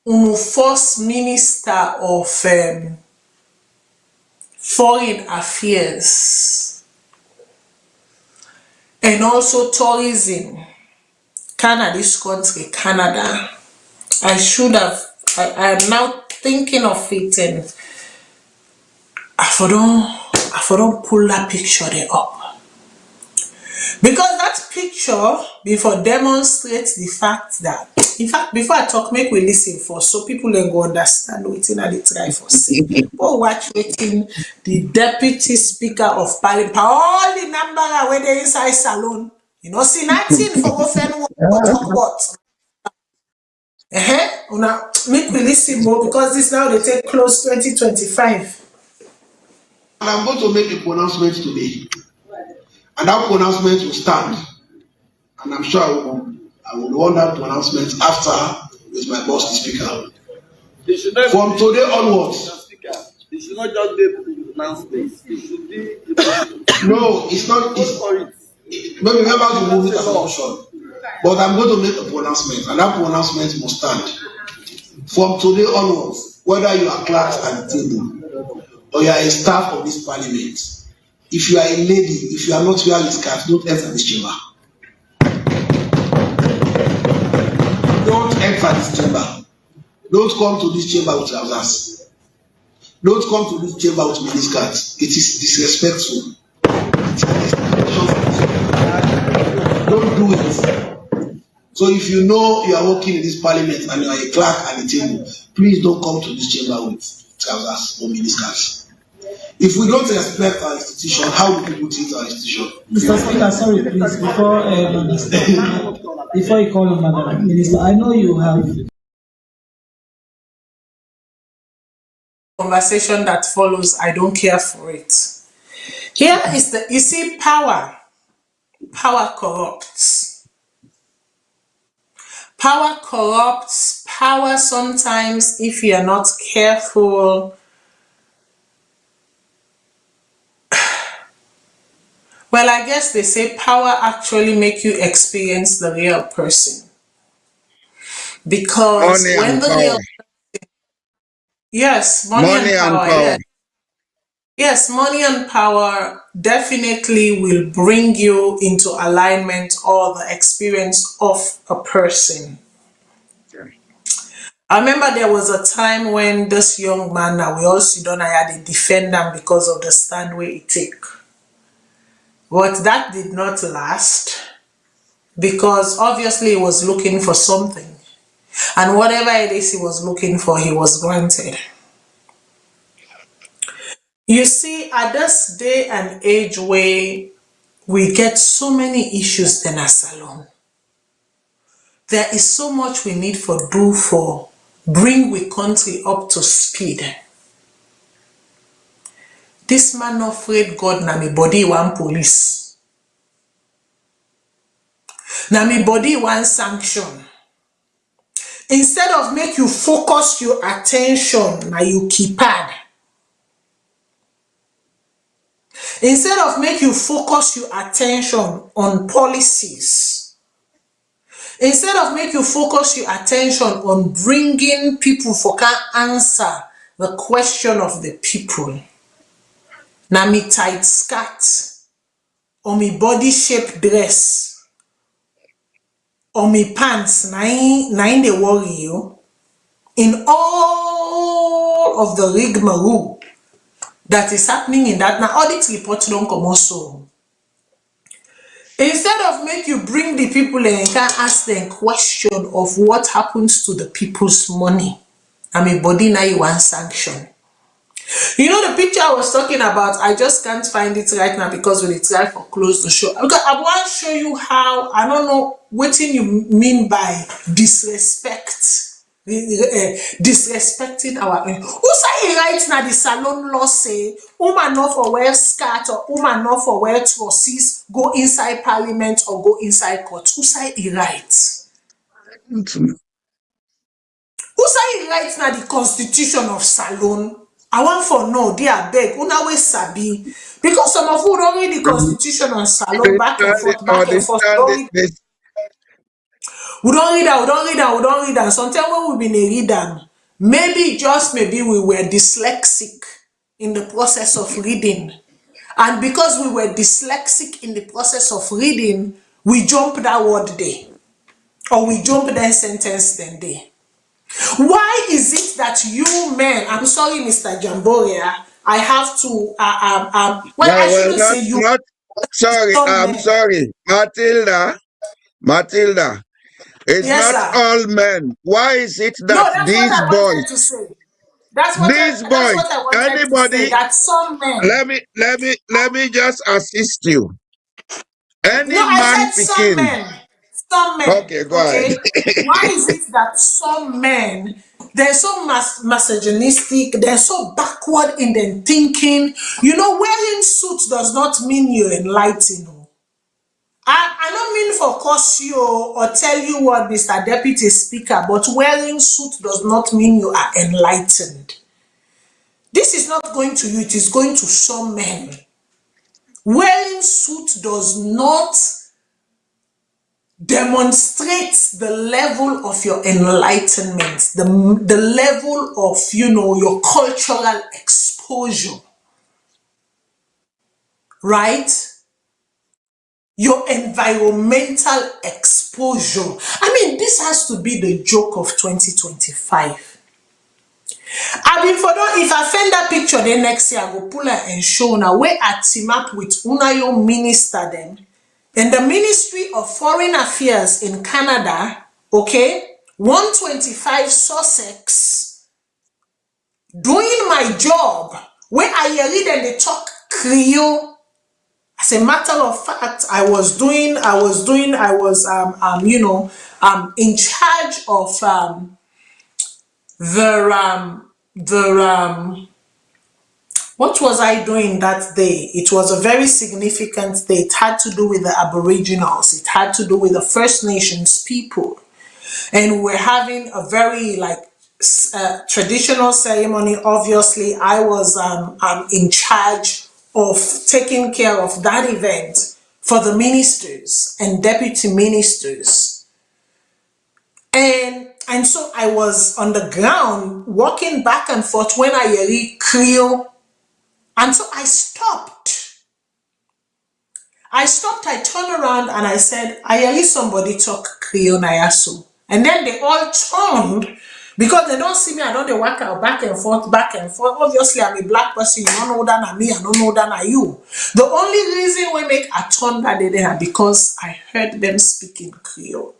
Speaker 3: first minister of foreign affairs and also tourism, Canada, this country, Canada, I am now thinking of it, and I don't pull that picture there up. Because that picture before demonstrates the fact that, in fact, before I talk, make we listen first so people then go understand what I dey try for say. But watch waiting the deputy speaker of parliament, all the number where they inside salon, you know, see nothing for go fend what talk what. Una make we listen more because this now they take close 2025.
Speaker 9: And I'm going to make a pronouncement today. And that pronouncement will stand. And I'm sure I will want that pronouncement after with my boss, the speaker. From today onwards.
Speaker 10: It should not just be a pronouncement. It should be
Speaker 9: no, it's not. Maybe members will move it as an option. But I'm going to make a pronouncement, and that pronouncement must stand. From today onwards, whether you are clerks at the table or you are a staff of this parliament, if you are a lady, if you are not wearing this scarf, don't enter this chamber. Don't enter this chamber. Don't come to this chamber with trousers. Don't come to this chamber with miniskirts. It is disrespectful. Don't do it. So if you know you are working in this parliament and you are a clerk at the table, please don't come to this chamber with trousers or miniskirts. If we don't respect our institution, how do people treat our institution?
Speaker 11: Mr. Speaker, sorry, please, before you call on Madam Minister, I know you have
Speaker 3: conversation that follows, I don't care for it. Here is the, you see, power corrupts. Power corrupts. Power sometimes, if you are not careful, well, I guess they say power actually make you experience the real person. Because
Speaker 1: money
Speaker 3: when
Speaker 1: and
Speaker 3: the
Speaker 1: power.
Speaker 3: real, yes, money and power. Yes. Yes, money and power definitely will bring you into alignment or the experience of a person. I remember there was a time when this young man, now we all sit down, I had to defend him because of the stand where he take. But that did not last because obviously he was looking for something. And whatever it is he was looking for, he was granted. You see, at this day and age where we get so many issues in our salon, there is so much we need for do for bring we country up to speed. This man not afraid God na me body one police. Na me body one sanction. Instead of make you focus your attention na you keypad. Instead of make you focus your attention on policies. Instead of make you focus your attention on bringing people for can answer the question of the people. Na me tight skirt or me body shape dress or me pants na in they worry you in all of the rigmarole that is happening in that. Now audit report don't come also. Instead of make you bring the people and can ask them question of what happens to the people's money. I mean body now you want sanction. You know the picture I was talking about, I just can't find it right now because we try for close the show. Because I want to show you how, I don't know what you mean by disrespect. Disrespecting our own. Who say right now the salon law say woman not for wear skirt or woman not for wear trousers go inside parliament or go inside court? Who say it right? Who say it right now the constitution of salon? I want for no, dear beg, una we sabi. Because some of you don't read the constitution and salon back and forth, back and forth. We don't read that, we don't read that, we don't read that. Sometimes when we been a read them, maybe we were dyslexic in the process of reading. And because we were dyslexic in the process of reading, we jump that word there. Or we jump that sentence then there. Why is it that you men, I'm sorry, Mr. Jamboria, I have to, well, I shouldn't say you.
Speaker 1: Sorry, I'm sorry. Matilda, it's
Speaker 3: Yes,
Speaker 1: not
Speaker 3: sir.
Speaker 1: all men. Why is it
Speaker 3: No,
Speaker 1: that
Speaker 3: that's what
Speaker 1: these
Speaker 3: I wanted to
Speaker 1: boys,
Speaker 3: say. That's what I wanted to say.
Speaker 1: anybody,
Speaker 3: That some men.
Speaker 1: let me just assist you.
Speaker 3: No,
Speaker 1: Any
Speaker 3: I
Speaker 1: man
Speaker 3: said some
Speaker 1: picking.
Speaker 3: men. Some men.
Speaker 1: Okay, go ahead.
Speaker 3: Okay. Why is it that some men they're so misogynistic, they're so backward in their thinking? You know, wearing suits does not mean you're enlightened. I don't mean for curse you or tell you what, Mr. Deputy Speaker, but wearing suit does not mean you are enlightened. This is not going to you, it is going to some men. Wearing suit does not demonstrate the level of your enlightenment, the level of, you know, your cultural exposure, right? Your environmental exposure. I mean, this has to be the joke of 2025. I mean, for that, if I find that picture then next year, I go pull her and show now where I team up with Unayo minister then. In the Ministry of Foreign Affairs in Canada, okay, 125 Sussex, doing my job, where I read and they talk Creole. As a matter of fact, I was in charge of what was I doing that day? It was a very significant day. It had to do with the Aboriginals. It had to do with the First Nations people. And we're having a very traditional ceremony. Obviously, I was in charge of taking care of that event for the ministers and deputy ministers. And so I was on the ground walking back and forth when I heard Creole. And so I stopped. I turned around and I said, I hear somebody talk Creole Nayasu. And then they all turned because they don't see me. I don't they walk out back and forth, back and forth. Obviously, I'm a black person. You don't know that than me. I don't know that than you. The only reason we make a turn that day there because I heard them speaking Creole.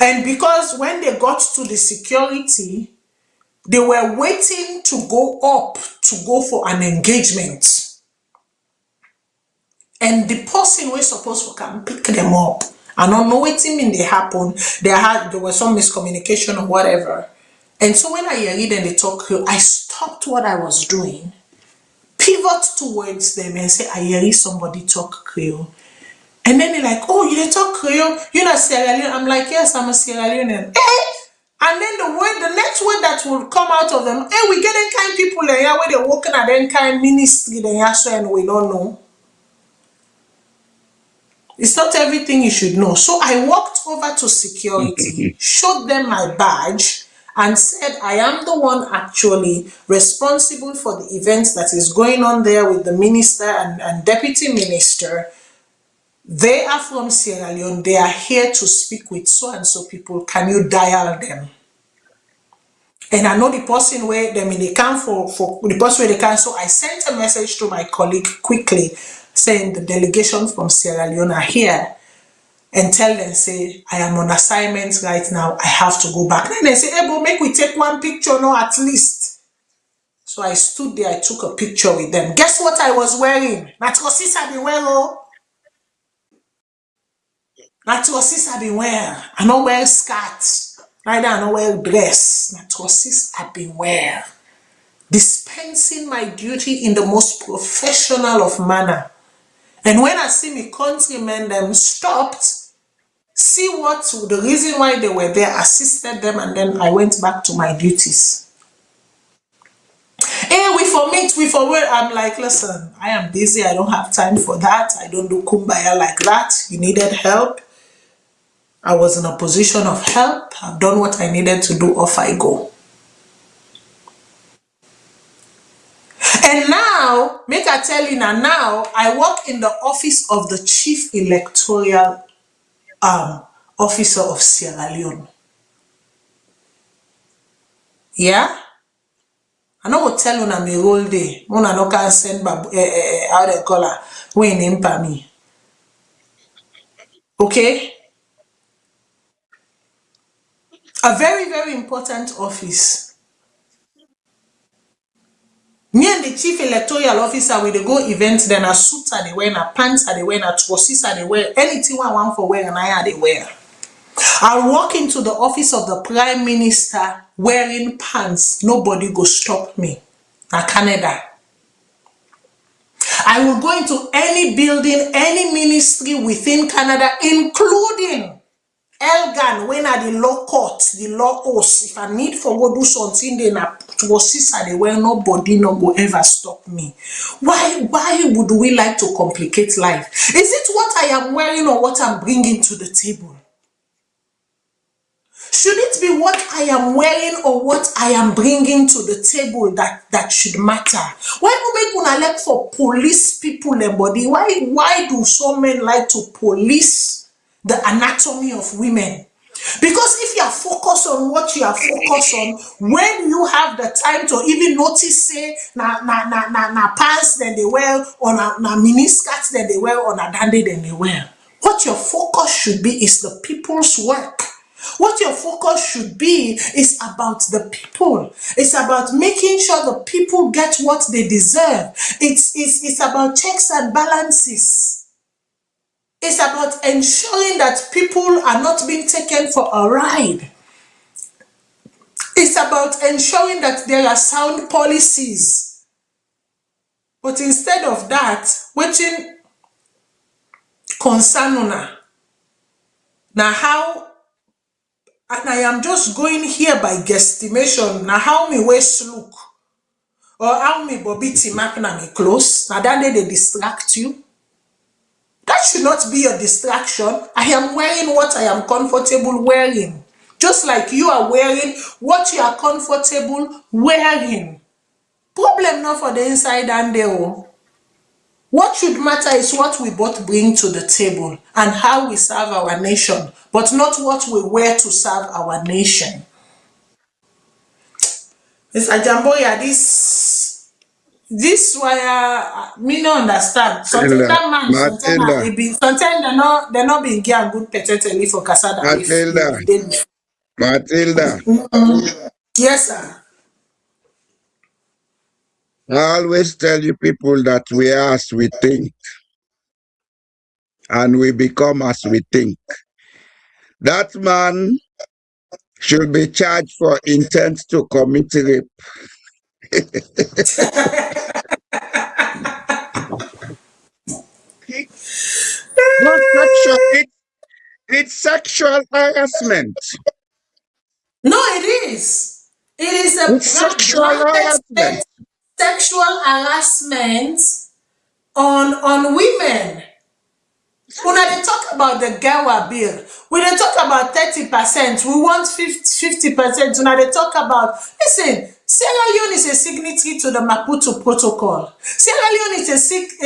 Speaker 3: And because when they got to the security, they were waiting to go up to go for an engagement. And the person was supposed to come pick them up. I don't know what mean they happened. There was some miscommunication or whatever. And so when I read and they talk, I stopped what I was doing, pivot towards them and say, I hear somebody talk Creole. And then they're like, oh, you talk Creole? You're not Sierra Leone? I'm like, yes, I'm a Sierra Leonean. And then the next word that will come out of them, we get them kind of people there where they're working at them kind of ministry there, and we don't know. It's not everything you should know. So I walked over to security, showed them my badge, and said, I am the one actually responsible for the events that is going on there with the minister and deputy minister. They are from Sierra Leone. They are here to speak with so-and-so people. Can you dial them? And I know the person where them in the camp for the person where they can. So I sent a message to my colleague quickly saying the delegation from Sierra Leone are here, and tell them, say, I am on assignment right now. I have to go back. Then they say, hey, but make we take one picture, no, at least. So I stood there, I took a picture with them. Guess what I was wearing? Natrosis I been wearing. Natrosis I been wearing. I don't wear skirts. Neither I don't wear dress. Natrosis I been wearing. Dispensing my duty in the most professional of manner. And when I see my countrymen, them stopped, see what the reason why they were there, assisted them, and then I went back to my duties. Hey, we for meet, we for work. I'm like, listen, I am busy. I don't have time for that. I don't do kumbaya like that. You needed help. I was in a position of help. I've done what I needed to do. Off I go. And now, make I tell you now, I work in the office of the Chief Electoral Officer of Sierra Leone. Yeah? I know what tell you na me whole day. Una no can send how they call her when in me. Okay? A very, very important office. Me and the chief electoral officer we dey go events, then a suit are they wear, a pants are they wear, a trousers are they wear, anything I want for wear and I are they wear. I walk into the office of the Prime Minister wearing pants. Nobody go stop me. Na Canada. I will go into any building, any ministry within Canada, including Elgan, when I the law court, the law host. If I need for go do something, then I was they where nobody no go ever stop me. Why would we like to complicate life? Is it what I am wearing or what I'm bringing to the table? Should it be what I am wearing or what I am bringing to the table that should matter? Why do we gonna like for police people and body? Why do some men like to police the anatomy of women? Because if you are focused on what you are focused on, when you have the time to even notice, say, na pants then they wear, or na miniskirts then they wear, or na dandy then they wear. What your focus should be is the people's work. What your focus should be is about the people. It's about making sure the people get what they deserve. It's about checks and balances. It's about ensuring that people are not being taken for a ride. It's about ensuring that there are sound policies. But instead of that, waiting concern una. Now how, and I am just going here by guesstimation, now how me waist look, or how me bobby timak na me close, now that they distract you. That should not be a distraction. I am wearing what I am comfortable wearing. Just like you are wearing what you are comfortable wearing. Problem not for the inside and there. What should matter is what we both bring to the table and how we serve our nation, but not what we wear to serve our nation. Mr. Jamboya, this why me no understand. Sometimes that man, sometimes they not being get good petete for Casada.
Speaker 1: Matilda.
Speaker 3: Yes, sir.
Speaker 1: I always tell you people that we are as we think, and we become as we think. That man should be charged for intent to commit rape. Not sexual, it's sexual harassment.
Speaker 3: No, it is. It is a
Speaker 1: sexual harassment.
Speaker 3: Sexual harassment on women. When they talk about the Gawa bill, when they talk about 30%, we want 50%. When they talk about, listen, Sierra Leone is a signatory to the Maputo Protocol. Sierra Leone is a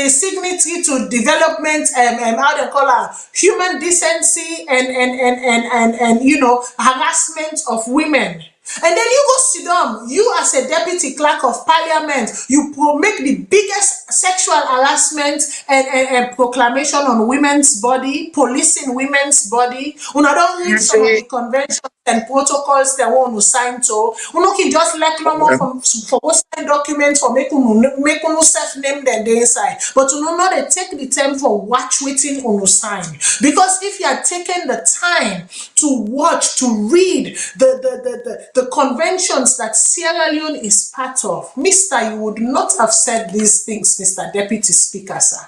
Speaker 3: signatory to development, how they call it, human decency and you know, harassment of women. And then you go sit down, you as a deputy clerk of parliament, you make the biggest sexual harassment and proclamation on women's body, policing women's body. Una don't read some of the conventions and protocols they want to sign to. Una can just let no more for sign documents for make unu self-name them the inside. But you know not they take the time for watch waiting on sign. Because if you are taking the time to watch, to read the conventions that Sierra Leone is part of, Mr. You would not have said these things, Mr. Deputy Speaker, sir.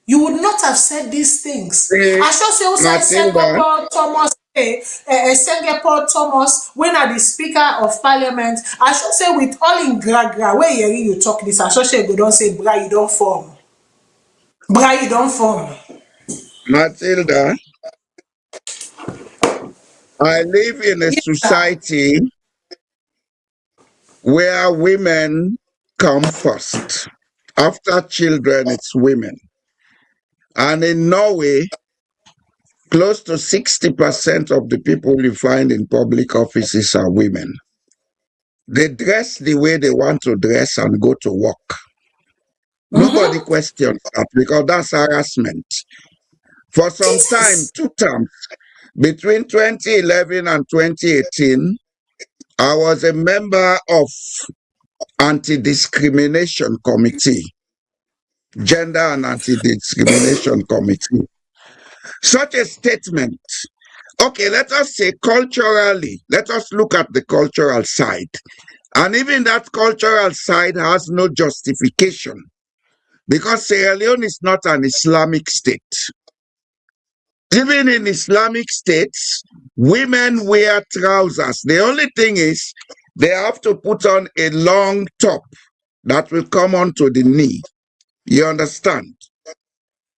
Speaker 3: You would not have said these things. I shall say, Thomas Singapore Thomas, when are the Speaker of Parliament, I should say with all in gra where you talk this, I should say go don't say bra you don't form. Bra you don't form.
Speaker 1: Matilda, I live in a society where women come first. After children, it's women. And in Norway, close to 60% of the people you find in public offices are women. They dress the way they want to dress and go to work. Nobody questions that because that's harassment. For some time, 2 terms, between 2011 and 2018, I was a member of Anti-Discrimination Committee, Gender and Anti-Discrimination Committee. Such a statement, okay, let us say culturally, let us look at the cultural side. And even that cultural side has no justification because Sierra Leone is not an Islamic state. Even in Islamic states, women wear trousers. The only thing is they have to put on a long top that will come onto the knee. You understand?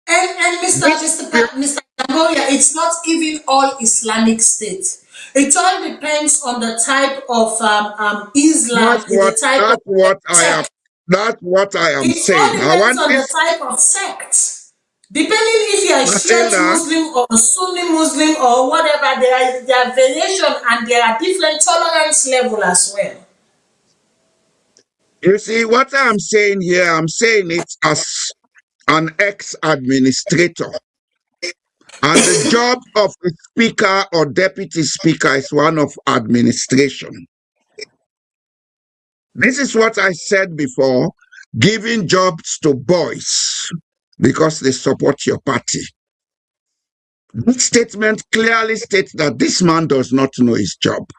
Speaker 3: And Mr. Cambodia, it's not even all Islamic states. It all depends on the type of Islam,
Speaker 1: That's what I am
Speaker 3: it all
Speaker 1: saying. I
Speaker 3: depends
Speaker 1: want
Speaker 3: on the
Speaker 1: this,
Speaker 3: type of sect. Depending if you are Shiite
Speaker 1: Matilda,
Speaker 3: Muslim or Sunni Muslim or whatever, there are variation and there are different tolerance level as well.
Speaker 1: you see what I'm saying here, I'm saying it as an ex-administrator. And the job of the speaker or deputy speaker is one of administration. This is what I said before, giving jobs to boys because they support your party. This statement clearly states that this man does not know his job.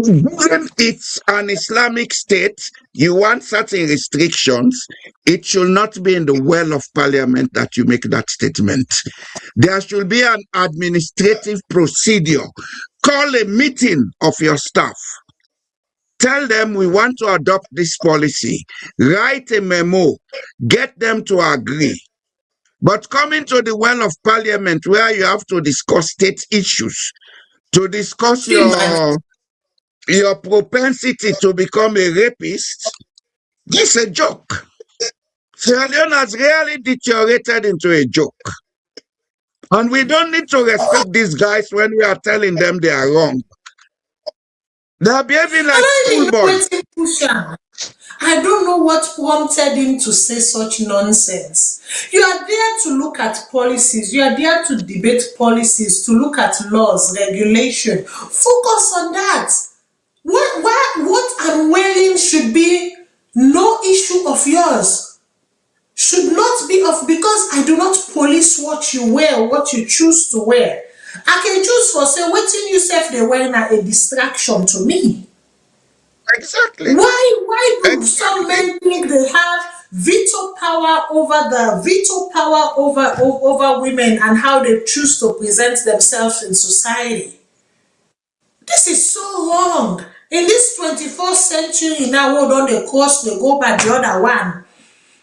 Speaker 1: Given it's an Islamic state, you want certain restrictions, it should not be in the well of parliament that you make that statement. There should be an administrative procedure. Call a meeting of your staff. Tell them we want to adopt this policy. Write a memo. Get them to agree. But coming to the well of parliament where you have to discuss state issues, to discuss your propensity to become a rapist, this is a joke. Sierra Leone has really deteriorated into a joke. And we don't need to respect these guys when we are telling them they are wrong. They are behaving like schoolboys.
Speaker 3: I don't know what prompted him to say such nonsense. You are there to look at policies. You are there to debate policies, to look at laws, regulation. Focus on that. What I'm wearing should be no issue of yours. Should not be of, because I do not police what you wear, what you choose to wear. I can choose for say wetin you sef dey wear na a distraction to me.
Speaker 1: Exactly.
Speaker 3: Why do some men think they have veto power over women and how they choose to present themselves in society? This is so wrong. In this 21st century now, we don dey cross, dey go by the other one.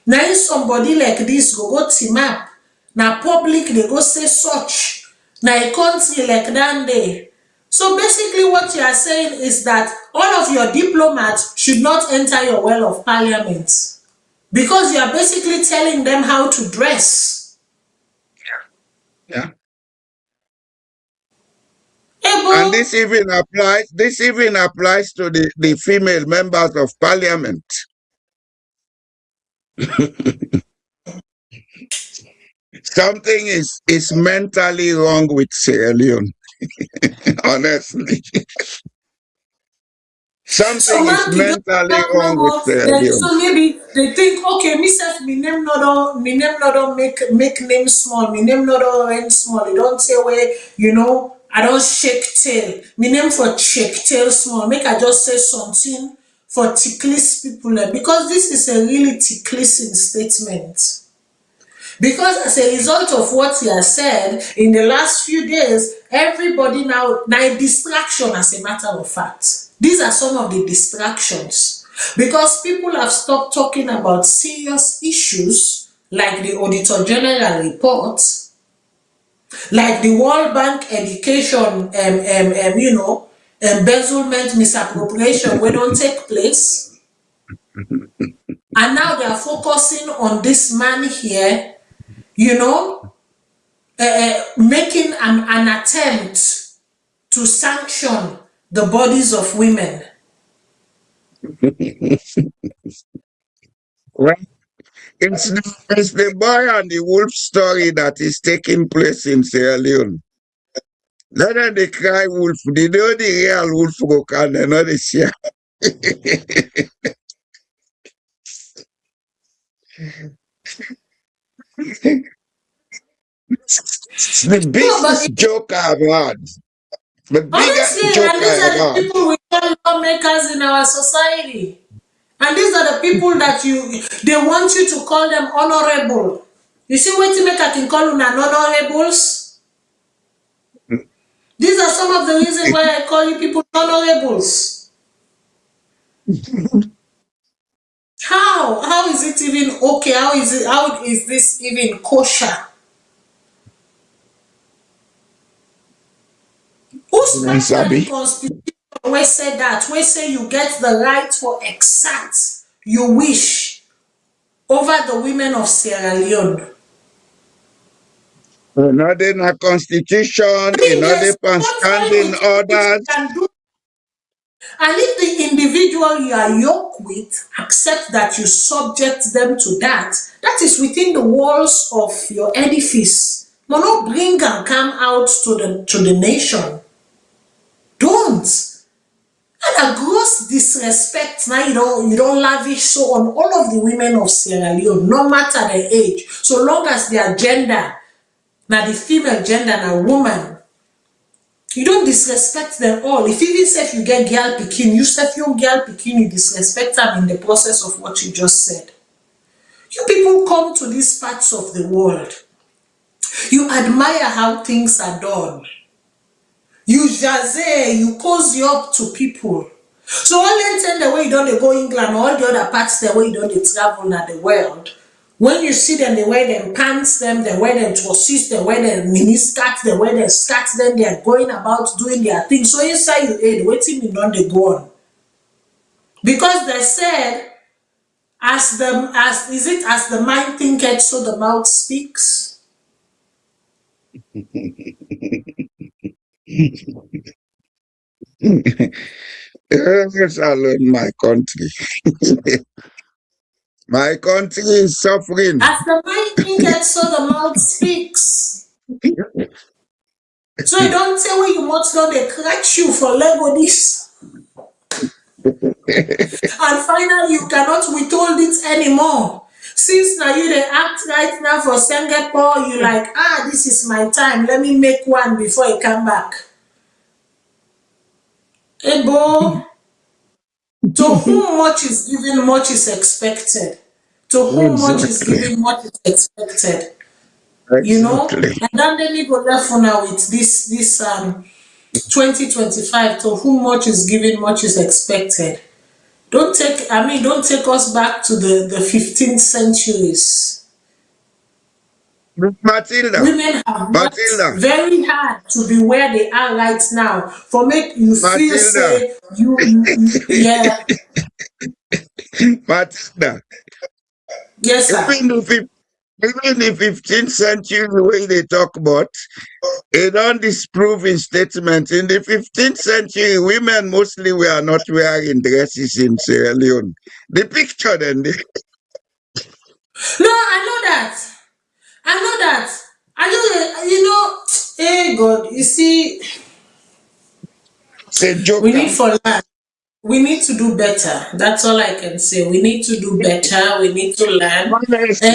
Speaker 3: Now if somebody like this go team up, na public they go say such, na a country like that day. So basically what you are saying is that all of your diplomats should not enter your well of parliament because you are basically telling them how to dress.
Speaker 1: Yeah. And this even applies to the female members of parliament. Something is mentally wrong with Sierra Leone. Honestly. Something is mentally wrong with Sierra Leone.
Speaker 3: So maybe they think, okay, myself, me name not make name small, me name not range small. They don't say where, I don't shake tail. Me name for shake tail small. Make I just say something for ticklish people because this is a really ticklish statement. Because as a result of what he has said in the last few days, everybody now a distraction, as a matter of fact. These are some of the distractions. Because people have stopped talking about serious issues like the Auditor General report, like the World Bank education, embezzlement, misappropriation, we don't take place. And now they are focusing on this man here, making an attempt to sanction the bodies of women.
Speaker 1: Well, it's the boy and the wolf story that is taking place in Sierra Leone. Let them they cry wolf. They know the real wolf go and they know the Sierra. It's the biggest joke I've had. The biggest
Speaker 3: Honestly,
Speaker 1: joke
Speaker 3: and these
Speaker 1: I've
Speaker 3: are the
Speaker 1: had.
Speaker 3: people we call lawmakers in our society. And these are the people that they want you to call them honorable. You see what you make I can call them honorables? These are some of the reasons why I call you people honorables. How is it even okay? How is this even kosher? Who started the constitution where said that? Where say you get the right for exact you wish over the women of Sierra Leone?
Speaker 1: Not in a constitution,
Speaker 3: There's
Speaker 1: not standing orders.
Speaker 3: you can do. And if the individual you are yoked with accept that you subject them to that, that is within the walls of your edifice. But not bring and come out to the nation. Don't. And a gross disrespect now you don't lavish so on all of the women of Sierra Leone, no matter their age, so long as their gender, now the female gender, now woman. You don't disrespect them all. If even if you get girl picking, you set your girl picking, you disrespect them in the process of what you just said. You people come to these parts of the world. You admire how things are done. You jazz, you cozy up to people. So all the way you don't go England, all the other parts the way you don't travel in the world. When you see them, they wear them pants, they wear them trousers, they wear them mini skirts, they wear them skirts, then they are going about doing their thing. So inside you, hey, waiting me don't they go on? Because they said, as the mind thinketh, so the mouth speaks.
Speaker 1: Yes, alone my country. My country is suffering.
Speaker 3: As the mind thinketh, so the mouth speaks. So you don't say when you must not they catch you for Lego this. And finally you cannot withhold it anymore. Since now you they act right now for Singapore, you like, this is my time. Let me make one before I come back. Ebo, to whom much is given, much is expected. To whom much is given, much is expected. You know, and then they go left for now with this 2025. To whom much is given, much is expected. Don't take us back to the 15th centuries.
Speaker 1: Matilda.
Speaker 3: Women have worked very hard to be where they are right now. For make you feel say you yeah.
Speaker 1: Matilda.
Speaker 3: Yes, sir.
Speaker 1: Even the 15th century way they talk about, they don't disprove in statements. In the 15th century, women mostly were not wearing dresses in Sierra Leone. The picture then.
Speaker 3: No, I know that. Hey God, you see, we need for that. We need to do better. That's all I can say. We need to do better. We need to learn.
Speaker 1: Honestly.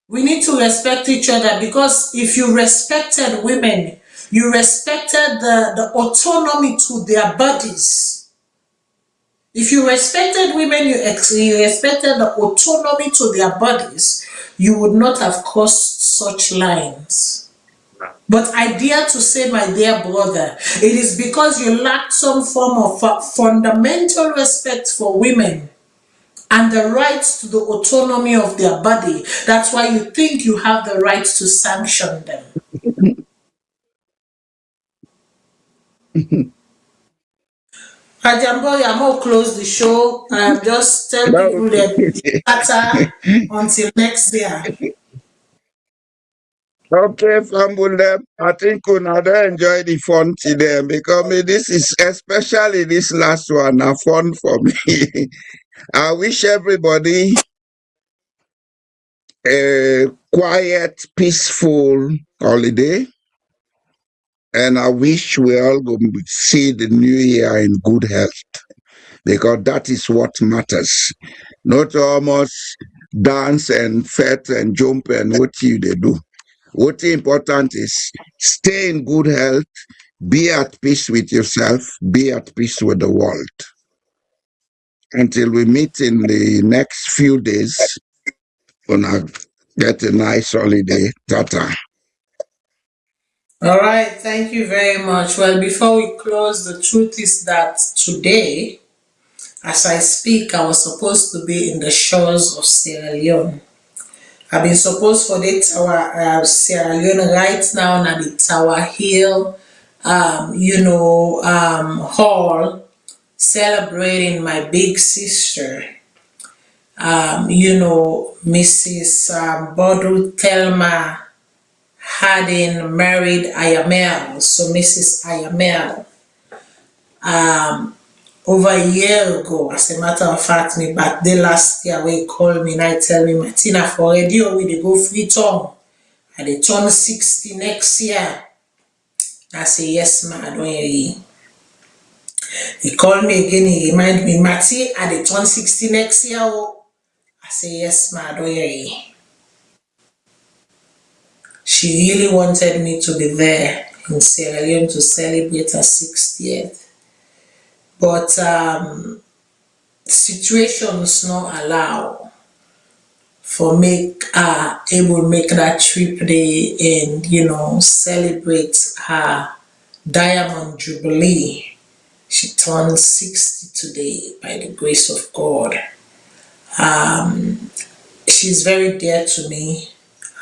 Speaker 3: We need to respect each other, because if you respected women, you respected the autonomy to their bodies. If you respected women, you respected the autonomy to their bodies, you would not have crossed such lines. But I dare to say, my dear brother, it is because you lack some form of fundamental respect for women and the rights to the autonomy of their body. That's why you think you have the right to sanction them. Ajambori, I'm going to close the show. Just tell people that better until next year.
Speaker 1: Okay, Fambule, I think we now enjoy the fun today because this is, especially this last one, a fun for me. I wish everybody a quiet, peaceful holiday. And I wish we all go see the new year in good health, because that is what matters. Not almost dance and fete and jump and what you they do. What important is stay in good health, be at peace with yourself, be at peace with the world. Until we meet in the next few days, gonna get a nice holiday. Tata.
Speaker 3: All right, thank you very much. Well, before we close, the truth is that today, as I speak, I was supposed to be in the shores of Sierra Leone. I've been supposed for the Tower Sierra Leone right now at the Tower Hill, hall, celebrating my big sister, Mrs. Bodu Thelma Harding married Ayamel. So Mrs. Ayamel, over a year ago, as a matter of fact, me birthday last year, when he called me and I tell me, Martina, for radio, we dey go free town. I dey turn 60 next year. I say, yes, ma, I don't hear you. He called me again, he reminded me, Marty, I dey turn 60 next year. Oh. I say, yes, ma, I don't hear you. She really wanted me to be there in Sierra Leone to celebrate her 60th. But situations not allow for able to make that trip day and celebrate her diamond jubilee. She turned 60 today by the grace of God. She's very dear to me.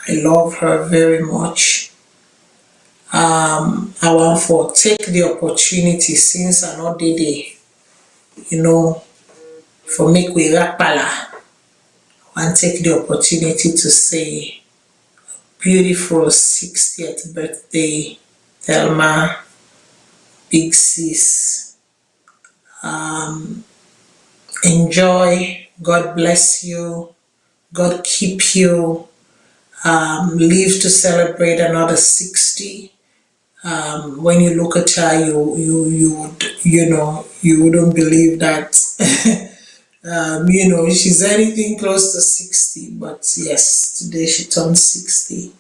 Speaker 3: I love her very much. I want for take the opportunity since I know they for make we rapala and take the opportunity to say beautiful 60th birthday, Thelma, big sis. Enjoy. God bless you. God keep you. Live to celebrate another 60. When you look at her, you wouldn't believe that. She's anything close to 60, but yes, today she turned 60.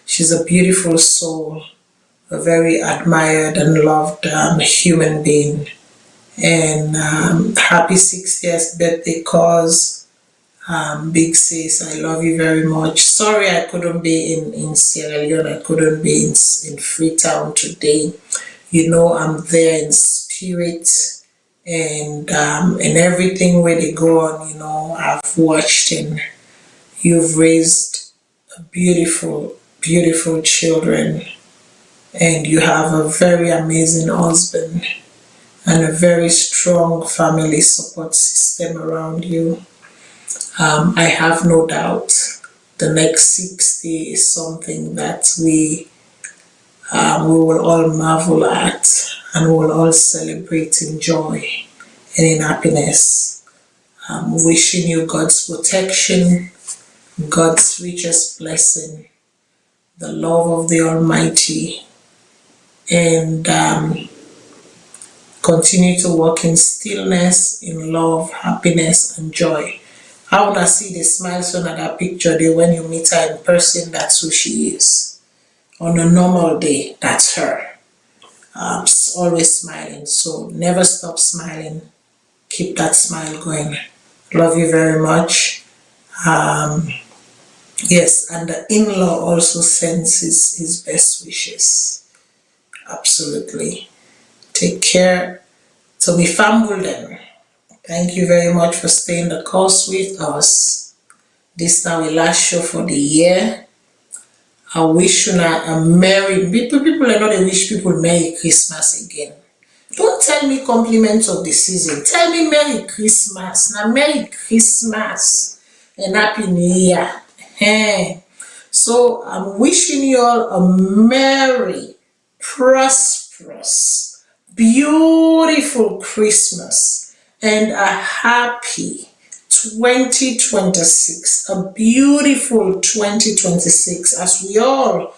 Speaker 3: She's a beautiful soul, a very admired and loved human being. And happy 60th birthday, cause big sis, I love you very much. Sorry I couldn't be in Sierra Leone, I couldn't be in Freetown today. I'm there in spirit. And everything where they go on, I've watched, and you've raised beautiful, beautiful children, and you have a very amazing husband and a very strong family support system around you. I have no doubt the next 60 is something that we will all marvel at, and we'll all celebrate in joy and in happiness. I'm wishing you God's protection, God's richest blessing, the love of the Almighty, and continue to walk in stillness, in love, happiness, and joy. I want to see the smiles on that picture there. When you meet her in person, that's who she is. On a normal day, that's her. Always smiling, so never stop smiling. Keep that smile going. Love you very much. Yes, and the in-law also sends his best wishes. Absolutely. Take care. So we fumbled them. Thank you very much for staying the course with us. This now the last show for the year. I wish you a merry people are not a wish people Merry Christmas again. Don't tell me compliments of the season. Tell me Merry Christmas. Now Merry Christmas and Happy New Year. So I'm wishing you all a merry, prosperous, beautiful Christmas and a happy 2026, a beautiful 2026 as we all,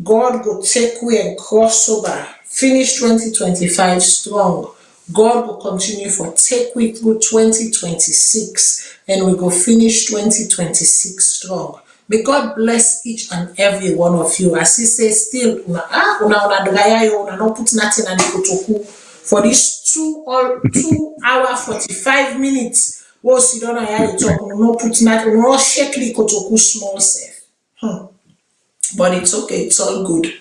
Speaker 3: God go take we and cross over, finish 2025 strong. God will continue for take we through 2026 and we go finish 2026 strong. May God bless each and every one of you. As he says, still, una not put nothing on the kotoku for these 2 hour 45 minutes. Was you don't know how to talk, no put nothing, no shake the kotoku small self. But it's okay, it's all good.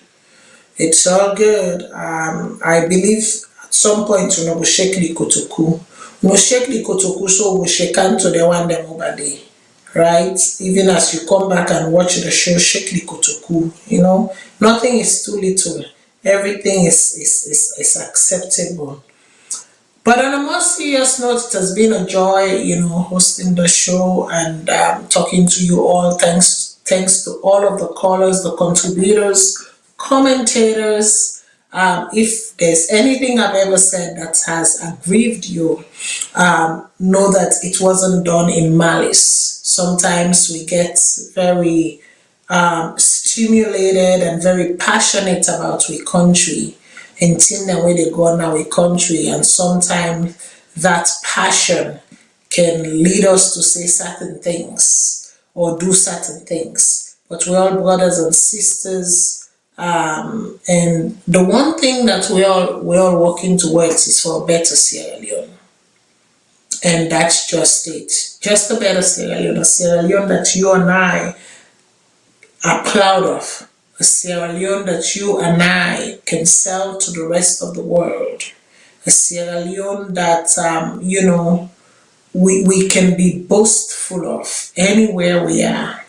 Speaker 3: It's all good. I believe at some point we will shake the kotoku. No shake the kotoku, so we'll shake on to the one them over there. Right? Even as you come back and watch the show, shake the kotoku. You know, nothing is too little. Everything is acceptable. But on a more serious note, it has been a joy, hosting the show and talking to you all. Thanks to all of the callers, the contributors, commentators. If there's anything I've ever said that has aggrieved you, know that it wasn't done in malice. Sometimes we get very stimulated and very passionate about our country and think the way they go on our country, and sometimes that passion can lead us to say certain things or do certain things. But we're all brothers and sisters, and the one thing that we're all working towards is for a better Sierra Leone. And that's just it. Just a better a Sierra Leone that you and I are proud of. A Sierra Leone that you and I can sell to the rest of the world. A Sierra Leone that, we can be boastful of anywhere we are.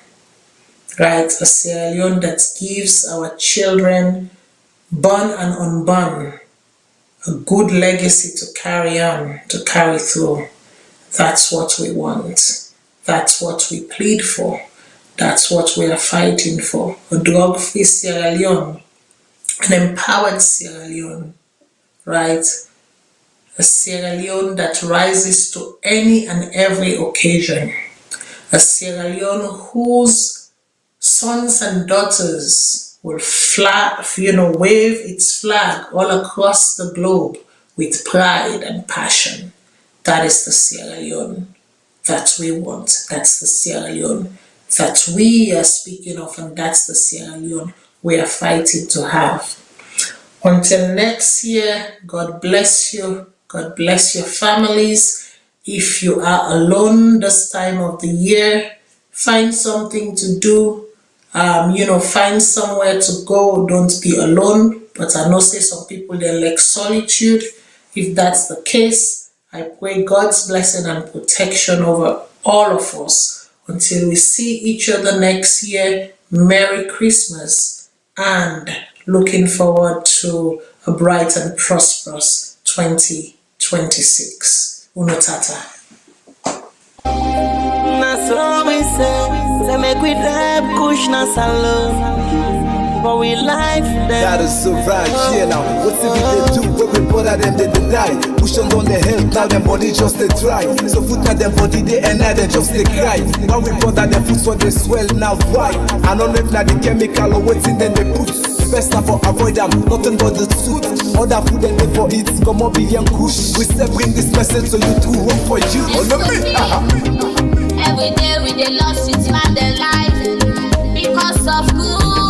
Speaker 3: Right? A Sierra Leone that gives our children, born and unborn, a good legacy to carry on, to carry through. That's what we want. That's what we plead for. That's what we are fighting for. A drug-free Sierra Leone, an empowered Sierra Leone, right? A Sierra Leone that rises to any and every occasion. A Sierra Leone whose sons and daughters will wave its flag all across the globe with pride and passion. That is the Sierra Leone that we want. That's the Sierra Leone that we are speaking of, and that's the Sierra Leone we are fighting to have. Until next year, God bless you. God bless your families. If you are alone this time of the year, find something to do. Find somewhere to go. Don't be alone. But I know some people, they like solitude. If that's the case, I pray God's blessing and protection over all of us. Until we see each other next year, Merry Christmas and looking forward to a bright and prosperous 2026. Unotata.
Speaker 2: But we life
Speaker 12: that is so right, yeah now. What's if they do? What we bother them, they die. Push them down the hill, now them body just they try. So foot at them body, they and they just they cry. Now we bother them foot so they swell, now why? I don't know if now the chemical or what's in them they put. Best now for avoid them, nothing but the suit. Other food and they for it, come up and kush. We say bring this message so you do work for you. On the
Speaker 13: Every day we they lost it man their life because of good.